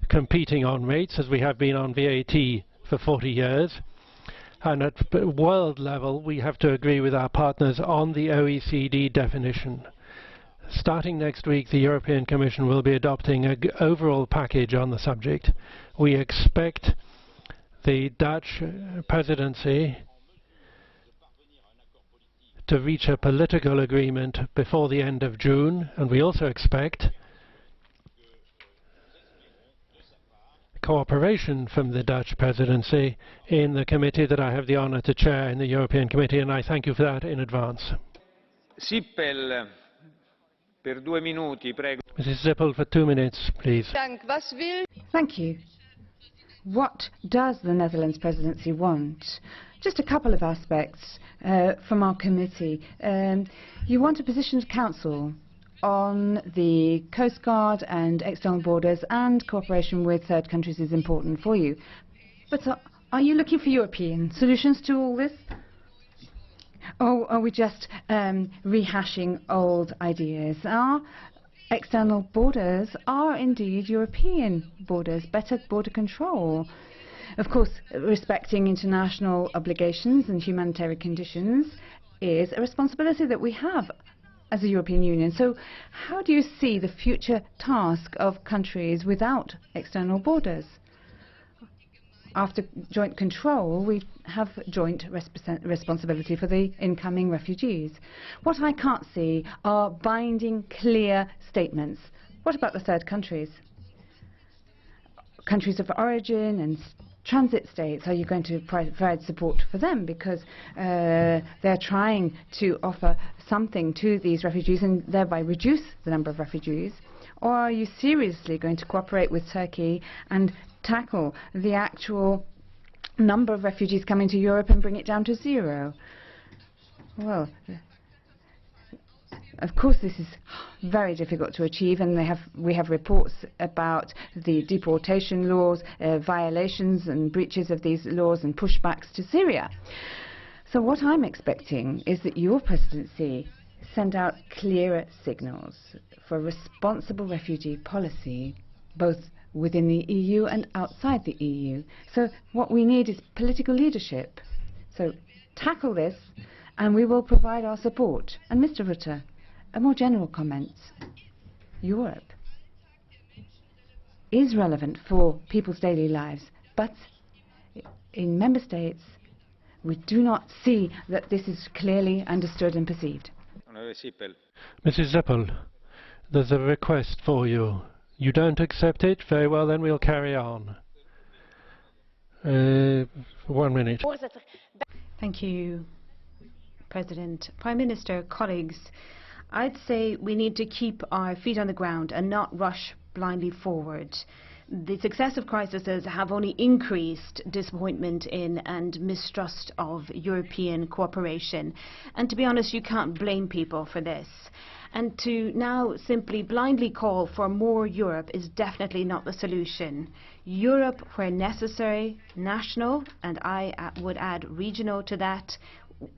[SPEAKER 1] competing on rates as we have been on VAT for 40 years. And at world level, we have to agree with our partners on the OECD definition. Starting next week, the European Commission will be adopting an overall package on the subject. We expect the Dutch presidency to reach a political agreement before the end of June, and we also expect cooperation from the Dutch presidency in the committee that I have the honor to chair in the European Committee, and I thank you for that in advance.
[SPEAKER 9] Sippel. Per 2 minuti, prego.
[SPEAKER 1] Mrs. Sippel for 2 minutes, please.
[SPEAKER 5] Thank you. What does the Netherlands presidency want? Just a couple of aspects from our committee. You want a position of council on the Coast Guard and external borders, and cooperation with third countries is important for you. But are you looking for European solutions to all this? Or are we just rehashing old ideas? Our external borders are indeed European borders, better border control. Of course, respecting international obligations and humanitarian conditions is a responsibility that we have as a European Union. So how do you see the future task of countries without external borders? After joint control, we have joint responsibility for the incoming refugees. What I can't see are binding, clear statements. What about the third countries? Countries of origin and transit states, are you going to provide support for them? Because they're trying to offer something to these refugees and thereby reduce the number of refugees. Or are you seriously going to cooperate with Turkey and tackle the actual number of refugees coming to Europe and bring it down to zero? Well, Of course, this is very difficult to achieve, and we have reports about the deportation laws, violations and breaches of these laws and pushbacks to Syria. So what I'm expecting is that your presidency send out clearer signals for responsible refugee policy, both within the EU and outside the EU. So what we need is political leadership. So tackle this, and we will provide our support. And Mr. Rutte, a more general comment. Europe is relevant for people's daily lives, but in member states, we do not see that this is clearly understood and perceived.
[SPEAKER 1] Mrs. Zippel, there's a request for you. You don't accept it? Very well, then we'll carry on. 1 minute.
[SPEAKER 2] Thank you, President. Prime Minister, colleagues, I'd say we need to keep our feet on the ground and not rush blindly forward. The successive crises have only increased disappointment in and mistrust of European cooperation. And to be honest, you can't blame people for this. And to now simply blindly call for more Europe is definitely not the solution. Europe where necessary, national, and I would add regional to that,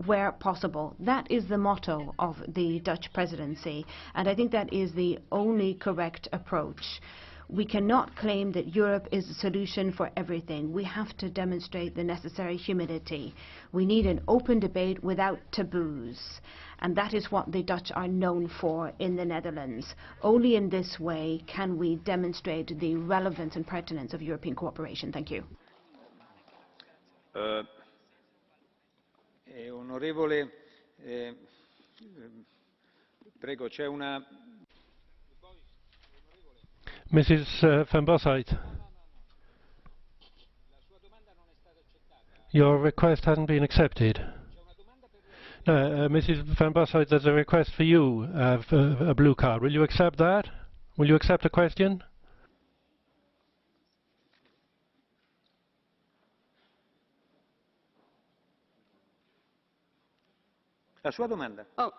[SPEAKER 2] where possible. That is the motto of the Dutch presidency, and I think that is the only correct approach. We cannot claim that Europe is the solution for everything. We have to demonstrate the necessary humility. We need an open debate without taboos, and that is what the Dutch are known for in the Netherlands. Only in this way can we demonstrate the relevance and pertinence of European cooperation. Thank you.
[SPEAKER 9] Onorevole, prego, c'è una...
[SPEAKER 1] Mrs. Van Bossuyt, your request hasn't been accepted. No, Mrs. Van Bossuyt, there's a request for you, for a blue card. Will you accept that? Will you accept the question?
[SPEAKER 9] La sua domanda.
[SPEAKER 4] Oh.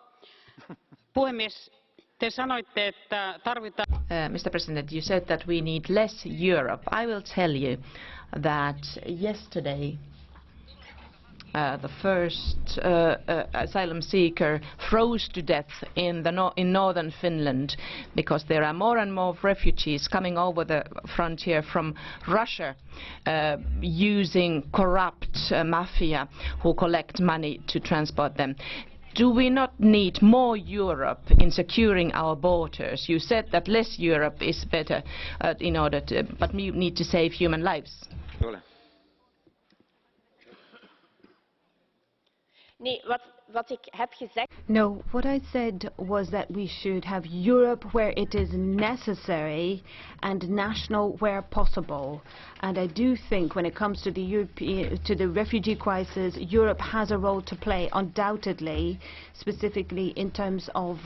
[SPEAKER 4] Puhemies, te sanoitte, että tarvitaan...
[SPEAKER 22] Mr. President, you said that we need less Europe. I will tell you that yesterday the first asylum seeker froze to death in northern Finland because there are more and more refugees coming over the frontier from Russia using corrupt mafia who collect money to transport them. Do we not need more Europe in securing our borders? You said that less Europe is better in order to, but we need to save human lives.
[SPEAKER 2] No, what I said was that we should have Europe where it is necessary and national where possible. And I do think when it comes to the refugee crisis, Europe has a role to play, undoubtedly, specifically in terms of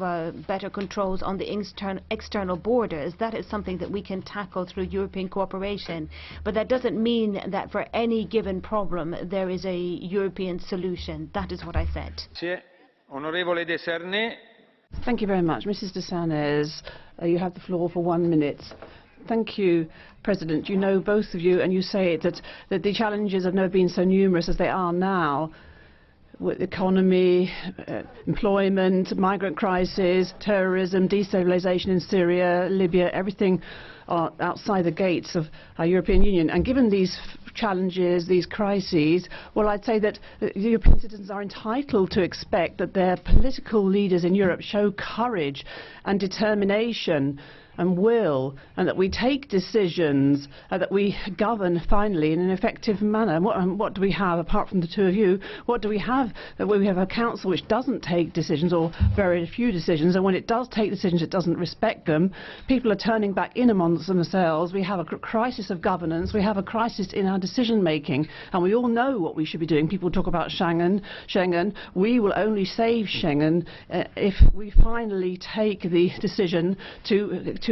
[SPEAKER 2] better controls on the external borders. That is something that we can tackle through European cooperation. But that doesn't mean that for any given problem there is a European solution. That is what I said.
[SPEAKER 9] Onorevole de SARNEZ.
[SPEAKER 23] Thank you very much. Mrs. de SARNEZ, you have the floor for 1 minute. Thank you, President. You know, both of you, and you say that the challenges have never been so numerous as they are now. With economy, employment, migrant crisis, terrorism, destabilization in Syria, Libya, everything are outside the gates of our European Union. And given these challenges, these crises, well, I'd say that European citizens are entitled to expect that their political leaders in Europe show courage and determination and will, and that we take decisions, that we govern finally in an effective manner. And what do we have, apart from the two of you? What do we have? We have a council which doesn't take decisions, or very few decisions, and when it does take decisions, it doesn't respect them. People are turning back in amongst themselves. We have a crisis of governance. We have a crisis in our decision-making, and we all know what we should be doing. People talk about Schengen. We will only save Schengen if we finally take the decision to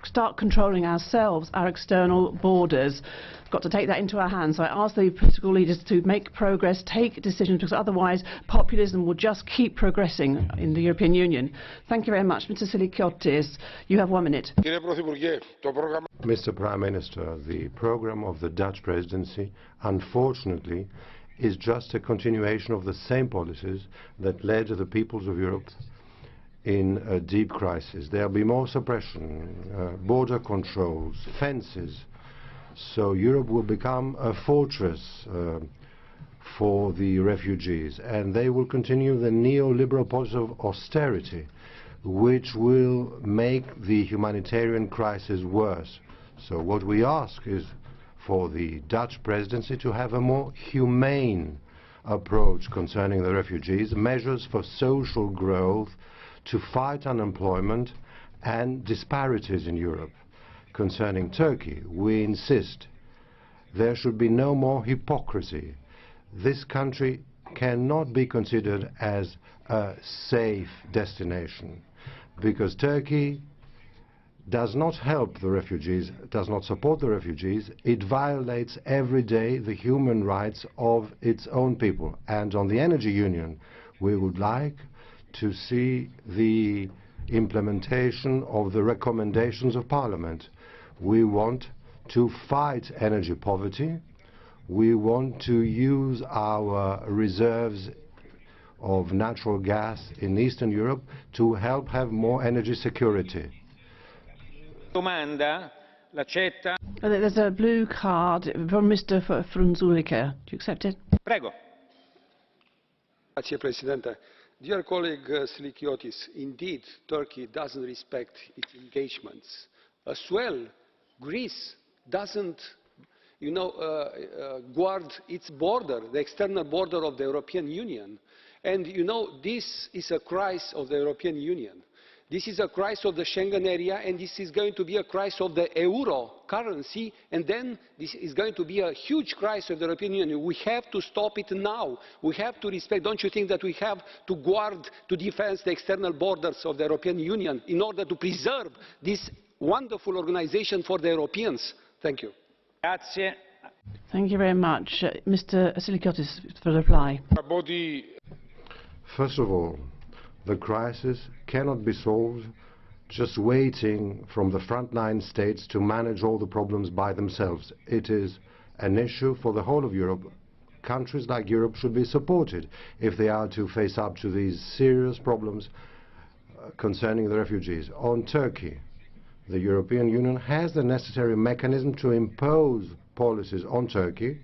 [SPEAKER 23] start controlling ourselves, our external borders. got to take that into our hands. So I ask the political leaders to make progress, take decisions, because otherwise populism will just keep progressing in the European Union. Thank you very much. Mr. Silikiotis, you have 1 minute.
[SPEAKER 10] Mr. Prime Minister, the program of the Dutch presidency, unfortunately, is just a continuation of the same policies that led the peoples of Europe in a deep crisis. There will be more suppression, border controls, fences. So Europe will become a fortress for the refugees, and they will continue the neoliberal policy of austerity, which will make the humanitarian crisis worse. So what we ask is for the Dutch presidency to have a more humane approach concerning the refugees, measures for social growth, to fight unemployment and disparities in Europe. Concerning Turkey, we insist there should be no more hypocrisy. This country cannot be considered as a safe destination, because Turkey does not help the refugees, does not support the refugees. It violates every day the human rights of its own people. And on the energy union, we would like to see the implementation of the recommendations of Parliament. We want to fight energy poverty. We want to use our reserves of natural gas in Eastern Europe to help have more energy security.
[SPEAKER 9] Domanda, l'accetta?
[SPEAKER 23] There's a blue card from Mr. Frunzulică. Do you accept it?
[SPEAKER 9] Prego.
[SPEAKER 11] Grazie, Presidente. Dear colleague Silikiotis, indeed, Turkey doesn't respect its engagements. As well, Greece doesn't, guard its border, the external border of the European Union. And, this is a crisis of the European Union. This is a crisis of the Schengen area, and this is going to be a crisis of the euro currency, and then this is going to be a huge crisis of the European Union. We have to stop it now. We have to respect. Don't you think that we have to guard, to defend the external borders of the European Union in order to preserve this wonderful organization for the Europeans? Thank you.
[SPEAKER 9] Grazie.
[SPEAKER 23] Thank you very much. Mr. Silikiotis for the reply.
[SPEAKER 10] First of all, the crisis cannot be solved just waiting from the frontline states to manage all the problems by themselves. It is an issue for the whole of Europe. Countries like Europe should be supported if they are to face up to these serious problems concerning the refugees. On Turkey, the European Union has the necessary mechanism to impose policies on Turkey,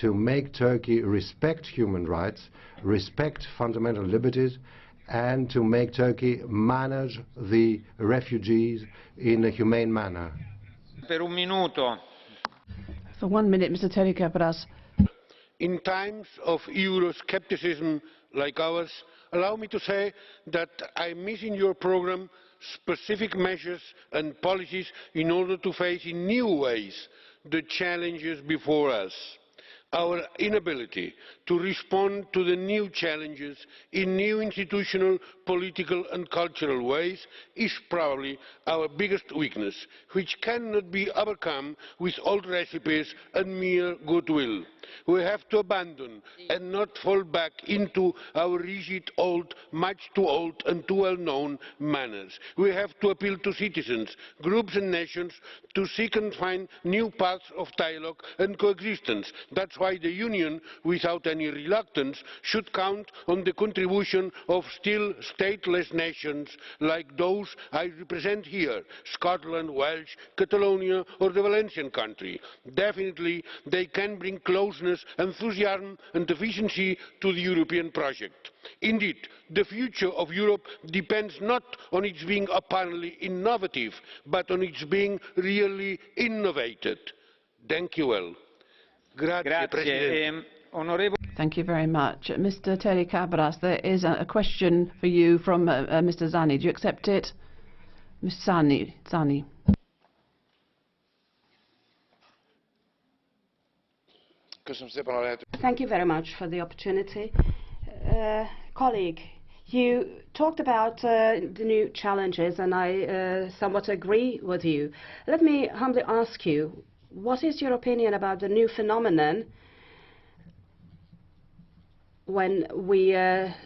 [SPEAKER 10] to make Turkey respect human rights, respect fundamental liberties, and to make Turkey manage the refugees in a humane manner.
[SPEAKER 9] Per un minuto.
[SPEAKER 23] For 1 minute, Mr. Telikabras.
[SPEAKER 14] In times of Euroscepticism like ours, allow me to say that I miss in your programme specific measures and policies in order to face in new ways the challenges before us. Our inability to respond to the new challenges in new institutional, political and cultural ways is probably our biggest weakness, which cannot be overcome with old recipes and mere goodwill. We have to abandon and not fall back into our rigid old, much too old and too well-known manners. We have to appeal to citizens, groups and nations to seek and find new paths of dialogue and coexistence. That's why the Union, without any reluctance, should count on the contribution of still stateless nations like those I represent here, Scotland, Welsh, Catalonia or the Valencian country. Definitely they can bring closeness, enthusiasm and efficiency to the European project. Indeed, the future of Europe depends not on its being apparently innovative, but on its being really innovated. Thank you well.
[SPEAKER 23] Thank you very much. Mr. Telikabras, there is a question for you from Mr. Zani. Do you accept it? Ms. Zani.
[SPEAKER 24] Thank you very much for the opportunity. Colleague, you talked about the new challenges, and I somewhat agree with you. Let me humbly ask you, what is your opinion about the new phenomenon when we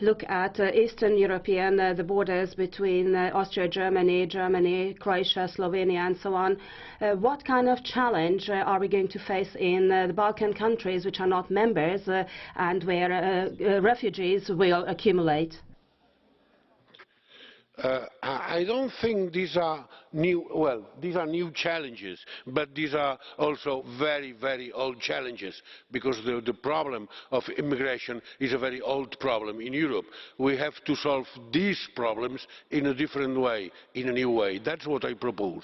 [SPEAKER 24] look at Eastern European, the borders between Austria, Germany, Croatia, Slovenia, and so on? What kind of challenge are we going to face in the Balkan countries, which are not members, and where refugees will accumulate?
[SPEAKER 14] I don't think these are new, well, these are new challenges, but these are also very, very old challenges, because the problem of immigration is a very old problem in Europe. We have to solve these problems in a different way, in a new way. That's what I propose.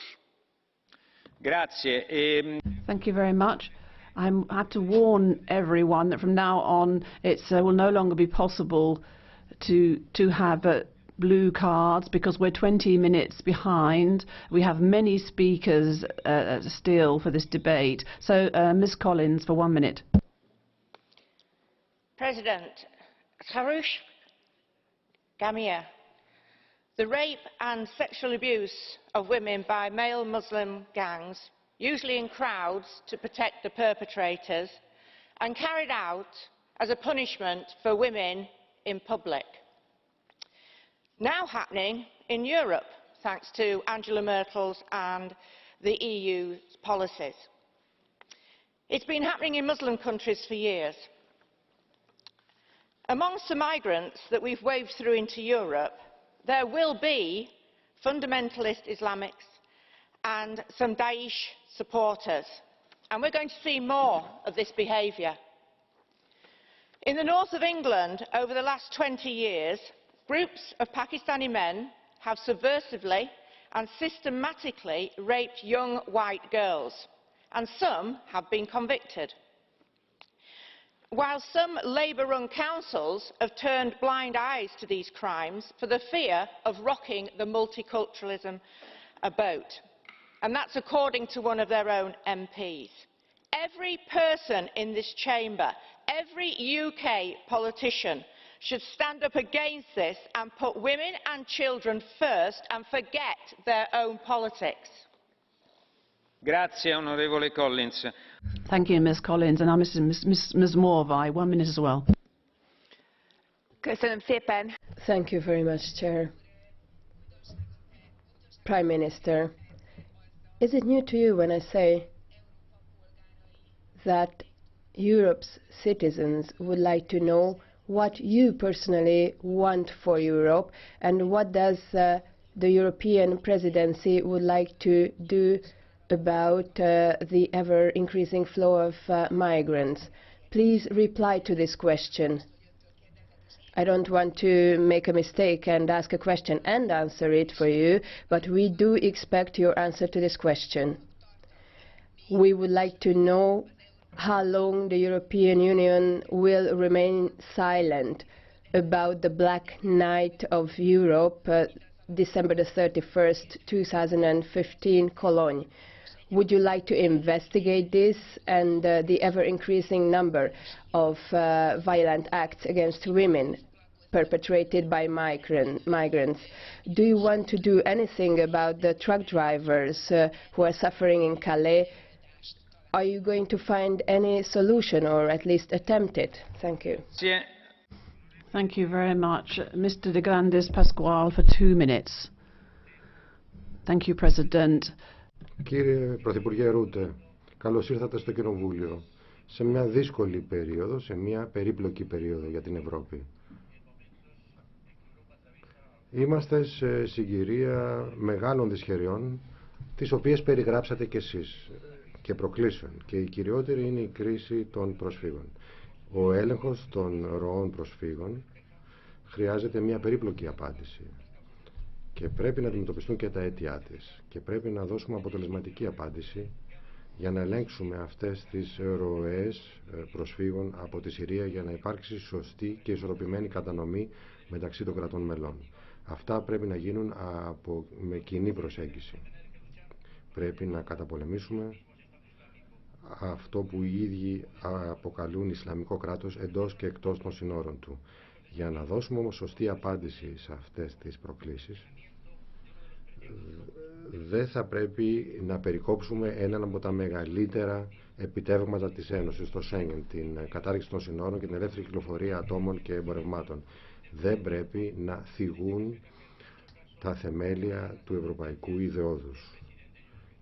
[SPEAKER 9] Grazie.
[SPEAKER 23] Thank you very much. I have to warn everyone that from now on it will no longer be possible to have blue cards, because we're 20 minutes behind. We have many speakers still for this debate. So, Ms. Collins, for 1 minute.
[SPEAKER 7] President, Kharoush Gamia, the rape and sexual abuse of women by male Muslim gangs, usually in crowds to protect the perpetrators, and carried out as a punishment for women in public. Now happening in Europe, thanks to Angela Merkel's and the EU's policies. It's been happening in Muslim countries for years. Amongst the migrants that we've waved through into Europe, there will be fundamentalist Islamics and some Daesh supporters, and we're going to see more of this behaviour. In the north of England, over the last 20 years, groups of Pakistani men have subversively and systematically raped young white girls, and some have been convicted. While some Labour-run councils have turned blind eyes to these crimes for the fear of rocking the multiculturalism boat, and that's according to one of their own MPs. Every person in this chamber, every UK politician, should stand up against this and put women and children first and forget their own politics.
[SPEAKER 9] Grazie, onorevole Collins.
[SPEAKER 23] Thank you, Ms. Collins. And now Ms. Morvai, 1 minute as well.
[SPEAKER 15] Thank you very much, Chair. Prime Minister, is it new to you when I say that Europe's citizens would like to know what you personally want for Europe, and what does the European presidency would like to do about the ever-increasing flow of migrants? Please reply to this question. I don't want to make a mistake and ask a question and answer it for you, but we do expect your answer to this question. We would like to know how long the European Union will remain silent about the Black Night of Europe, December the 31st, 2015, Cologne. Would you like to investigate this and the ever-increasing number of violent acts against women perpetrated by migrants? Do you want to do anything about the truck drivers who are suffering in Calais? Are you going to find any solution, or at least attempt it? Thank you.
[SPEAKER 23] Thank you very much. Mr. de Grandes Pascual for 2 minutes. Thank you, President.
[SPEAKER 10] Κύριε Πρωθυπουργέ Ρούτε, καλώς ήρθατε στο Κοινοβούλιο σε μια δύσκολη περίοδο, σε μια περίπλοκη περίοδο για την Ευρώπη. Είμαστε σε συγκυρία μεγάλων δυσχεριών, τις οποίες περιγράψατε κι εσείς, και προκλήσεων, και η κυριότερη είναι η κρίση των προσφύγων. Ο έλεγχος των ροών προσφύγων χρειάζεται μια περίπλοκη απάντηση και πρέπει να αντιμετωπιστούν και τα αίτια της και πρέπει να δώσουμε αποτελεσματική απάντηση για να ελέγξουμε αυτές τις ροές προσφύγων από τη Συρία, για να υπάρξει σωστή και ισορροπημένη κατανομή μεταξύ των κρατών μελών. Αυτά πρέπει να γίνουν με κοινή προσέγγιση. Πρέπει να καταπολεμήσουμε αυτό που οι ίδιοι αποκαλούν Ισλαμικό κράτος εντός και εκτός των συνόρων του. Για να δώσουμε όμως σωστή απάντηση σε αυτές τις προκλήσεις, δεν θα πρέπει να περικόψουμε έναν από τα μεγαλύτερα επιτεύγματα της Ένωσης, το Σέγγεν, την κατάργηση των συνόρων και την ελεύθερη κυκλοφορία ατόμων και εμπορευμάτων. Δεν πρέπει να θυγούν τα θεμέλια του ευρωπαϊκού ιδεώδους.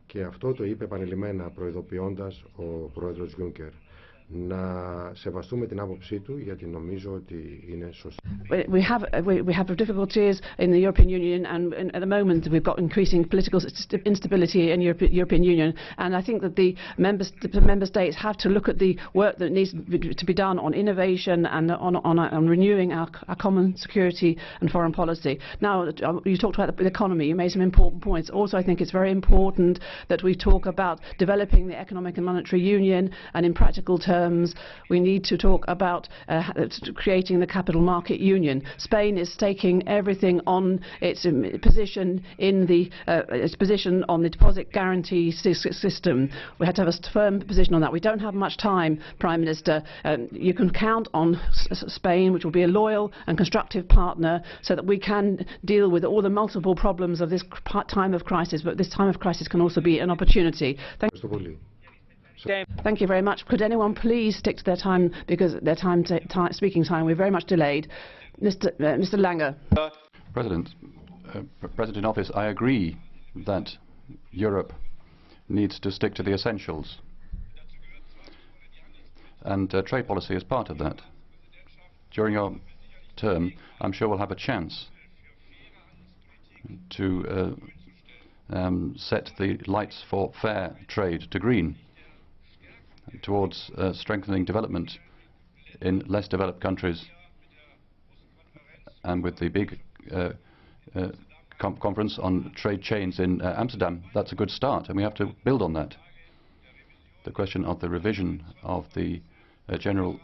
[SPEAKER 10] Και αυτό το είπε επανειλημμένα προειδοποιώντας ο πρόεδρος Juncker. Να σεβαστούμε την άποψή του, γιατί νομίζω ότι είναι σωστή.
[SPEAKER 23] We have difficulties in the European Union, and at the moment we've got increasing political instability in the European Union, and I think that the member states have to look at the work that needs to be done on innovation and on renewing our common security and foreign policy. Now, you talked about the economy. You made some important points. Also, I think it's very important that we talk about developing the economic and monetary union, and in practical terms we need to talk about creating the capital market union. Spain is staking everything on its position in the position on the deposit guarantee system. We had to have a firm position on that. We don't have much time, Prime Minister. You can count on Spain, which will be a loyal and constructive partner, so that we can deal with all the multiple problems of this time of crisis, but this time of crisis can also be an opportunity. Thank you very much. Could anyone please stick to their time, because their speaking time, we're very much delayed. Mr. Lange.
[SPEAKER 16] President in office, I agree that Europe needs to stick to the essentials, and trade policy is part of that. During your term, I'm sure we'll have a chance to set the lights for fair trade to green, towards strengthening development in less developed countries, and with the big conference on trade chains in Amsterdam, that's a good start, and we have to build on that. The question of the revision of the general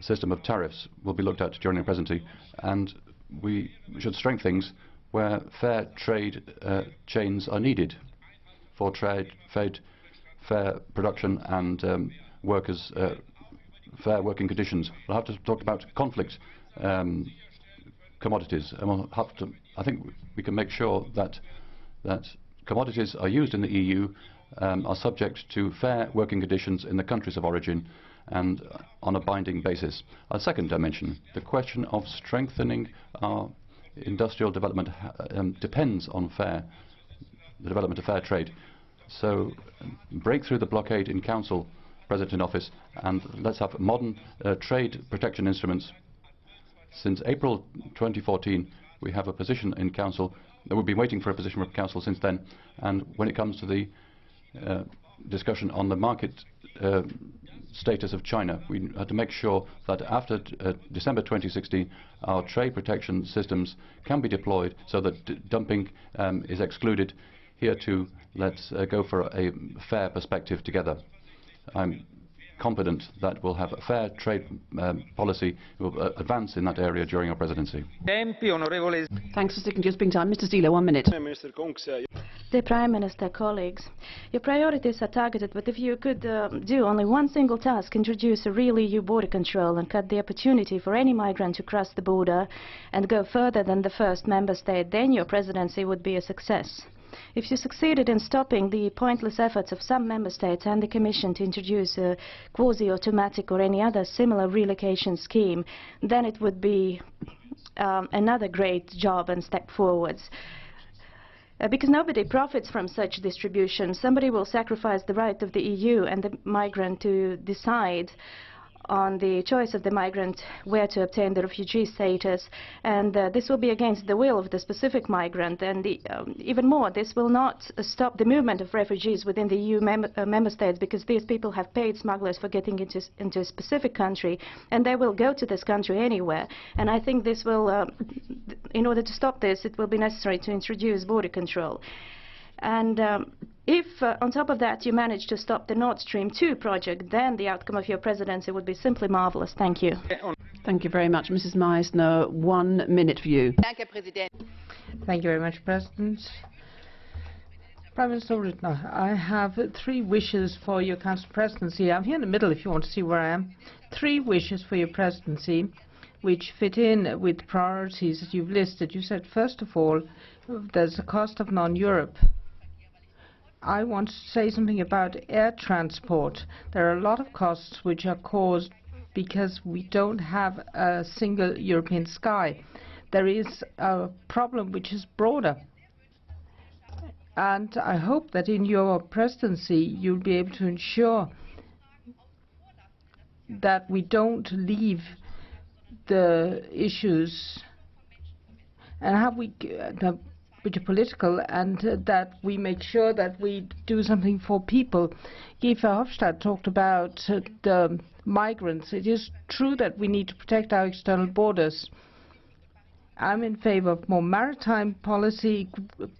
[SPEAKER 16] system of tariffs will be looked at during the presidency, and we should strengthen things where fair trade chains are needed for fair production and workers' fair working conditions. We'll have to talk about conflict commodities, and we'll have to, I think we can make sure that commodities are used in the EU are subject to fair working conditions in the countries of origin and on a binding basis. A second dimension, the question of strengthening our industrial development depends on the development of fair trade. So break through the blockade in Council, President in office, and let's have modern trade protection instruments. Since April 2014, we have a position in Council. We've been waiting for a position from Council since then, and when it comes to the discussion on the market status of China, we had to make sure that after December 2016, our trade protection systems can be deployed so that dumping is excluded. Here too, let's go for a fair perspective together. I'm confident that we'll have a fair trade policy. We'll advance in that area during our presidency.
[SPEAKER 23] Thanks for sticking to your speaking time. Mr. Steele, 1 minute.
[SPEAKER 17] Dear Prime Minister, colleagues, your priorities are targeted, but if you could do only one single task, introduce a real EU border control and cut the opportunity for any migrant to cross the border and go further than the first member state, then your presidency would be a success. If you succeeded in stopping the pointless efforts of some member states and the Commission to introduce a quasi-automatic or any other similar relocation scheme, then it would be another great job and step forwards. Because nobody profits from such distribution. Somebody will sacrifice the right of the EU and the migrant to decide on the choice of the migrant where to obtain the refugee status, and this will be against the will of the specific migrant, and even more, this will not stop the movement of refugees within the EU member states, because these people have paid smugglers for getting into a specific country, and they will go to this country anywhere. And I think this will, in order to stop this, it will be necessary to introduce border control. And if, on top of that, you manage to stop the Nord Stream 2 project, then the outcome of your presidency would be simply marvelous. Thank you.
[SPEAKER 23] Thank you very much. Mrs. Meissner, 1 minute for you.
[SPEAKER 19] Thank you very much, President. Prime Minister Rutte, I have 3 wishes for your Council presidency. I'm here in the middle if you want to see where I am. 3 wishes for your presidency. which fit in with priorities that you've listed. You said, first of all, there's a cost of non-Europe. I want to say something about air transport. There are a lot of costs which are caused because we don't have a single European sky. There is a problem which is broader. And I hope that in your presidency you'll be able to ensure that we don't leave the issues and how we which are political, and that we make sure that we do something for people. Guy Verhofstadt talked about the migrants. It is true that we need to protect our external borders. I'm in favor of more maritime policy.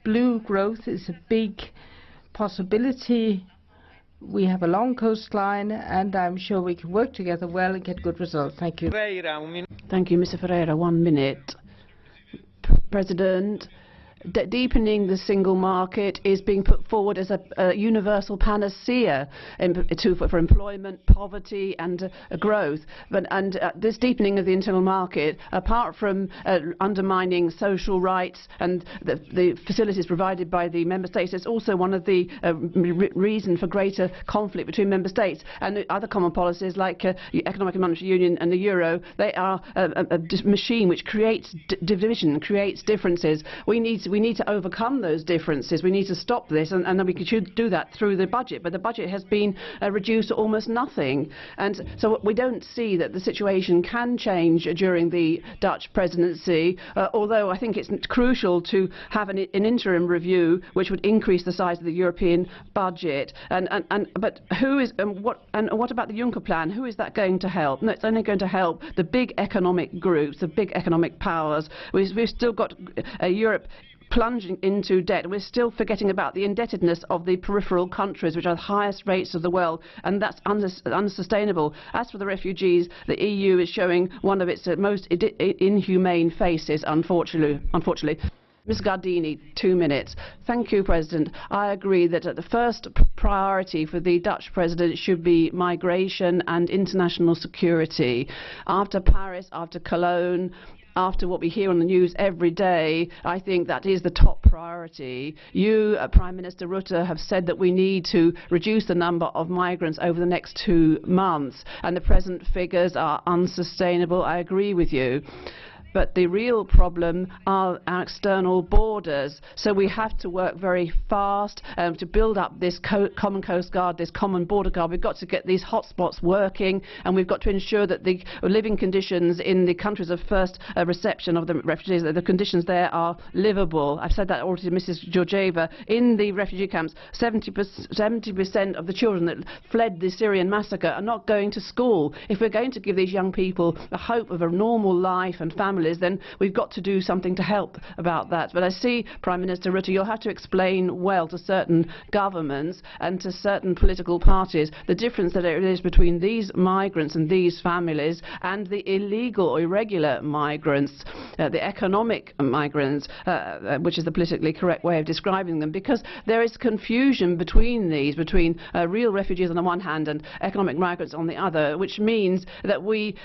[SPEAKER 19] Blue growth is a big possibility. We have a long coastline, and I'm sure we can work together well and get good results. Thank you.
[SPEAKER 23] Thank you, Mr. Ferreira. 1 minute. President, deepening the single market is being put forward as a universal panacea for employment, poverty and growth. And this deepening of the internal market, apart from undermining social rights and the facilities provided by the member states, is also one of the reasons for greater conflict between member states. And other common policies like economic and monetary union and the euro, they are a machine which creates division, creates differences. We need to overcome those differences. We need to stop this, and we should do that through the budget. But the budget has been reduced to almost nothing. And so we don't see that the situation can change during the Dutch presidency, although I think it's crucial to have an interim review which would increase the size of the European budget. But who is what about the Juncker plan? Who is that going to help? No, it's only going to help the big economic groups, the big economic powers. We've still got Europe plunging into debt. We're still forgetting about the indebtedness of the peripheral countries, which are the highest rates of the world, and that's unsustainable. As for the refugees, the EU is showing one of its most inhumane faces, unfortunately. Ms. Gardini, 2 minutes. Thank you, President. I agree that the first priority for the Dutch President should be migration and international security. After Paris, after Cologne, after what we hear on the news every day, I think that is the top priority. You, Prime Minister Rutte, have said that we need to reduce the number of migrants over the next 2 months, and the present figures are unsustainable. I agree with you. But the real problem are our external borders. So we have to work very fast to build up this common coast guard, this common border guard. We've got to get these hotspots working, and we've got to ensure that the living conditions in the countries of first reception of the refugees, the conditions there are livable. I've said that already to Mrs. Georgieva. In the refugee camps, 70% of the children that fled the Syrian massacre are not going to school. If we're going to give these young people the hope of a normal life and family, then we've got to do something to help about that. But I see, Prime Minister Rutte, you'll have to explain well to certain governments and to certain political parties the difference that there is between these migrants and these families and the illegal or irregular migrants, the economic migrants, which is the politically correct way of describing them, because there is confusion between these, between real refugees on the one hand and economic migrants on the other, which means that we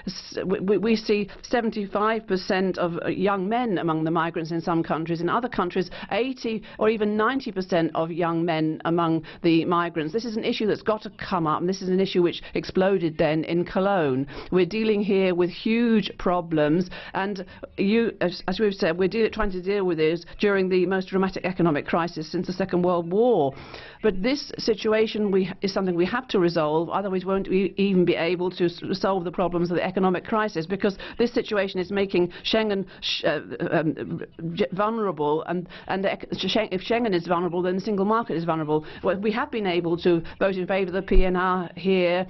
[SPEAKER 23] see 75% of young men among the migrants in some countries. In other countries, 80 or even 90% of young men among the migrants. This is an issue that's got to come up, and this is an issue which exploded then in Cologne. We're dealing here with huge problems, and as we've said, we're trying to deal with this during the most dramatic economic crisis since the Second World War. But this situation is something we have to resolve, otherwise we won't even be able to solve the problems of the economic crisis, because this situation is making Schengen vulnerable, and if Schengen is vulnerable, then the single market is vulnerable. Well, we have been able to vote in favour of the PNR here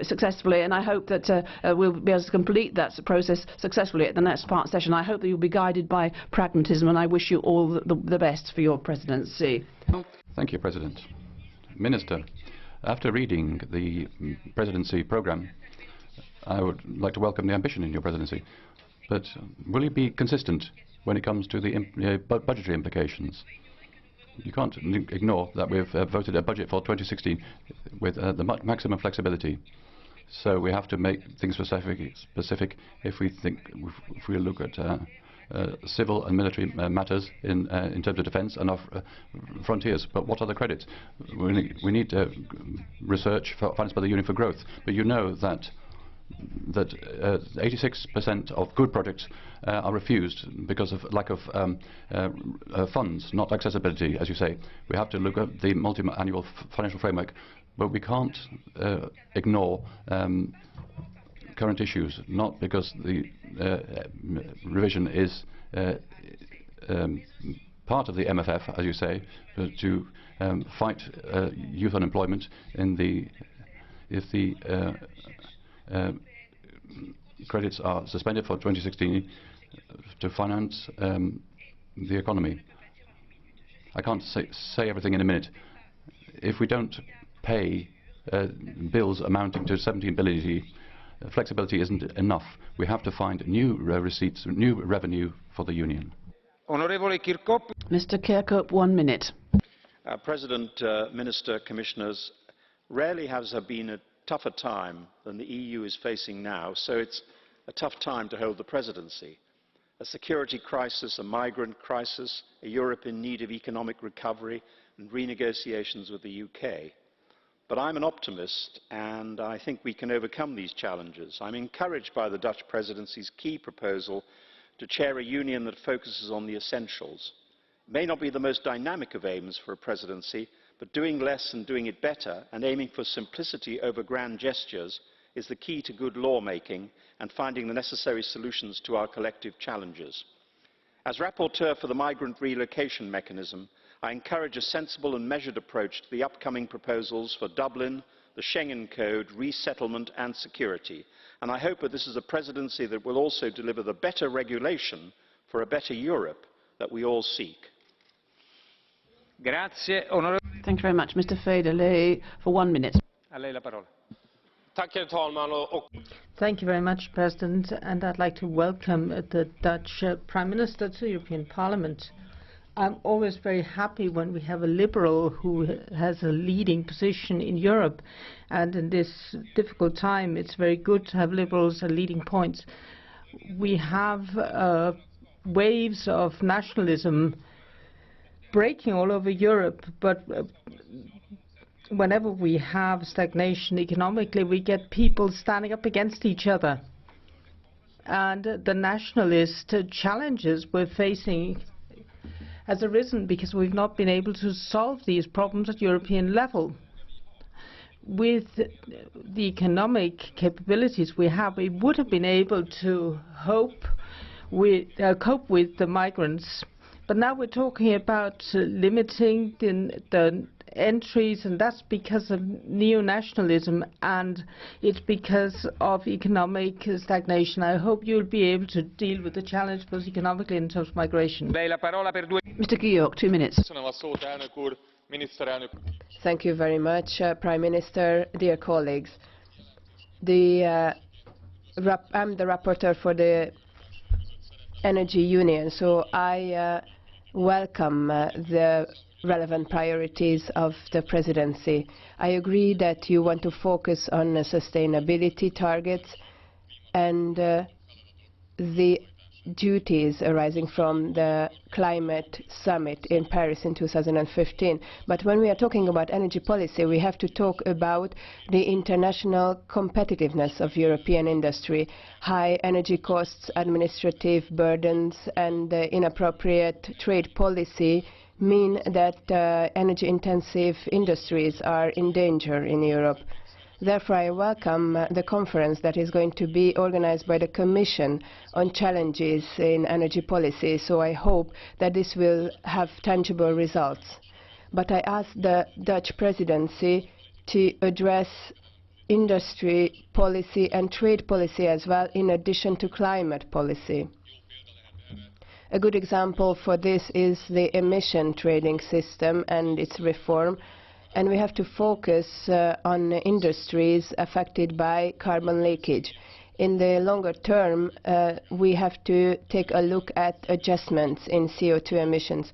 [SPEAKER 23] successfully, and I hope that we'll be able to complete that process successfully at the next part session. I hope that you'll be guided by pragmatism, and I wish you all the best for your presidency.
[SPEAKER 16] Thank you, President. Minister, after reading the presidency programme, I would like to welcome the ambition in your presidency. But will you be consistent when it comes to the budgetary implications? You can't ignore that we've voted a budget for 2016 with the maximum flexibility. So we have to make things specific if we look at civil and military matters in terms of defence and of frontiers. But what are the credits? We need research financed by the Union for Growth. But you know that 86% of good projects are refused because of lack of funds, not accessibility, as you say. We have to look at the multi-annual financial framework, but we can't ignore current issues, not because the revision is part of the MFF, as you say, to fight youth unemployment if the credits are suspended for 2016 to finance the economy. I can't say everything in a minute. If we don't pay bills amounting to 17 billion, flexibility isn't enough. We have to find new receipts, new revenue for the Union.
[SPEAKER 23] Mr. Kirkhope, 1 minute.
[SPEAKER 8] President, Minister, Commissioners, rarely has there been a tougher time than the EU is facing now, so it's a tough time to hold the presidency. A security crisis, a migrant crisis, a Europe in need of economic recovery and renegotiations with the UK. But I'm an optimist, and I think we can overcome these challenges. I'm encouraged by the Dutch presidency's key proposal to chair a union that focuses on the essentials. It may not be the most dynamic of aims for a presidency, but doing less and doing it better, and aiming for simplicity over grand gestures, is the key to good lawmaking and finding the necessary solutions to our collective challenges. As rapporteur for the migrant relocation mechanism, I encourage a sensible and measured approach to the upcoming proposals for Dublin, the Schengen Code, resettlement and security. And I hope that this is a presidency that will also deliver the better regulation for a better Europe that we all seek.
[SPEAKER 23] Thank you very much. Mr. Federley, for 1 minute. Thank you very much, President, and I'd like to welcome the Dutch Prime Minister to the European Parliament. I'm always very happy when we have a liberal who has a leading position in Europe, and in this difficult time it's very good to have liberals at leading points. We have waves of nationalism breaking all over Europe, but whenever we have stagnation economically, we get people standing up against each other. And the nationalist challenges we're facing has arisen because we've not been able to solve these problems at European level. With the economic capabilities we have, we would have been able to cope with the migrants. But now we're talking about limiting the entries, and that's because of neo-nationalism, and it's because of economic stagnation. I hope you'll be able to deal with the challenge both economically and in terms of migration. Mr. Györk, 2 minutes.
[SPEAKER 15] Thank you very much, Prime Minister, dear colleagues. I'm the rapporteur for the Energy Union, so I welcome the relevant priorities of the presidency. I agree that you want to focus on sustainability targets and the duties arising from the climate summit in Paris in 2015. But when we are talking about energy policy, we have to talk about the international competitiveness of European industry. High energy costs, administrative burdens, and inappropriate trade policy mean that energy-intensive industries are in danger in Europe. Therefore, I welcome the conference that is going to be organized by the Commission on challenges in energy policy, so I hope that this will have tangible results. But I ask the Dutch presidency to address industry policy and trade policy as well, in addition to climate policy. A good example for this is the emission trading system and its reform. And we have to focus on industries affected by carbon leakage. In the longer term, we have to take a look at adjustments in CO2 emissions.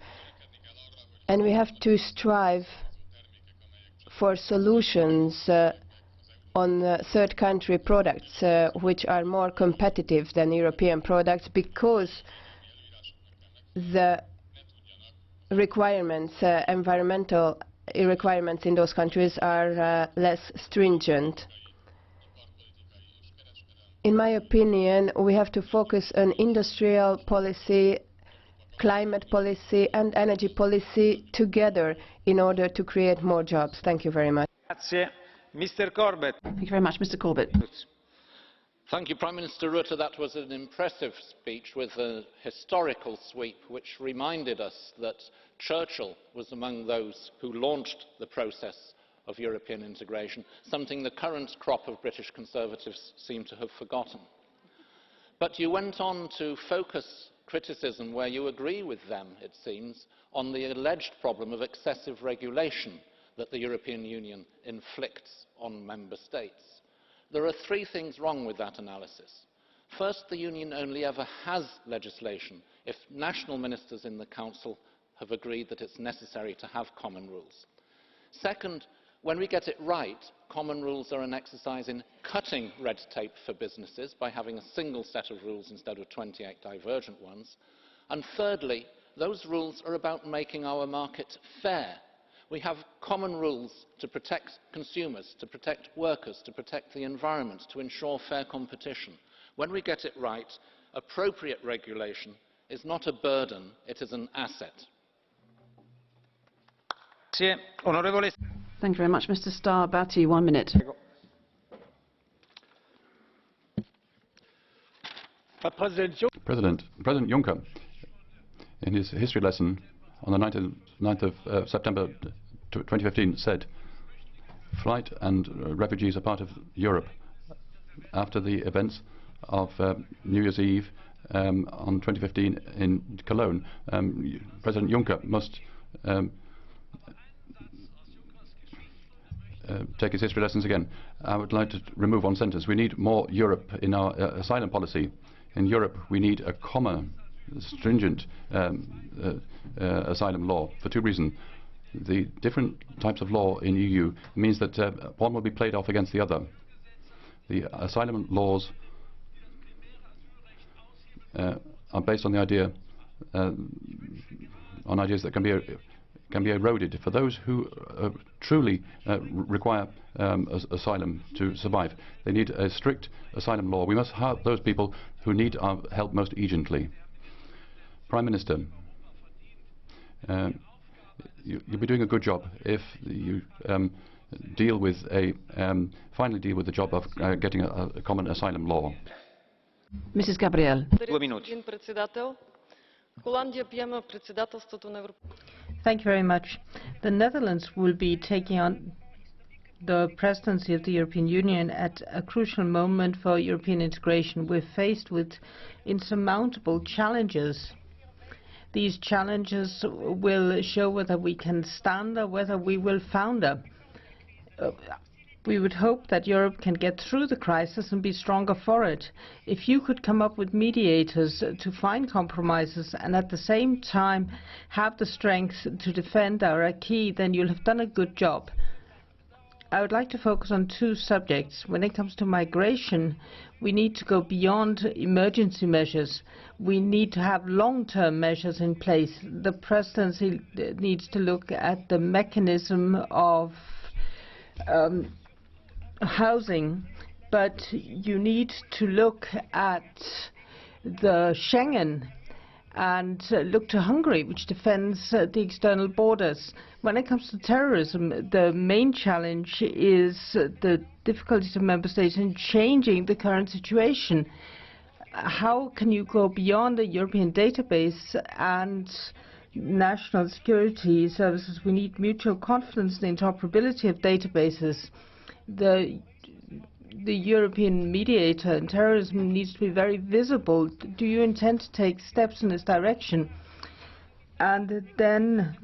[SPEAKER 15] And we have to strive for solutions on third country products which are more competitive than European products because the requirements, environmental requirements in those countries are less stringent. In my opinion, we have to focus on industrial policy, climate policy and energy policy together in order to create more jobs. Thank you very much.
[SPEAKER 9] Mr. Corbett.
[SPEAKER 23] Thank you very much, Mr. Corbett.
[SPEAKER 12] Thank you, Prime Minister Rutte. That was an impressive speech with a historical sweep which reminded us that Churchill was among those who launched the process of European integration, something the current crop of British Conservatives seem to have forgotten. But you went on to focus criticism where you agree with them, it seems, on the alleged problem of excessive regulation that the European Union inflicts on member states. There are three things wrong with that analysis. First, the Union only ever has legislation if national ministers in the Council have agreed that it's necessary to have common rules. Second, when we get it right, common rules are an exercise in cutting red tape for businesses by having a single set of rules instead of 28 divergent ones. And thirdly, those rules are about making our market fair. We have common rules to protect consumers, to protect workers, to protect the environment, to ensure fair competition. When we get it right, appropriate regulation is not a burden, it is an asset.
[SPEAKER 23] Thank you very much, Mr. Starbatty. 1 minute.
[SPEAKER 16] President Juncker, in his history lesson on the 9th of September 2015, said, "Flight and refugees are part of Europe." After the events of New Year's Eve on 2015 in Cologne, President Juncker must take his history lessons again. I would like to remove one sentence. We need more Europe in our asylum policy. In Europe, we need a common, stringent asylum law for two reasons. The different types of law in the EU means that one will be played off against the other. The asylum laws are based on the idea, on ideas that can be eroded. For those who truly require asylum to survive, they need a strict asylum law. We must help those people who need our help most urgently. Prime Minister, you'll be doing a good job if you deal with finally deal with the job of getting a common asylum law.
[SPEAKER 23] Mrs. Gabrielle.
[SPEAKER 9] 2 minutes.
[SPEAKER 19] Thank you very much. The Netherlands will be taking on the presidency of the European Union at a crucial moment for European integration. We're faced with insurmountable challenges. These challenges will show whether we can stand or whether we will founder. We would hope that Europe can get through the crisis and be stronger for it. If you could come up with mediators to find compromises and at the same time have the strength to defend our acquis, then you'll have done a good job. I would like to focus on two subjects. When it comes to migration, we need to go beyond emergency measures. We need to have long-term measures in place. The presidency needs to look at the mechanism of housing, but you need to look at the Schengen and look to Hungary, which defends the external borders. When it comes to terrorism, the main challenge is the difficulties of member states in changing the current situation. How can you go beyond the European database and national security services? We need mutual confidence in the interoperability of databases. The European mediator in terrorism needs to be very visible. Do you intend to take steps in this direction? And then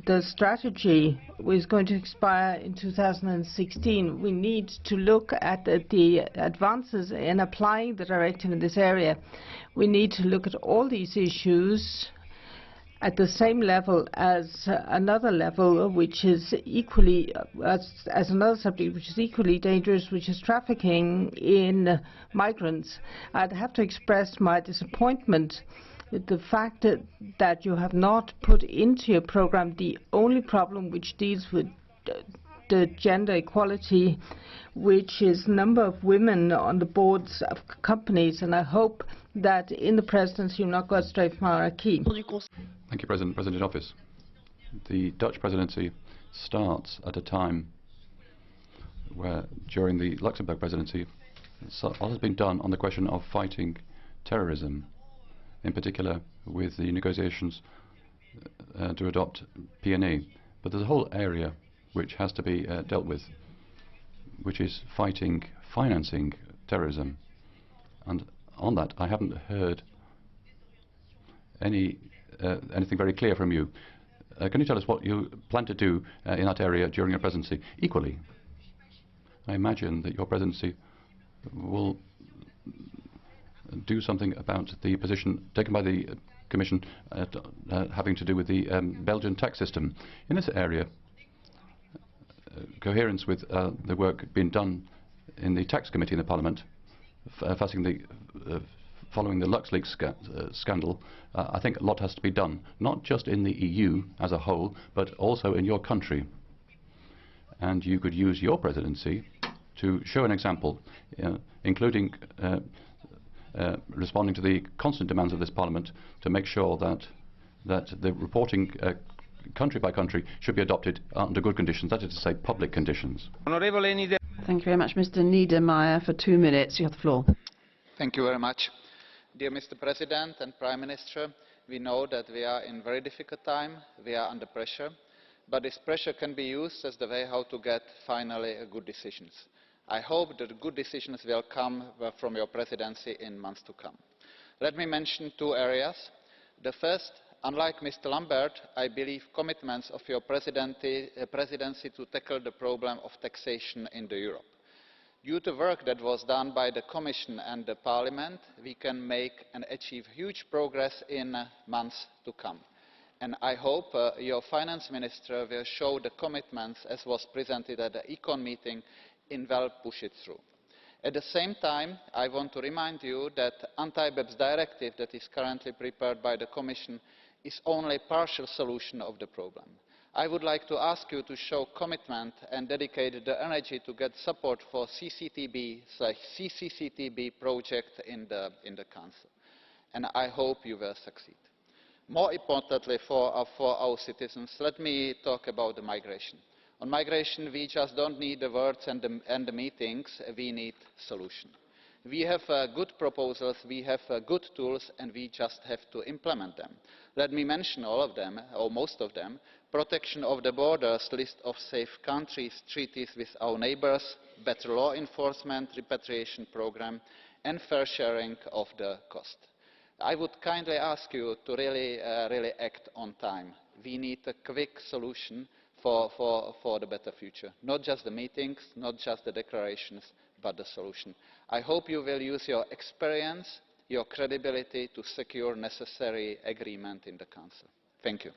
[SPEAKER 19] the strategy is going to expire in 2016. We need to look at the advances in applying the directive in this area. We need to look at all these issues at the same level as another level, which is equally, as another subject which is equally dangerous, which is trafficking in migrants. I'd have to express my disappointment with the fact that you have not put into your program the only problem which deals with the gender equality, which is number of women on the boards of companies, and I hope that in the presidency you will not go straight from our acquis.
[SPEAKER 16] Thank you, President. President in office. The Dutch presidency starts at a time where, during the Luxembourg presidency, a lot has been done on the question of fighting terrorism, in particular with the negotiations to adopt PNA. But there's a whole area which has to be dealt with, which is financing terrorism. And on that, I haven't heard anything very clear from you. Can you tell us what you plan to do in that area during your presidency? Equally, I imagine that your presidency will do something about the position taken by the Commission having to do with the Belgian tax system. In this area, coherence with the work being done in the tax committee in the Parliament, following the LuxLeaks scandal, I think a lot has to be done, not just in the EU as a whole, but also in your country. And you could use your presidency to show an example, including responding to the constant demands of this Parliament to make sure that the reporting country by country should be adopted under good conditions, that is to say public conditions.
[SPEAKER 23] Thank you very much. Mr. Niedermayer, for 2 minutes. You have the floor.
[SPEAKER 13] Thank you very much. Dear Mr. President and Prime Minister, we know that we are in a very difficult time, we are under pressure, but this pressure can be used as the way how to get finally good decisions. I hope that good decisions will come from your presidency in months to come. Let me mention 2 areas. The first, unlike Mr. Lambert, I believe commitments of your presidency to tackle the problem of taxation in Europe. Due to work that was done by the Commission and the Parliament, we can make and achieve huge progress in months to come. And I hope your finance minister will show the commitments as was presented at the Econ meeting and will push it through. At the same time, I want to remind you that the anti-BEPS directive that is currently prepared by the Commission is only a partial solution of the problem. I would like to ask you to show commitment and dedicate the energy to get support for CCCTB project in the Council. And I hope you will succeed. More importantly for our citizens, let me talk about the migration. On migration, we just don't need the words and the meetings, we need solutions. We have good proposals, we have good tools, and we just have to implement them. Let me mention all of them, or most of them: protection of the borders, list of safe countries, treaties with our neighbours, better law enforcement, repatriation programme, and fair sharing of the cost. I would kindly ask you to really act on time. We need a quick solution for the better future. Not just the meetings, not just the declarations, but the solution. I hope you will use your experience, your credibility to secure necessary agreement in the Council. Thank you.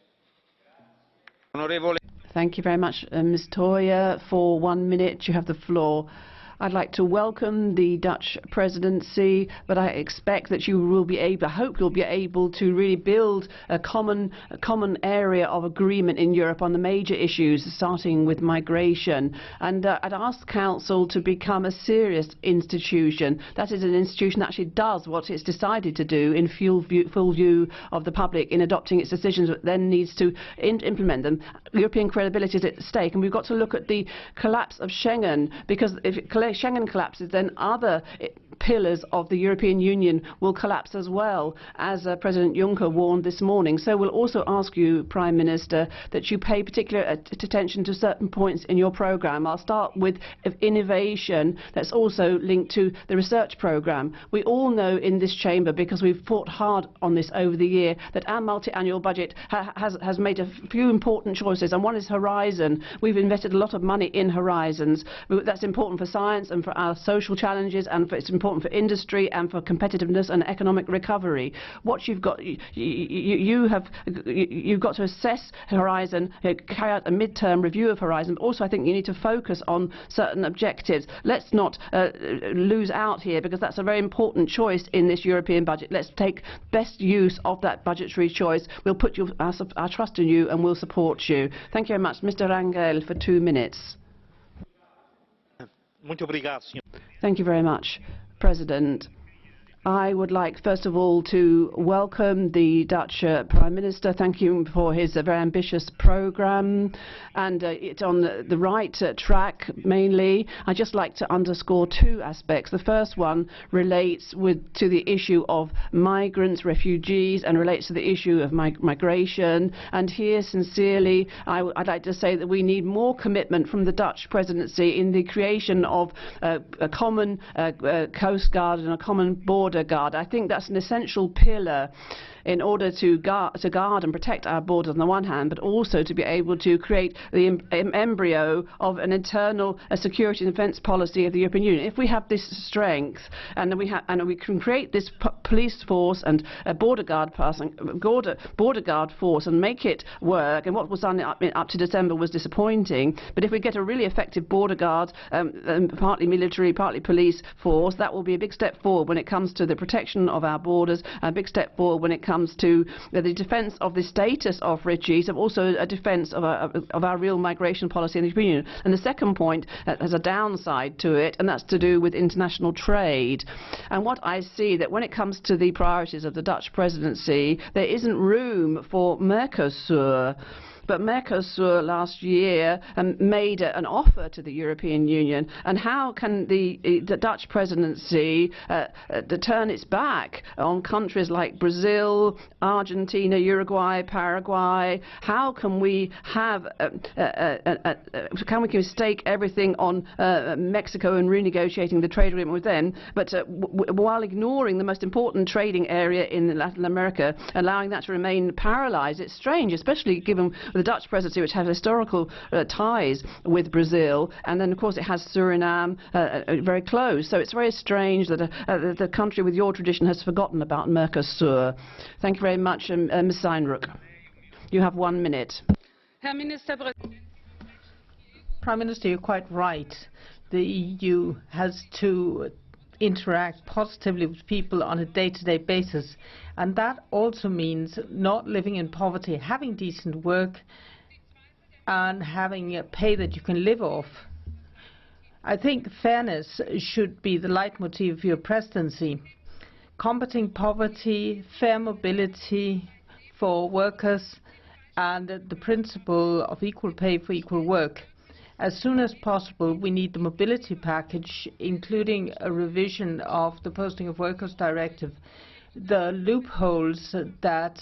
[SPEAKER 23] Thank you very much, Ms. Toya. For 1 minute, you have the floor. I'd like to welcome the Dutch presidency, but I expect that you will be able, I hope you'll be able to really build a common area of agreement in Europe on the major issues, starting with migration. And I'd ask the Council to become a serious institution. That is, an institution that actually does what it's decided to do in full view of the public in adopting its decisions, but then needs to implement them. European credibility is at stake, and we've got to look at the collapse of Schengen, because if Schengen collapses, then other pillars of the European Union will collapse as well, as President Juncker warned this morning. So we'll also ask you, Prime Minister, that you pay particular attention to certain points in your programme. I'll start with innovation that's also linked to the research programme. We all know in this chamber, because we've fought hard on this over the year, that our multi-annual budget has made a few important choices, and one is Horizon. We've invested a lot of money in Horizons. That's important for science and for our social challenges, and it's important important for industry and for competitiveness and economic recovery. What you've got, you've got to assess Horizon, carry out a mid-term review of Horizon. But also, I think you need to focus on certain objectives. Let's not lose out here, because that's a very important choice in this European budget. Let's take best use of that budgetary choice. We'll put our trust in you and we'll support you. Thank you very much. Mr. Rangel for 2 minutes. Thank you very much, President. I would like, first of all, to welcome the Dutch Prime Minister. Thank you for his very ambitious programme, and it's on the right track, mainly. I'd just like to underscore 2 aspects. The first one relates to the issue of migrants, refugees, and relates to the issue of migration. And here, sincerely, I'd like to say that we need more commitment from the Dutch presidency in the creation of a common coast guard and a common border guard. I think that's an essential pillar in order to guard and protect our borders on the one hand, but also to be able to create the embryo of an internal security and defence policy of the European Union. If we have this strength and we can create this police force and a border guard force and make it work, and what was done up to December was disappointing, but if we get a really effective border guard, partly military, partly police force, that will be a big step forward when it comes to the protection of our borders, a big step forward when it comes to the defence of the status of refugees, and also a defence of our real migration policy in the European Union. And the second point has a downside to it, and that's to do with international trade. And what I see, that when it comes to the priorities of the Dutch presidency, there isn't room for Mercosur. But Mercosur last year made an offer to the European Union, and how can the Dutch presidency turn its back on countries like Brazil, Argentina, Uruguay, Paraguay? How can we have stake everything on Mexico and renegotiating the trade agreement with them, but while ignoring the most important trading area in Latin America, allowing that to remain paralysed? It's strange, especially given the Dutch presidency, which has historical ties with Brazil, and then of course it has Suriname very close. So it's very strange that the country with your tradition has forgotten about Mercosur. Thank you very much, Ms. Steinruck. You have 1 minute.
[SPEAKER 19] Prime Minister, you're quite right. The EU has to interact positively with people on a day-to-day basis, and that also means not living in poverty, having decent work and having a pay that you can live off. I think fairness should be the leitmotif of your presidency. Combating poverty, fair mobility for workers, and the principle of equal pay for equal work. As soon as possible, we need the mobility package, including a revision of the Posting of Workers Directive. The loopholes that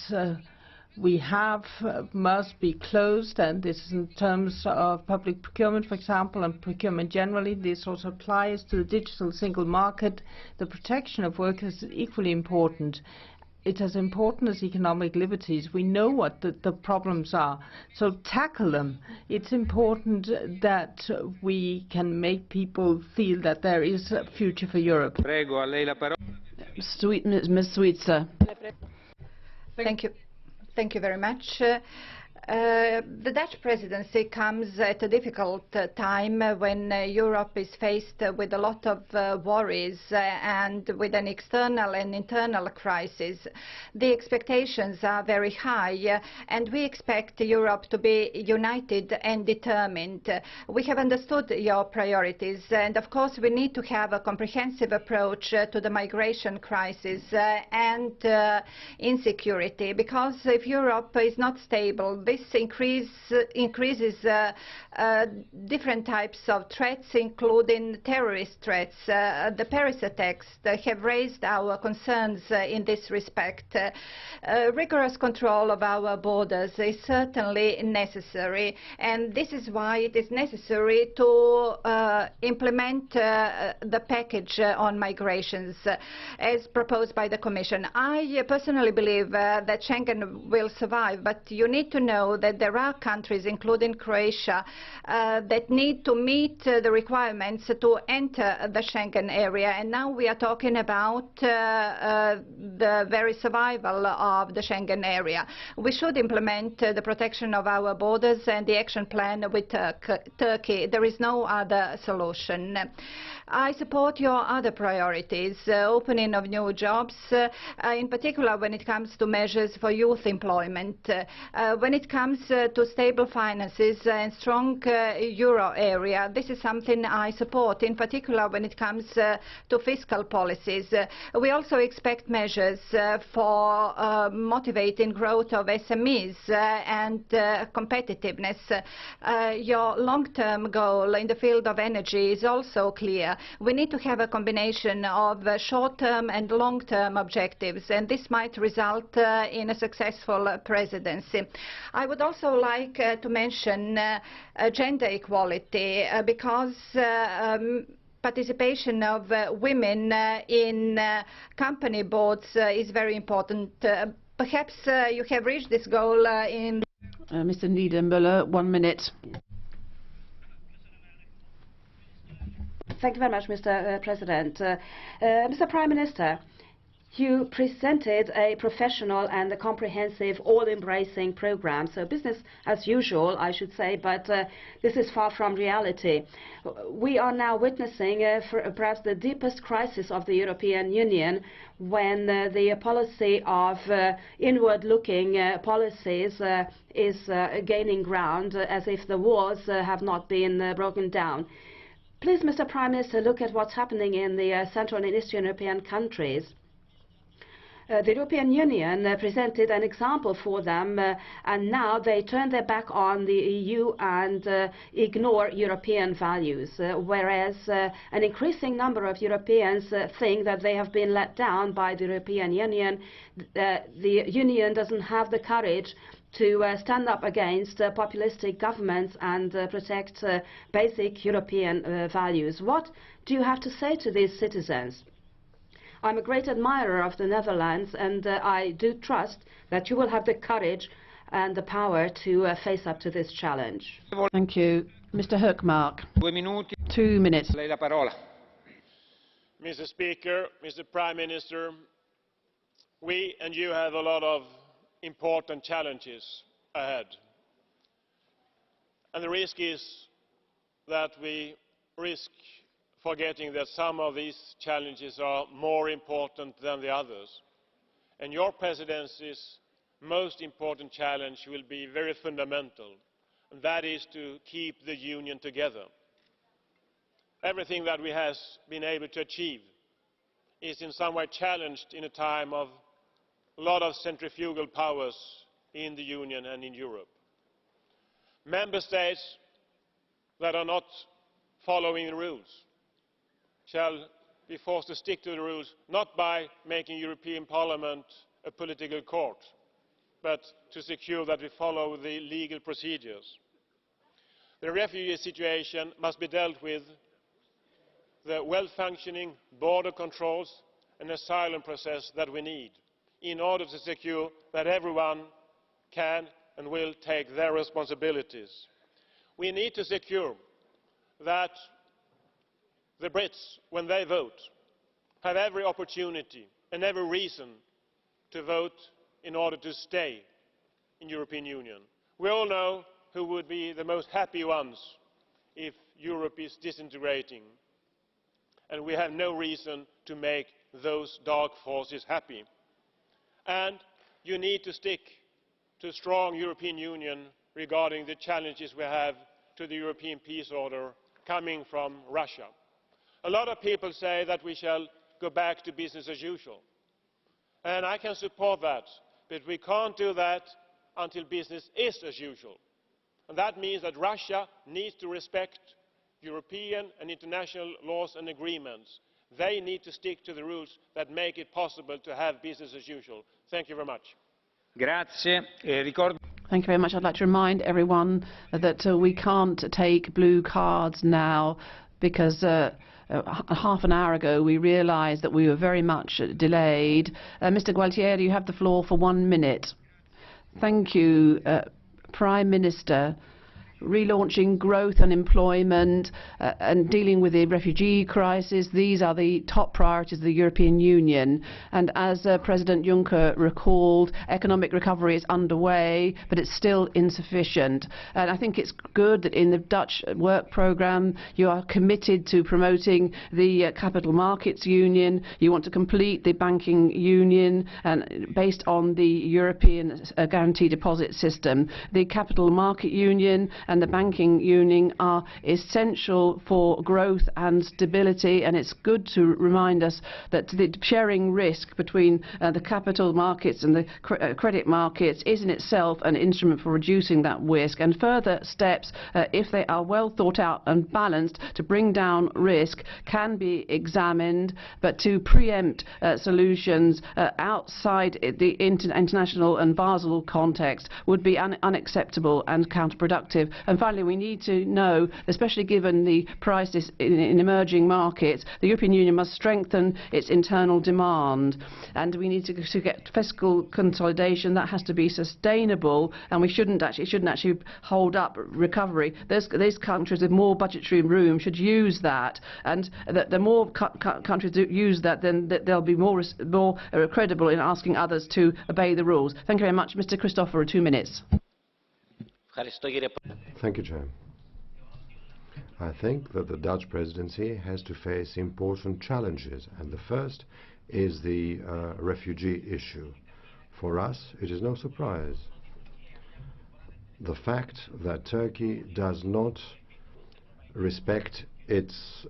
[SPEAKER 19] we have must be closed, and this is in terms of public procurement, for example, and procurement generally. This also applies to the digital single market. The protection of workers is equally important. It's as important as economic liberties. We know what the problems are, so tackle them. It's important that we can make people feel that there is a future for Europe.
[SPEAKER 23] Ms. Switzer.
[SPEAKER 6] Thank you. Thank you very much. The Dutch presidency comes at a difficult time when Europe is faced with a lot of worries and with an external and internal crisis. The expectations are very high, and we expect Europe to be united and determined. We have understood your priorities, and of course we need to have a comprehensive approach to the migration crisis and insecurity, because if Europe is not stable, this increases different types of threats, including terrorist threats. The Paris attacks have raised our concerns in this respect. Rigorous control of our borders is certainly necessary, and this is why it is necessary to implement the package on migrations as proposed by the Commission. I personally believe that Schengen will survive, but you need to know know that there are countries, including Croatia, that need to meet the requirements to enter the Schengen area. And now we are talking about the very survival of the Schengen area. We should implement the protection of our borders and the action plan with Turkey. There is no other solution. I support your other priorities, opening of new jobs, in particular when it comes to measures for youth employment. When it comes to stable finances and strong euro area, this is something I support, in particular when it comes to fiscal policies. We also expect measures for motivating growth of SMEs and competitiveness. Your long-term goal in the field of energy is also clear. We need to have a combination of short-term and long-term objectives, and this might result in a successful presidency. I would also like to mention gender equality, because participation of women in company boards is very important. Perhaps you have reached this goal in...
[SPEAKER 23] Mr. Niedermüller, 1 minute.
[SPEAKER 24] Thank you very much, Mr. President. Mr. Prime Minister, you presented a professional and a comprehensive, all-embracing program. So business as usual, I should say, but this is far from reality. We are now witnessing perhaps the deepest crisis of the European Union, when the policy of inward-looking policies is gaining ground, as if the walls have not been broken down. Please, Mr. Prime Minister, look at what's happening in the Central and Eastern European countries. The European Union presented an example for them, and now they turn their back on the EU and ignore European values, whereas an increasing number of Europeans think that they have been let down by the European Union. The Union doesn't have the courage to stand up against populistic governments and protect basic European values. What do you have to say to these citizens? I'm a great admirer of the Netherlands, and I do trust that you will have the courage and the power to face up to this challenge.
[SPEAKER 23] Thank you. Mr. Hökmark, 2 minutes.
[SPEAKER 3] Mr. Speaker, Mr. Prime Minister, we and you have a lot of important challenges ahead. And the risk is that we risk forgetting that some of these challenges are more important than the others. And your presidency's most important challenge will be very fundamental, and that is to keep the Union together. Everything that we have been able to achieve is in some way challenged in a time of a lot of centrifugal powers in the Union and in Europe. Member states that are not following the rules shall be forced to stick to the rules, not by making European Parliament a political court, but to secure that we follow the legal procedures. The refugee situation must be dealt with, the well-functioning border controls and asylum process that we need in order to secure that everyone can and will take their responsibilities. We need to secure that the Brits, when they vote, have every opportunity and every reason to vote in order to stay in the European Union. We all know who would be the most happy ones if Europe is disintegrating, and we have no reason to make those dark forces happy. And you need to stick to a strong European Union regarding the challenges we have to the European peace order coming from Russia. A lot of people say that we shall go back to business as usual. And I can support that, but we can't do that until business is as usual. And that means that Russia needs to respect European and international laws and agreements. They need to stick to the rules that make it possible to have business as usual. Thank you very much.
[SPEAKER 23] Thank you very much. I'd like to remind everyone that we can't take blue cards now, because half an hour ago we realised that we were very much delayed. Mr. Gualtieri, you have the floor for 1 minute. Thank you, Prime Minister, relaunching growth and employment and dealing with the refugee crisis, these are the top priorities of the European Union. And as President Juncker recalled, economic recovery is underway, but it's still insufficient. And I think it's good that in the Dutch work programme you are committed to promoting the capital markets union. You want to complete the banking union and based on the European guarantee deposit system. The capital market union and the banking union are essential for growth and stability, and it's good to remind us that the sharing risk between the capital markets and the credit markets is in itself an instrument for reducing that risk, and further steps, if they are well thought out and balanced to bring down risk, can be examined, but to preempt solutions outside the international and Basel context would be unacceptable and counterproductive. And finally, we need to know, especially given the crisis in emerging markets, the European Union must strengthen its internal demand, and we need to get fiscal consolidation that has to be sustainable, and we shouldn't actually hold up recovery. Those countries with more budgetary room should use that, and the more countries do use that, then they'll be more credible in asking others to obey the rules. Thank you very much. Mr. Christopher, 2 minutes.
[SPEAKER 10] Thank you, Chair. I think that the Dutch presidency has to face important challenges, and the first is the refugee issue. For us, it is no surprise. The fact that Turkey does not respect its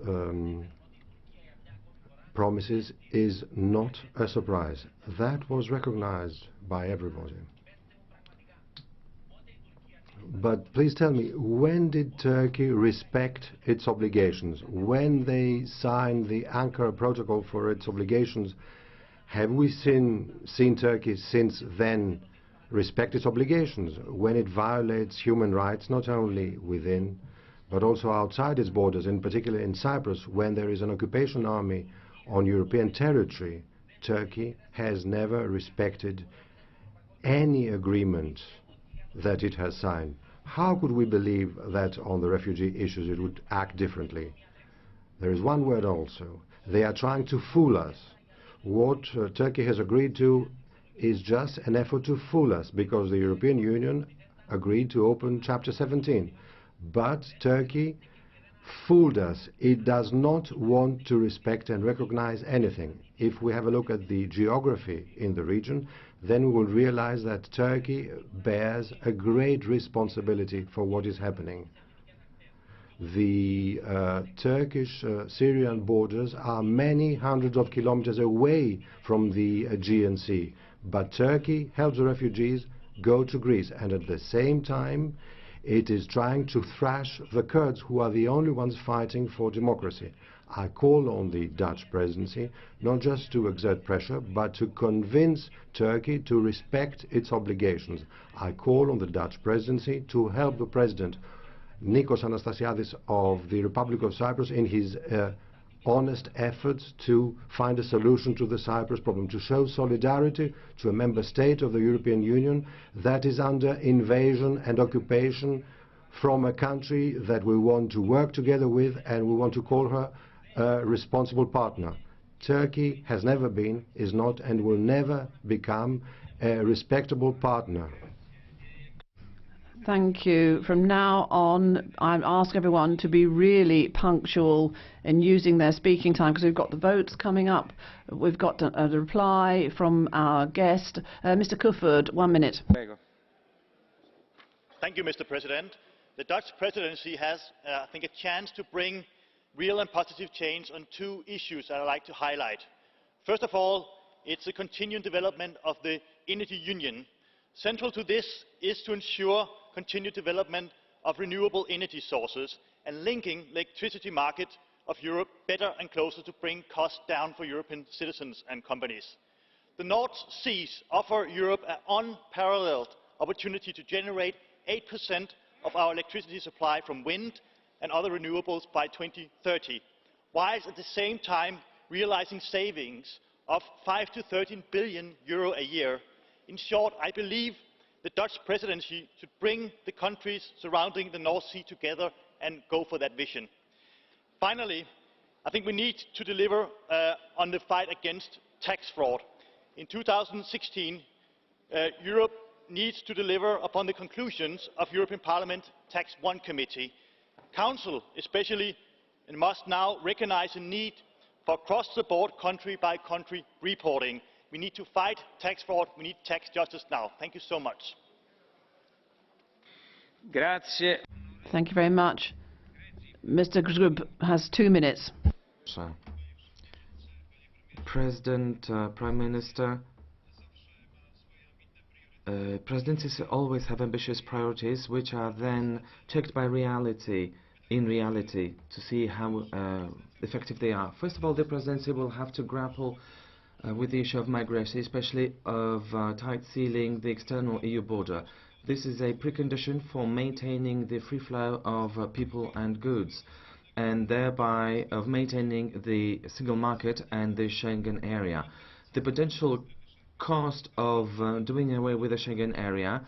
[SPEAKER 10] promises is not a surprise. That was recognized by everybody. But please tell me, when did Turkey respect its obligations? When they signed the Ankara Protocol for its obligations, have we seen Turkey since then respect its obligations? When it violates human rights, not only within, but also outside its borders, in particular in Cyprus, when there is an occupation army on European territory, Turkey has never respected any agreement that it has signed. How could we believe that on the refugee issues it would act differently? There is one word also. They are trying to fool us. What Turkey has agreed to is just an effort to fool us, because the European Union agreed to open Chapter 17. But Turkey fooled us. It does not want to respect and recognize anything. If we have a look at the geography in the region, then we will realize that Turkey bears a great responsibility for what is happening. The Turkish-Syrian borders are many hundreds of kilometers away from the Aegean Sea, but Turkey helps the refugees go to Greece, and at the same time it is trying to thrash the Kurds, who are the only ones fighting for democracy. I call on the Dutch presidency not just to exert pressure, but to convince Turkey to respect its obligations. I call on the Dutch presidency to help the President Nikos Anastasiadis of the Republic of Cyprus in his honest efforts to find a solution to the Cyprus problem, to show solidarity to a member state of the European Union that is under invasion and occupation from a country that we want to work together with, and we want to call her a responsible partner. Turkey has never been, is not, and will never become a respectable partner.
[SPEAKER 23] Thank you. From now on, I ask everyone to be really punctual in using their speaking time, because we've got the votes coming up. We've got a reply from our guest. Mr. Kofod, 1 minute.
[SPEAKER 5] Thank you, Mr. President. The Dutch presidency has, I think, a chance to bring real and positive change on 2 issues that I'd like to highlight. First of all, it's the continued development of the energy union. Central to this is to ensure continued development of renewable energy sources and linking the electricity market of Europe better and closer to bring costs down for European citizens and companies. The North Seas offer Europe an unparalleled opportunity to generate 8% of our electricity supply from wind and other renewables by 2030, whilst at the same time realising savings of 5 to 13 billion euro a year. In short, I believe the Dutch presidency should bring the countries surrounding the North Sea together and go for that vision. Finally, I think we need to deliver on the fight against tax fraud. In 2016, Europe needs to deliver upon the conclusions of European Parliament Tax 1 Committee. Council especially must now recognise the need for cross-the-board country-by-country reporting. We need to fight tax fraud. We need tax justice now. Thank you so much.
[SPEAKER 23] Grazie. Thank you very much. Mr. Grzyb has 2 minutes.
[SPEAKER 1] President, Prime Minister, presidencies always have ambitious priorities which are then checked by reality, to see how effective they are. First of all, the presidency will have to grapple with the issue of migration, especially of tight sealing the external EU border. This is a precondition for maintaining the free flow of people and goods, and thereby of maintaining the single market and the Schengen area. The potential cost of doing away with the Schengen area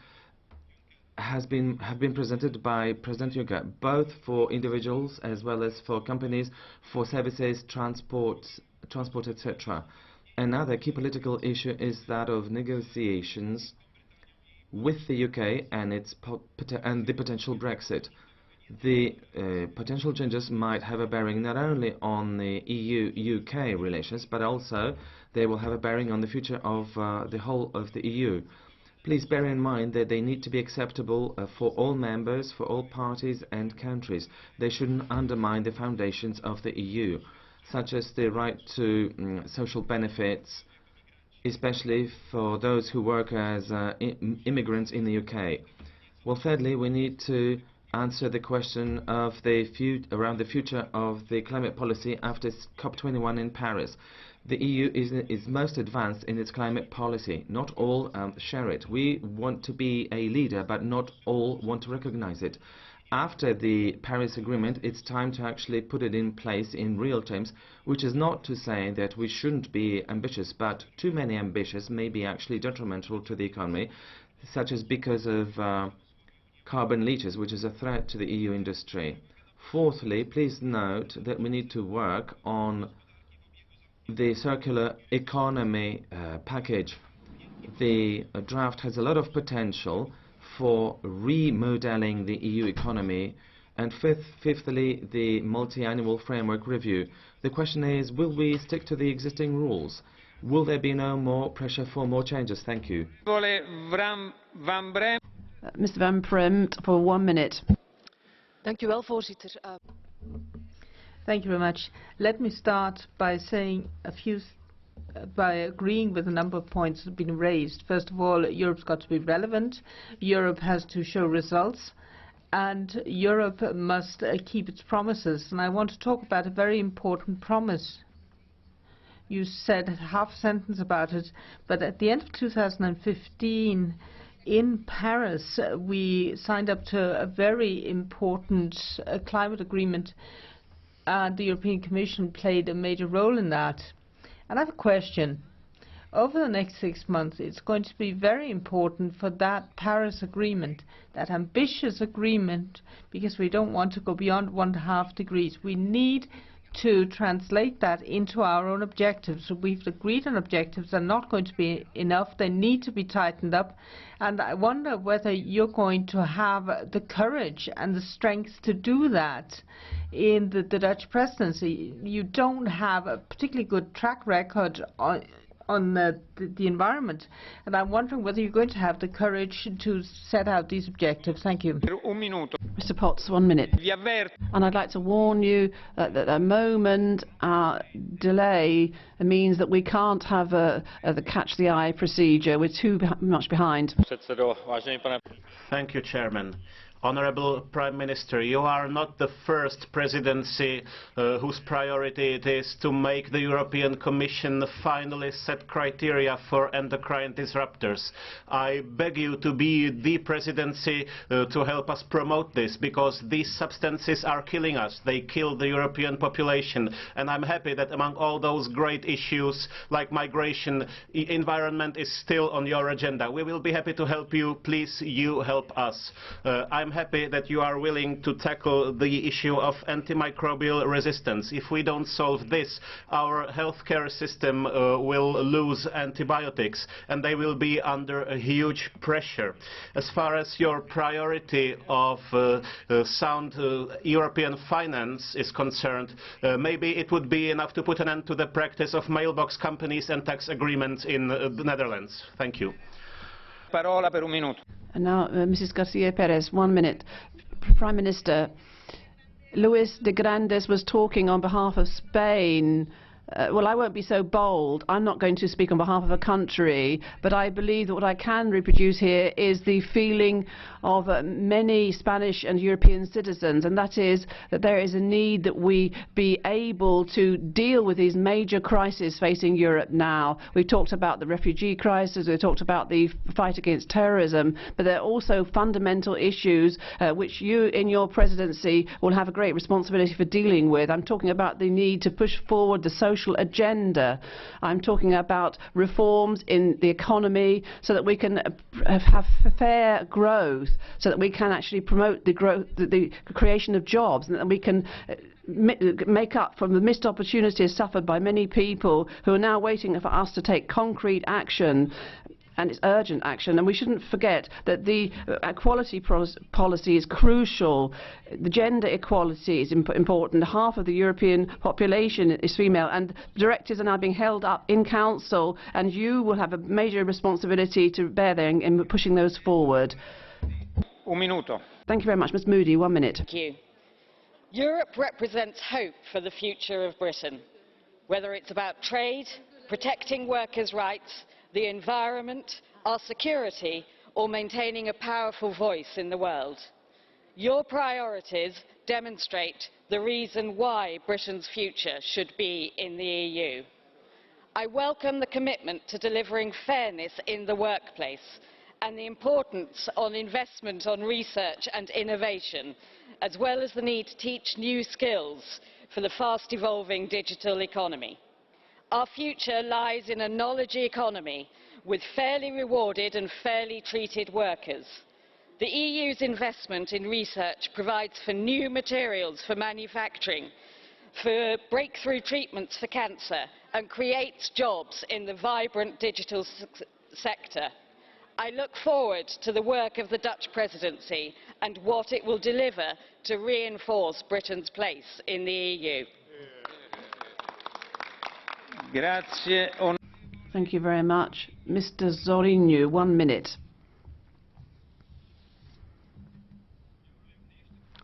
[SPEAKER 1] have been presented by President Juncker, both for individuals as well as for companies, for services, transport, etc. Another key political issue is that of negotiations with the UK and the potential Brexit. The potential changes might have a bearing not only on the EU-UK relations, but also they will have a bearing on the future of the whole of the EU. Please bear in mind that they need to be acceptable for all members, for all parties and countries. They shouldn't undermine the foundations of the EU, such as the right to social benefits, especially for those who work as immigrants in the UK. Well, thirdly, we need to answer the question of around the future of the climate policy after COP21 in Paris. The EU is most advanced in its climate policy. Not all share it. We want to be a leader, but not all want to recognize it. After the Paris Agreement, it's time to actually put it in place in real terms, which is not to say that we shouldn't be ambitious, but too many ambitious may be actually detrimental to the economy, such as because of carbon leakage, which is a threat to the EU industry. Fourthly, please note that we need to work on the circular economy package. The draft has a lot of potential for remodeling the EU economy. And fifthly, the multi-annual framework review. The question is, will we stick to the existing rules? Will there be no more pressure for more changes? Thank you.
[SPEAKER 23] Mr. Van Bremt for 1 minute.
[SPEAKER 18] Voorzitter.
[SPEAKER 19] Thank you very much. Let me start by saying by agreeing with a number of points that have been raised. First of all, Europe's got to be relevant. Europe has to show results. And Europe must keep its promises. And I want to talk about a very important promise. You said half a sentence about it, but at the end of 2015, in Paris, we signed up to a very important climate agreement, and the European Commission played a major role in that. And I have a question. Over the next 6 months, it's going to be very important for that Paris agreement, that ambitious agreement, because we don't want to go beyond 1.5 degrees. We need to translate that into our own objectives. So we've agreed on objectives. They're not going to be enough. They need to be tightened up. And I wonder whether you're going to have the courage and the strength to do that in the Dutch presidency. You don't have a particularly good track record on the environment, and I'm wondering whether you're going to have the courage to set out these objectives. Thank you.
[SPEAKER 23] Mr. Potts, 1 minute. And I'd like to warn you that a moment delay means that we can't have the catch-the-eye procedure. We're too much behind.
[SPEAKER 20] Thank you, Chairman.
[SPEAKER 4] Honourable Prime Minister, you are not the first presidency whose priority it is to make the European Commission finally set criteria for endocrine disruptors. I beg you to be the presidency to help us promote this, because these substances are killing us. They kill the European population, and I'm happy that among all those great issues like migration, environment is still on your agenda. We will be happy to help you. Please, you help us. I'm happy that you are willing to tackle the issue of antimicrobial resistance. If we don't solve this, our healthcare system will lose antibiotics, and they will be under a huge pressure. As far as your priority of sound European finance is concerned, maybe it would be enough to put an end to the practice of mailbox companies and tax agreements in the Netherlands. Thank you.
[SPEAKER 23] Parola per un minuto. And now, Mrs. Garcia Perez, 1 minute. Prime Minister, Luis de Grandes was talking on behalf of Spain. Well, I won't be so bold. I'm not going to speak on behalf of a country, but I believe that what I can reproduce here is the feeling of many Spanish and European citizens, and that is that there is a need that we be able to deal with these major crises facing Europe now. We've talked about the refugee crisis, we've talked about the fight against terrorism, but there are also fundamental issues which you, in your presidency, will have a great responsibility for dealing with. I'm talking about the need to push forward the social agenda. I'm talking about reforms in the economy so that we can have fair growth, so that we can actually promote the growth, the creation of jobs, and that we can make up for the missed opportunities suffered by many people who are now waiting for us to take concrete action. And it's urgent action, and we shouldn't forget that the equality policy is crucial. The gender equality is important. Half of the European population is female, and directives are now being held up in Council, and you will have a major responsibility to bear there in pushing those forward.
[SPEAKER 9] Un minuto.
[SPEAKER 23] Thank you very much. Ms. Moody, 1 minute.
[SPEAKER 20] Thank you. Europe represents hope for the future of Britain, whether it's about trade, protecting workers' rights, the environment, our security, or maintaining a powerful voice in the world. Your priorities demonstrate the reason why Britain's future should be in the EU. I welcome the commitment to delivering fairness in the workplace and the importance on investment on research and innovation, as well as the need to teach new skills for the fast-evolving digital economy. Our future lies in a knowledge economy with fairly rewarded and fairly treated workers. The EU's investment in research provides for new materials for manufacturing, for breakthrough treatments for cancer, and creates jobs in the vibrant digital sector. I look forward to the work of the Dutch presidency and what it will deliver to reinforce Britain's place in the EU.
[SPEAKER 23] Thank you very much. Mr. Zorrinho, 1 minute.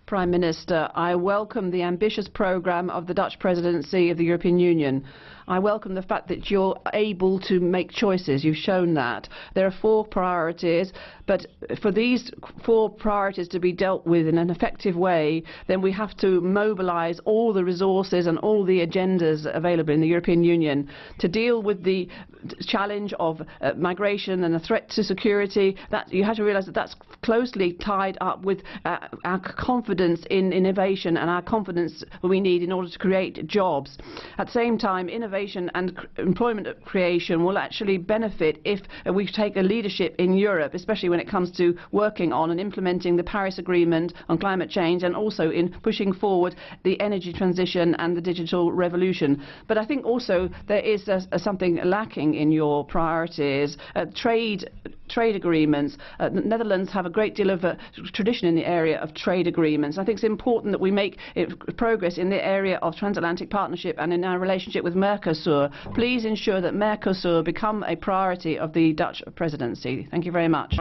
[SPEAKER 23] Prime Minister, I welcome the ambitious programme of the Dutch presidency of the European Union. I welcome the fact that you're able to make choices. You've shown that. There are 4 priorities, but for these 4 priorities to be dealt with in an effective way, then we have to mobilise all the resources and all the agendas available in the European Union to deal with the challenge of migration and a threat to security. That you have to realise that that's closely tied up with our confidence in innovation and our confidence we need in order to create jobs. At the same time, innovation and employment creation will actually benefit if we take a leadership in Europe, especially when it comes to working on and implementing the Paris Agreement on climate change, and also in pushing forward the energy transition and the digital revolution. But I think also there is something lacking in your priorities. Trade agreements. The Netherlands have a great deal of tradition in the area of trade agreements. I think it's important that we make progress in the area of transatlantic partnership and in our relationship with Mercosur. Please ensure that Mercosur become a priority of the Dutch presidency. Thank you very much.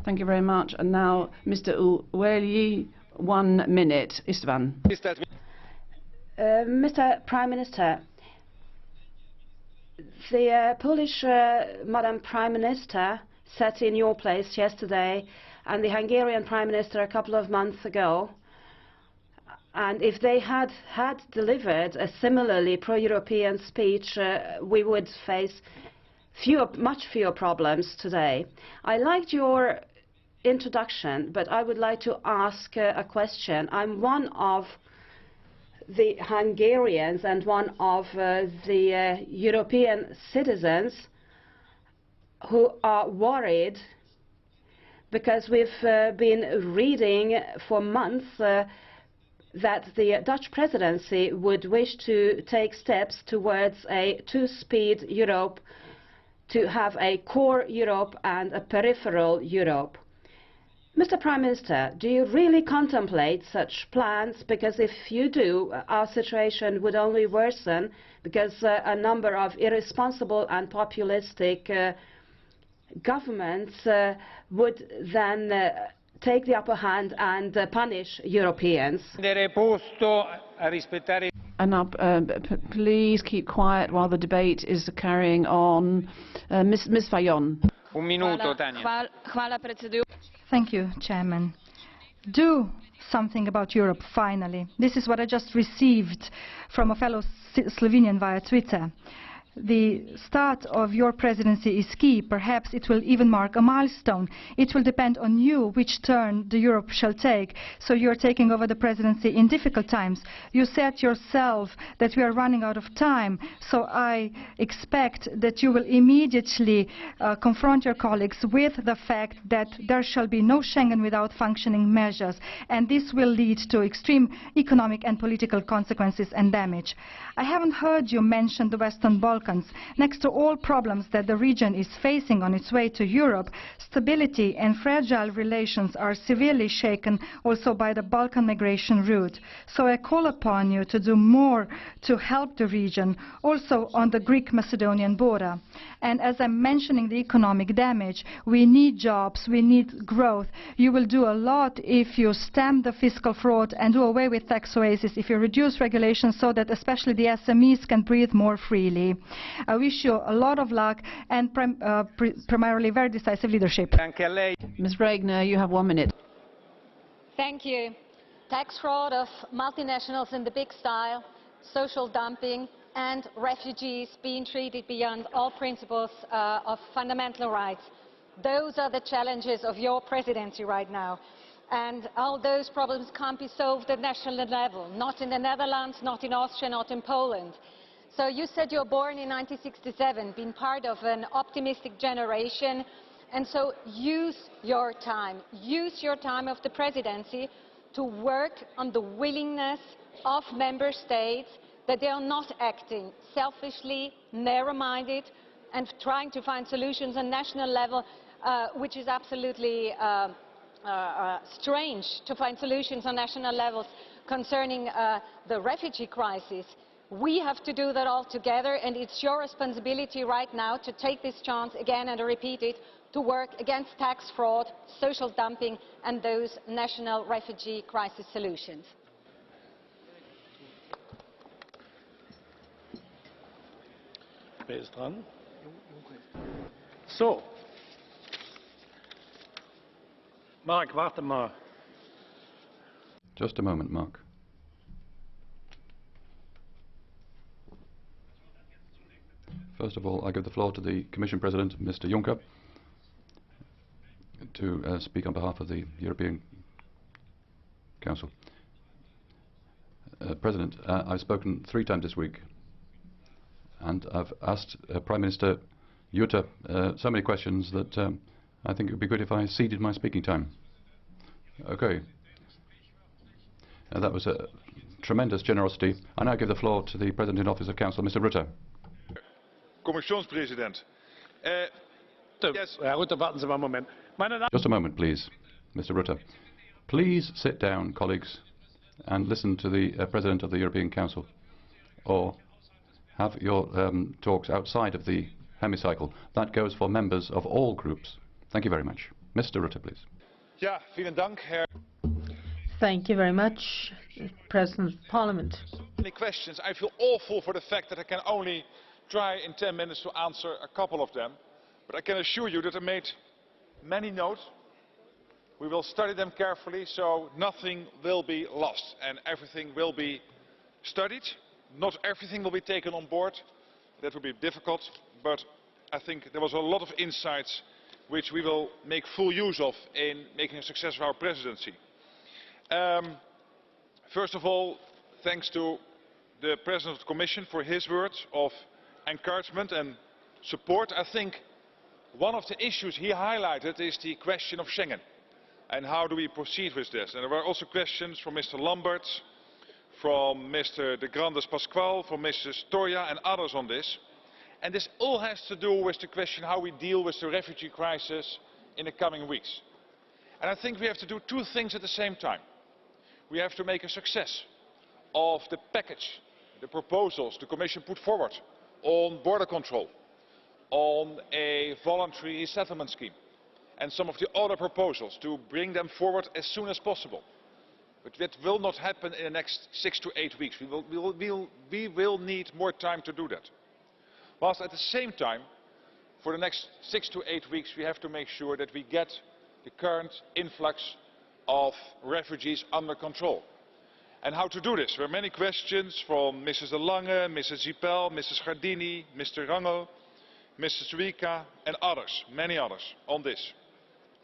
[SPEAKER 23] Thank you very much. And now, Mr. Uweli, 1 minute. Istvan.
[SPEAKER 24] Mr. Prime Minister, the Polish Madam Prime Minister sat in your place yesterday and the Hungarian Prime Minister a couple of months ago. And if they had delivered a similarly pro-European speech, we would face much fewer problems today. I liked your introduction, but I would like to ask a question. I'm one of the Hungarians and one of the European citizens who are worried because we've been reading for months that the Dutch presidency would wish to take steps towards a two-speed Europe, to have a core Europe and a peripheral Europe. Mr. Prime Minister, do you really contemplate such plans? Because if you do, our situation would only worsen, because a number of irresponsible and populistic governments would then take the upper hand and punish Europeans.
[SPEAKER 23] And now, please keep quiet while the debate is carrying on. Ms. Fajon.
[SPEAKER 2] Thank you, Chairman. Do something about Europe, finally. This is what I just received from a fellow Slovenian via Twitter. The start of your presidency is key. Perhaps it will even mark a milestone. It will depend on you which turn the Europe shall take. So you are taking over the presidency in difficult times. You said yourself that we are running out of time. So I expect that you will immediately confront your colleagues with the fact that there shall be no Schengen without functioning measures. And this will lead to extreme economic and political consequences and damage. I haven't heard you mention the Western Balkans. Next to all problems that the region is facing on its way to Europe, stability and fragile relations are severely shaken also by the Balkan migration route. So I call upon you to do more to help the region, also on the Greek-Macedonian border. And as I'm mentioning the economic damage, we need jobs, we need growth. You will do a lot if you stamp the fiscal fraud and do away with tax oases, if you reduce regulations so that especially the SMEs can breathe more freely. I wish you a lot of luck and primarily very decisive leadership.
[SPEAKER 23] Ms. Regner, you have 1 minute.
[SPEAKER 11] Thank you. Tax fraud of multinationals in the big style, social dumping and refugees being treated beyond all principles of fundamental rights. Those are the challenges of your presidency right now. And all those problems can't be solved at national level, not in the Netherlands, not in Austria, not in Poland. So you said you were born in 1967, being part of an optimistic generation, and so use your time of the presidency to work on the willingness of member states that they are not acting selfishly, narrow-minded, and trying to find solutions on national level, which is absolutely strange to find solutions on national levels concerning the refugee crisis. We have to do that all together, and it's your responsibility right now to take this chance again, and I repeat it, to work against tax fraud, social dumping and those national refugee crisis solutions.
[SPEAKER 21] Wer ist dran? So. Mark, warte mal.
[SPEAKER 16] Just a moment, Mark. First of all, I give the floor to the Commission President, Mr. Juncker, to speak on behalf of the European Council. President, I've spoken 3 times this week, and I've asked Prime Minister Jutta so many questions that I think it would be good if I ceded my speaking time. Okay. That was a tremendous generosity. I now give the floor to the President in Office of Council, Mr. Rutte.
[SPEAKER 21] Kommissionspräsident. Herr Rutte, warten Sie mal einen Moment.
[SPEAKER 16] Just a moment, please, Mr. Rutte. Please sit down, colleagues, and listen to the President of the European Council, or have your talks outside of the hemicycle. That goes for members of all groups. Thank you very much. Mr. Rutte, please.
[SPEAKER 21] Ja, vielen Dank, Herr.
[SPEAKER 19] Thank you very much, President of Parliament.
[SPEAKER 21] Many questions. I feel awful for the fact that I can only try in 10 minutes to answer a couple of them. But I can assure you that I made many notes. We will study them carefully, so nothing will be lost and everything will be studied. Not everything will be taken on board. That will be difficult, but I think there was a lot of insights which we will make full use of in making a success of our presidency. First of all, thanks to the President of the Commission for his words of encouragement and support. I think one of the issues he highlighted is the question of Schengen. And how do we proceed with this? And there were also questions from Mr. Lamberts, from Mr. de Grandes Pascual, from Mrs. Toia and others on this. And this all has to do with the question how we deal with the refugee crisis in the coming weeks. And I think we have to do two things at the same time. We have to make a success of the package, the proposals the Commission put forward on border control, on a voluntary resettlement scheme, and some of the other proposals, to bring them forward as soon as possible. But that will not happen in the next 6 to 8 weeks. We will need more time to do that. Whilst at the same time, for the next 6 to 8 weeks, we have to make sure that we get the current influx of refugees under control. And how to do this? There were many questions from Mrs. de Lange, Mrs. Sippel, Mrs. Gardini, Mr. Rangel, Mrs. Zwijka and others, many others, on this.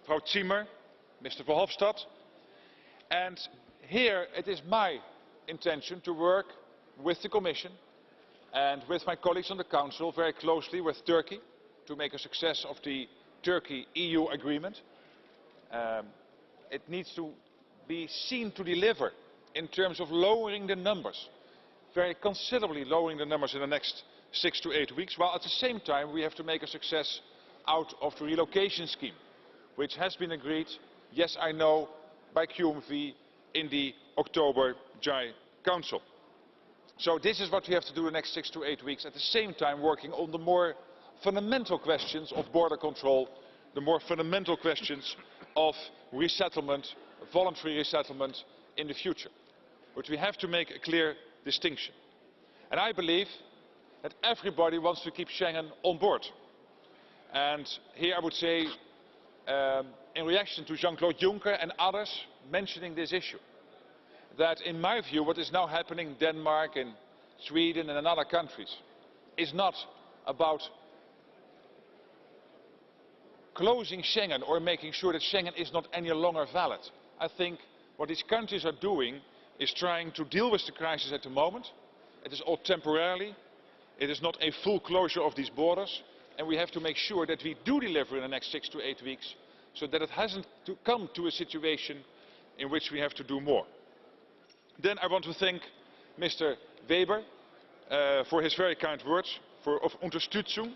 [SPEAKER 21] Frau Zimmer, Mr. Verhofstadt. And here it is my intention to work with the Commission and with my colleagues on the Council very closely with Turkey to make a success of the Turkey-EU agreement. It needs to be seen to deliver in terms of lowering the numbers, very considerably lowering the numbers in the next 6 to 8 weeks, while at the same time we have to make a success out of the relocation scheme, which has been agreed, yes I know, by QMV in the October JAI Council. So this is what we have to do in the next 6 to 8 weeks, at the same time working on the more fundamental questions of border control, the more fundamental questions of resettlement, voluntary resettlement in the future. But we have to make a clear distinction. And I believe that everybody wants to keep Schengen on board. And here I would say, in reaction to Jean-Claude Juncker and others mentioning this issue, that in my view what is now happening in Denmark and Sweden and in other countries is not about closing Schengen or making sure that Schengen is not any longer valid. I think what these countries are doing is trying to deal with the crisis at the moment. It is all temporarily. It is not a full closure of these borders. And we have to make sure that we do deliver in the next 6 to 8 weeks, so that it hasn't to come to a situation in which we have to do more. Then I want to thank Mr. Weber for his very kind words of Unterstützung.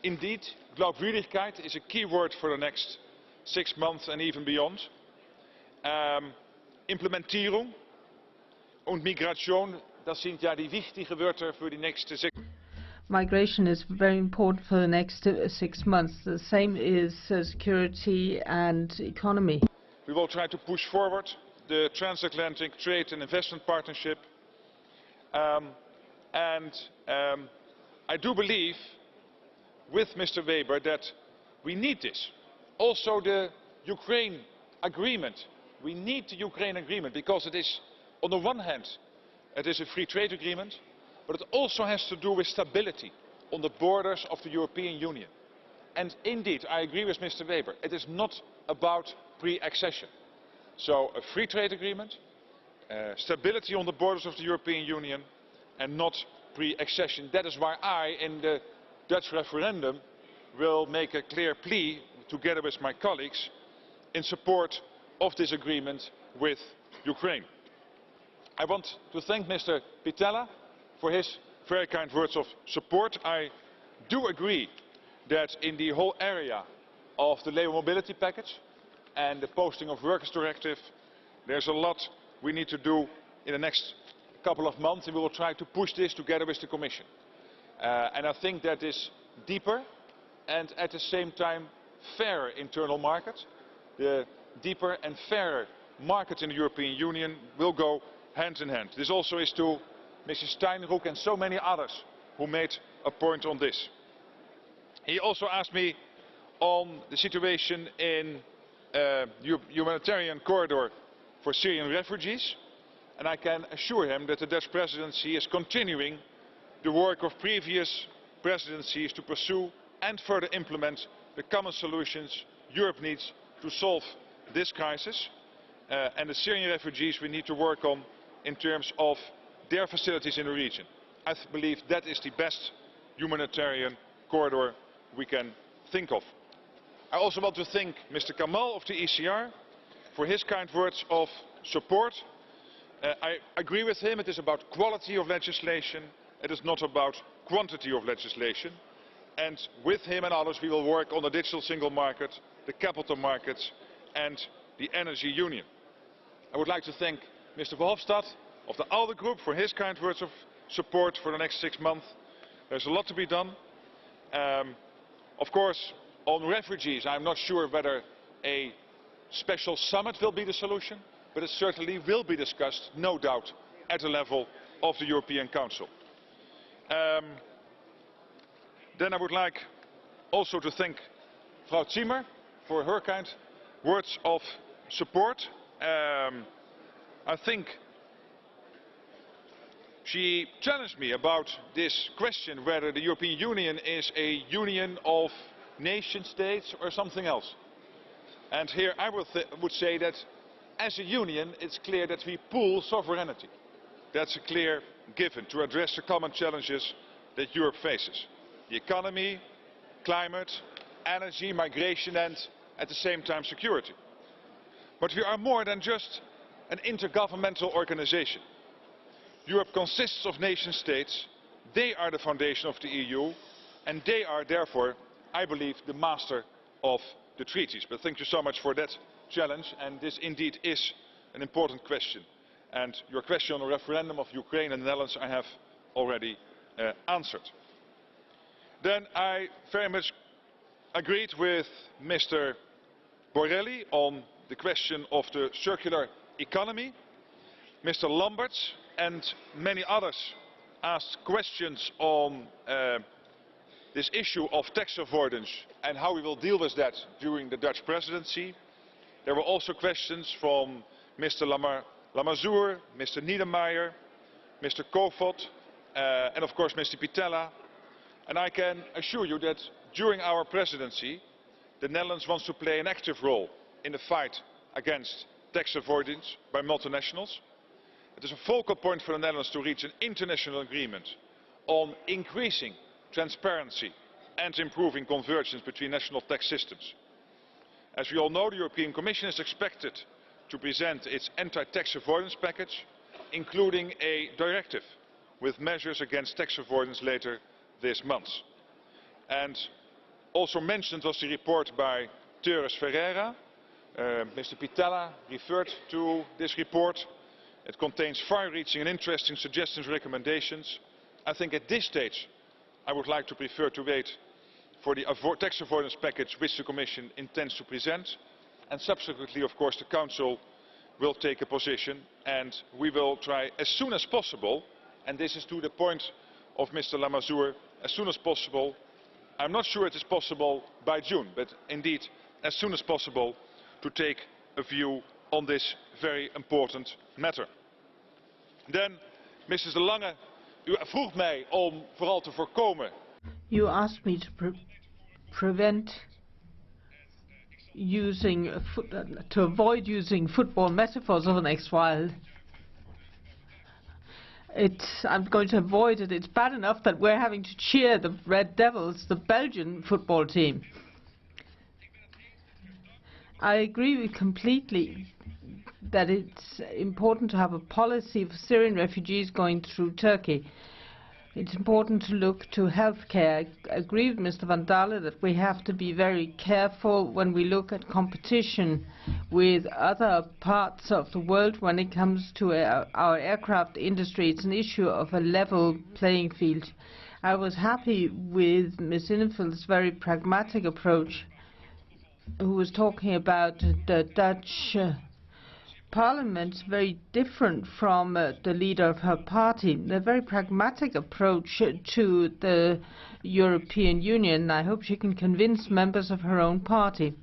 [SPEAKER 21] Indeed, Glaubwürdigkeit is a key word for the next 6 months and even beyond. Implementierung und Migration, das sind ja die wichtigen Wörter für die nächste 6 Months.
[SPEAKER 19] Migration is very important for the next 6 months. The same is security and economy.
[SPEAKER 21] We will try to push forward the transatlantic trade and investment partnership. I do believe, with Mr. Weber, that we need this. Also the Ukraine agreement. We need the Ukraine agreement because it is, on the one hand, it is a free trade agreement, but it also has to do with stability on the borders of the European Union. And indeed, I agree with Mr. Weber, it is not about pre-accession. So a free trade agreement, stability on the borders of the European Union, and not pre-accession. That is why I, in the Dutch referendum, will make a clear plea, together with my colleagues, in support of this agreement with Ukraine. I want to thank Mr. Pittella for his very kind words of support. I do agree that in the whole area of the labour mobility package and the posting of workers directive, there's a lot we need to do in the next couple of months, and we will try to push this together with the Commission. And I think that this deeper and at the same time fairer internal market, the deeper and fairer market in the European Union will go hand in hand. This also is to Mrs. Steinruck and so many others who made a point on this. He also asked me on the situation in humanitarian corridor for Syrian refugees, and I can assure him that the Dutch presidency is continuing the work of previous presidencies to pursue and further implement the common solutions Europe needs to solve this crisis. And the Syrian refugees we need to work on in terms of their facilities in the region. I believe that is the best humanitarian corridor we can think of. I also want to thank Mr. Kamall of the ECR for his kind words of support. I agree with him, it is about quality of legislation, it is not about quantity of legislation. And with him and others we will work on the digital single market, the capital markets and the energy union. I would like to thank Mr. Verhofstadt of the ALDE group for his kind words of support for the next 6 months. There's a lot to be done. Of course, on refugees, I'm not sure whether a special summit will be the solution, but it certainly will be discussed, no doubt, at the level of the European Council. Then I would like also to thank Frau Zimmer for her kind words of support. I think she challenged me about this question whether the European Union is a union of nation states or something else. And here I would say that as a union it's clear that we pool sovereignty. That's a clear given to address the common challenges that Europe faces. The economy, climate, energy, migration and at the same time security. But we are more than just an intergovernmental organization. Europe consists of nation states, they are the foundation of the EU and they are therefore, I believe, the master of the treaties. But thank you so much for that challenge, and this indeed is an important question. And your question on the referendum of Ukraine and the Netherlands I have already answered. Then I very much agreed with Mr. Borrelli on the question of the circular economy. Mr. Lamberts and many others asked questions on this issue of tax avoidance and how we will deal with that during the Dutch presidency. There were also questions from Mr. Lamassoure, Mr. Niedermayer, Mr. Kofod and of course Mr. Pittella. And I can assure you that during our presidency the Netherlands wants to play an active role in the fight against tax avoidance by multinationals. It is a focal point for the Netherlands to reach an international agreement on increasing transparency and improving convergence between national tax systems. As we all know, the European Commission is expected to present its anti-tax avoidance package, including a directive with measures against tax avoidance later this month. And also mentioned was the report by Teres Ferreira. Mr. Pittella referred to this report. It contains far-reaching and interesting suggestions and recommendations. I think at this stage I would like to prefer to wait for the tax avoidance package which the Commission intends to present, and subsequently of course the Council will take a position and we will try as soon as possible, and this is to the point of Mr. Lamassoure, as soon as possible. I'm not sure it is possible by June, but indeed as soon as possible to take a view on this very important matter. Then, Mrs. de Lange, u vroeg mij om vooral te voorkomen.
[SPEAKER 19] You asked me to to avoid using football metaphors over the next while. I'm going to avoid it. It's bad enough that we're having to cheer the Red Devils, the Belgian football team. I agree completely that it's important to have a policy for Syrian refugees going through Turkey. It's important to look to healthcare. I agree with Mr. Van Dalen that we have to be very careful when we look at competition with other parts of the world when it comes to our aircraft industry. It's an issue of a level playing field. I was happy with Ms. Innefeld's very pragmatic approach, who was talking about the Dutch Parliament, very different from the leader of her party. A very pragmatic approach to the European Union. I hope she can convince members of her own party.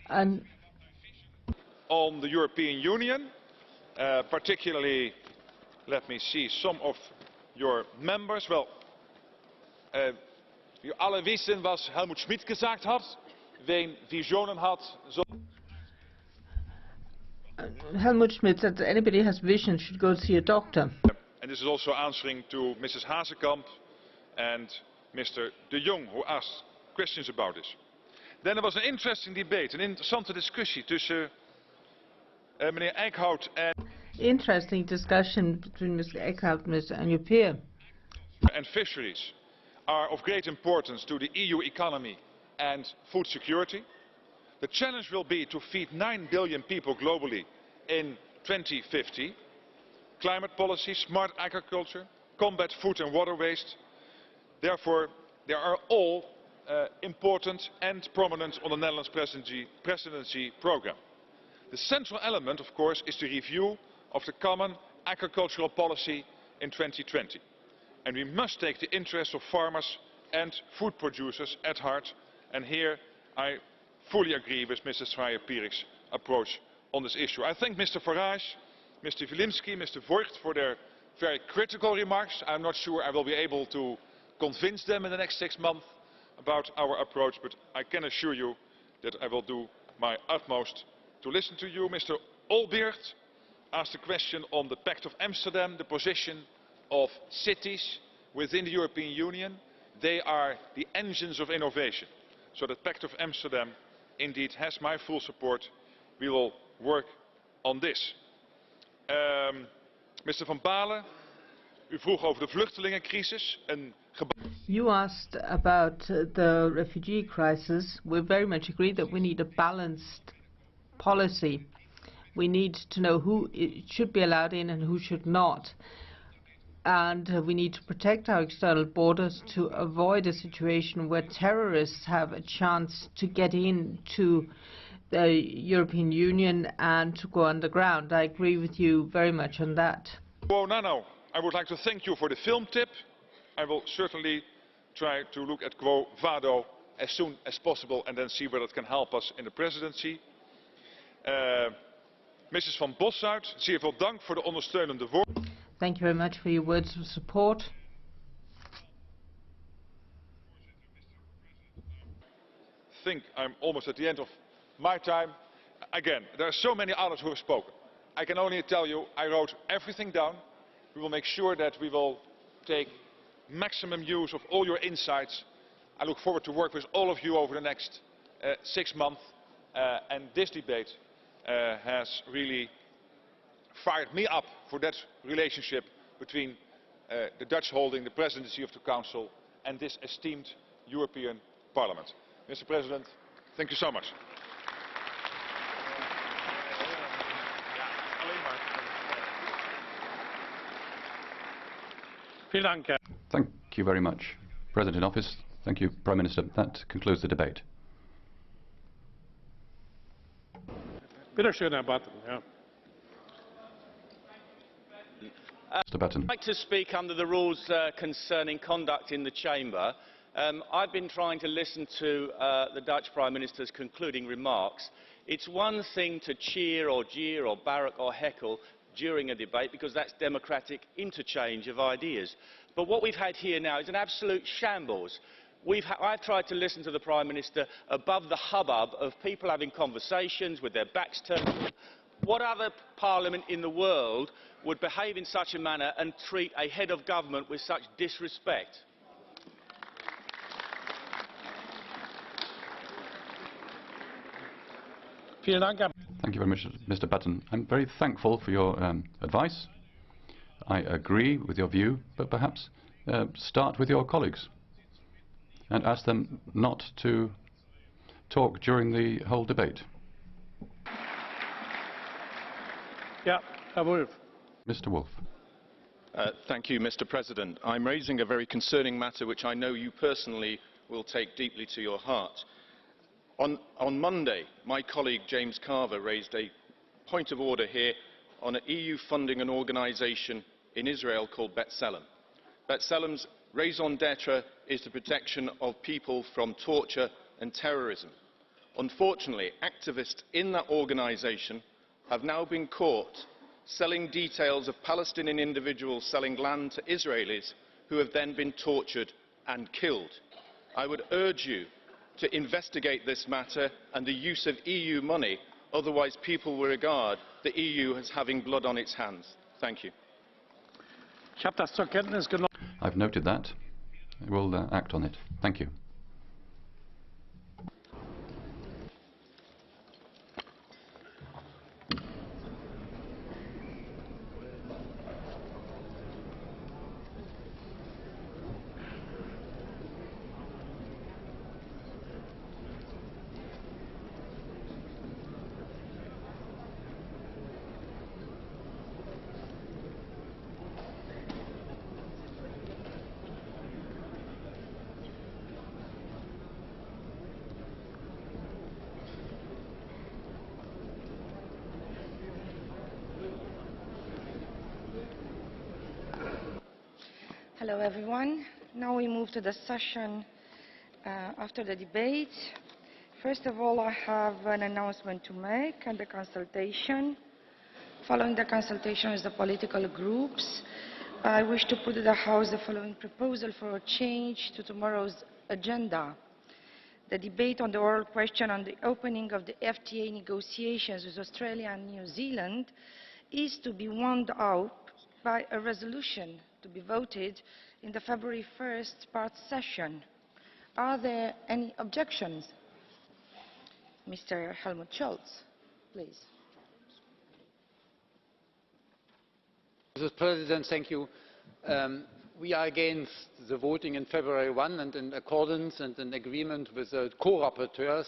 [SPEAKER 19] And
[SPEAKER 21] on the European Union, particularly, let me see, some of your members. Well, wir alle wissen, was Helmut Schmidt gesagt hat, wen Visionen hat, so.
[SPEAKER 19] Helmut Schmidt said that anybody who has vision should go see a doctor.
[SPEAKER 21] And this is also answering to Mrs. Hazekamp and Mr. de Jong, who asked questions about this. Then there was an interesting debate, een interessante discussie tussen meneer Eickhout en...
[SPEAKER 19] Interesting discussion between Mr. Eickhout and your peer.
[SPEAKER 21] And fisheries are of great importance to the EU economy and food security. The challenge will be to feed 9 billion people globally in 2050. Climate policy, smart agriculture, combat food and water waste. Therefore, they are all important and prominent on the Netherlands presidency programme. The central element, of course, is the review of the common agricultural policy in 2020. And we must take the interests of farmers and food producers at heart. And here I fully agree with Mrs. Schreier-Pierik's approach on this issue. I thank Mr. Farage, Mr. Wilimsky, Mr. Voigt for their very critical remarks. I'm not sure I will be able to convince them in the next 6 months about our approach, but I can assure you that I will do my utmost to listen to you. Mr. Olbrecht asked a question on the Pact of Amsterdam, the position of cities within the European Union. They are the engines of innovation. So the Pact of Amsterdam indeed has my full support. We will work on this. Mr. Van Baalen, u vroeg over de vluchtelingencrisis.
[SPEAKER 19] You asked about the refugee crisis. We very much agree that we need a balanced policy. We need to know who should be allowed in and who should not. And we need to protect our external borders to avoid a situation where terrorists have a chance to get into the European Union and to go underground. I agree with you very much on that.
[SPEAKER 21] Buonanno, I would like to thank you for the film tip. I will certainly try to look at Quo Vado as soon as possible and then see whether it can help us in the presidency. Mrs. Van Bossuyt, zeer veel dank voor de ondersteunende woorden.
[SPEAKER 19] Thank you very much for your words of support.
[SPEAKER 21] I think I'm almost at the end of my time. Again, there are so many others who have spoken. I can only tell you I wrote everything down. We will make sure that we will take maximum use of all your insights. I look forward to work with all of you over the next 6 months. And this debate has really fired me up for that relationship between the Dutch holding the presidency of the Council and this esteemed European Parliament. Mr. President, thank you so much.
[SPEAKER 16] Thank you very much, President in Office. Thank you, Prime Minister. That concludes the debate.
[SPEAKER 7] Mr. Batten. I'd like to speak under the rules concerning conduct in the Chamber. I've been trying to listen to the Dutch Prime Minister's concluding remarks. It's one thing to cheer or jeer or barrack or heckle during a debate, because that's democratic interchange of ideas. But what we've had here now is an absolute shambles. I've tried to listen to the Prime Minister above the hubbub of people having conversations with their backs turned. What other parliament in the world would behave in such a manner and treat a head of government with such disrespect?
[SPEAKER 16] Thank you very much, Mr. Batten. I'm very thankful for your advice. I agree with your view, but perhaps start with your colleagues and ask them not to talk during the whole debate. Mr. Wolf.
[SPEAKER 8] Thank you, Mr. President. I'm raising a very concerning matter which I know you personally will take deeply to your heart. On Monday, my colleague James Carver raised a point of order here on EU funding an organisation in Israel called B'Tselem. B'Tselem's raison d'etre is the protection of people from torture and terrorism. Unfortunately, activists in that organisation
[SPEAKER 14] have now been caught selling details of Palestinian individuals selling land to Israelis who have then been tortured and killed. I would urge you to investigate this matter and the use of EU money, otherwise people will regard the EU as having blood on its hands. Thank you.
[SPEAKER 16] I've noted that. I will act on it. Thank you.
[SPEAKER 15] Hello everyone. Now we move to the session after the debate. First of all, I have an announcement to make and the consultation. Following the consultation with the political groups, I wish to put to the House the following proposal for a change to tomorrow's agenda. The debate on the oral question on the opening of the FTA negotiations with Australia and New Zealand is to be wound up by a resolution to be voted in the February 1st part session. Are there any objections? Mr. Helmut Scholz, please.
[SPEAKER 9] Mr. President, thank you. We are against the voting in February 1 and in accordance and in agreement with the co-rapporteurs,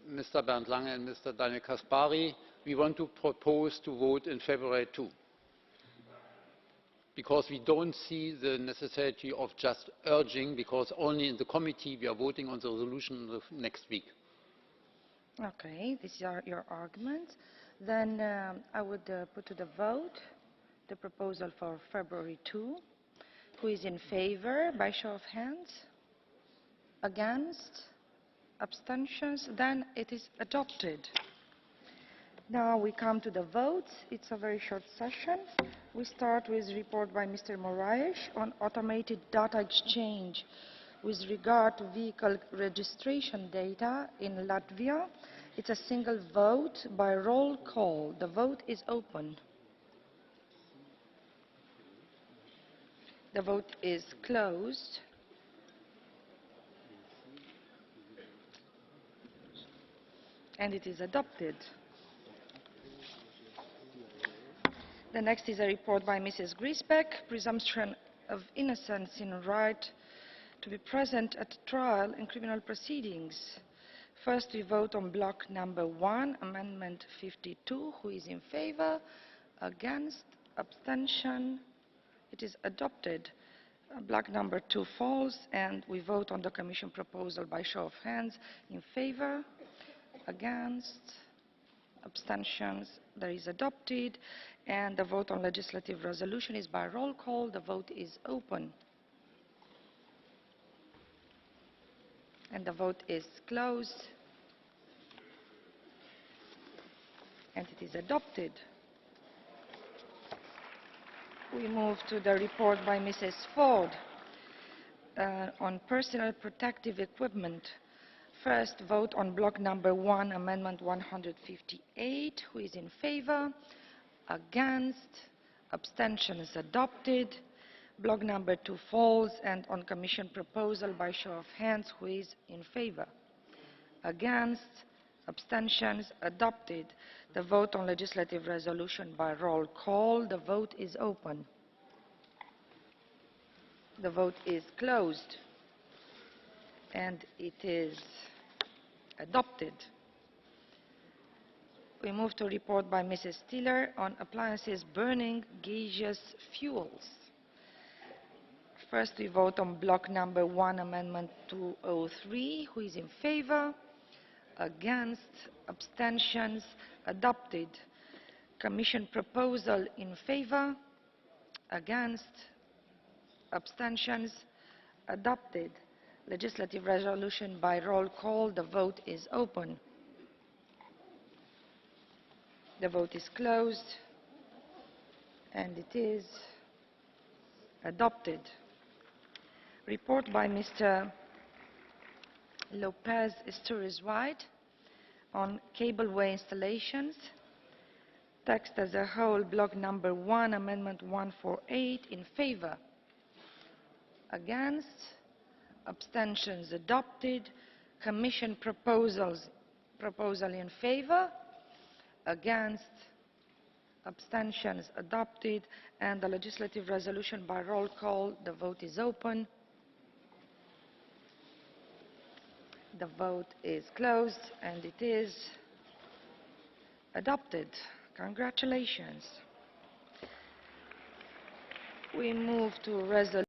[SPEAKER 9] Mr. Bernd Lange and Mr. Daniel Caspary, we want to propose to vote in February 2. Because we don't see the necessity of just urging, because only in the committee we are voting on the resolution next week.
[SPEAKER 15] Okay, these are your arguments. Then I would put to the vote the proposal for February 2. Who is in favor? By show of hands. Against? Abstentions? Then it is adopted. Now we come to the votes. It's a very short session. We start with a report by Mr. Moraes on automated data exchange with regard to vehicle registration data in Latvia. It's a single vote by roll call. The vote is open. The vote is closed. And it is adopted. The next is a report by Mrs. Griesbeck, presumption of innocence in right to be present at trial in criminal proceedings. First, we vote on block number 1, Amendment 52. Who is in favor? Against? Abstention? It is adopted. Block number 2 falls, and we vote on the Commission proposal by show of hands. In favor? Against? Abstentions? That is adopted. And the vote on legislative resolution is by roll call. The vote is open. And the vote is closed. And it is adopted. We move to the report by Mrs. Ford on personal protective equipment. First, vote on block number 1, Amendment 158. Who is in favor? Against? Abstentions adopted. Block number 2 falls, and on Commission proposal by show of hands, who is in favor? Against? Abstentions adopted. The vote on legislative resolution by roll call. The vote is open. The vote is closed. And it is adopted. We move to a report by Mrs. Stiller on appliances burning gaseous fuels. First, we vote on block number 1, Amendment 203. Who is in favor? Against? Abstentions? Adopted. Commission proposal in favor? Against? Abstentions? Adopted. Legislative resolution by roll call. The vote is open. The vote is closed, and it is adopted. Report by Mr. Lopez Istúriz White on cableway installations. Text as a whole, block number 1, amendment 148, in favour. Against? Abstentions adopted. Commission proposal in favour. Against? Abstentions adopted. And the legislative resolution by roll call. The vote is open. The vote is closed, and it is adopted. Congratulations. We move to resolution.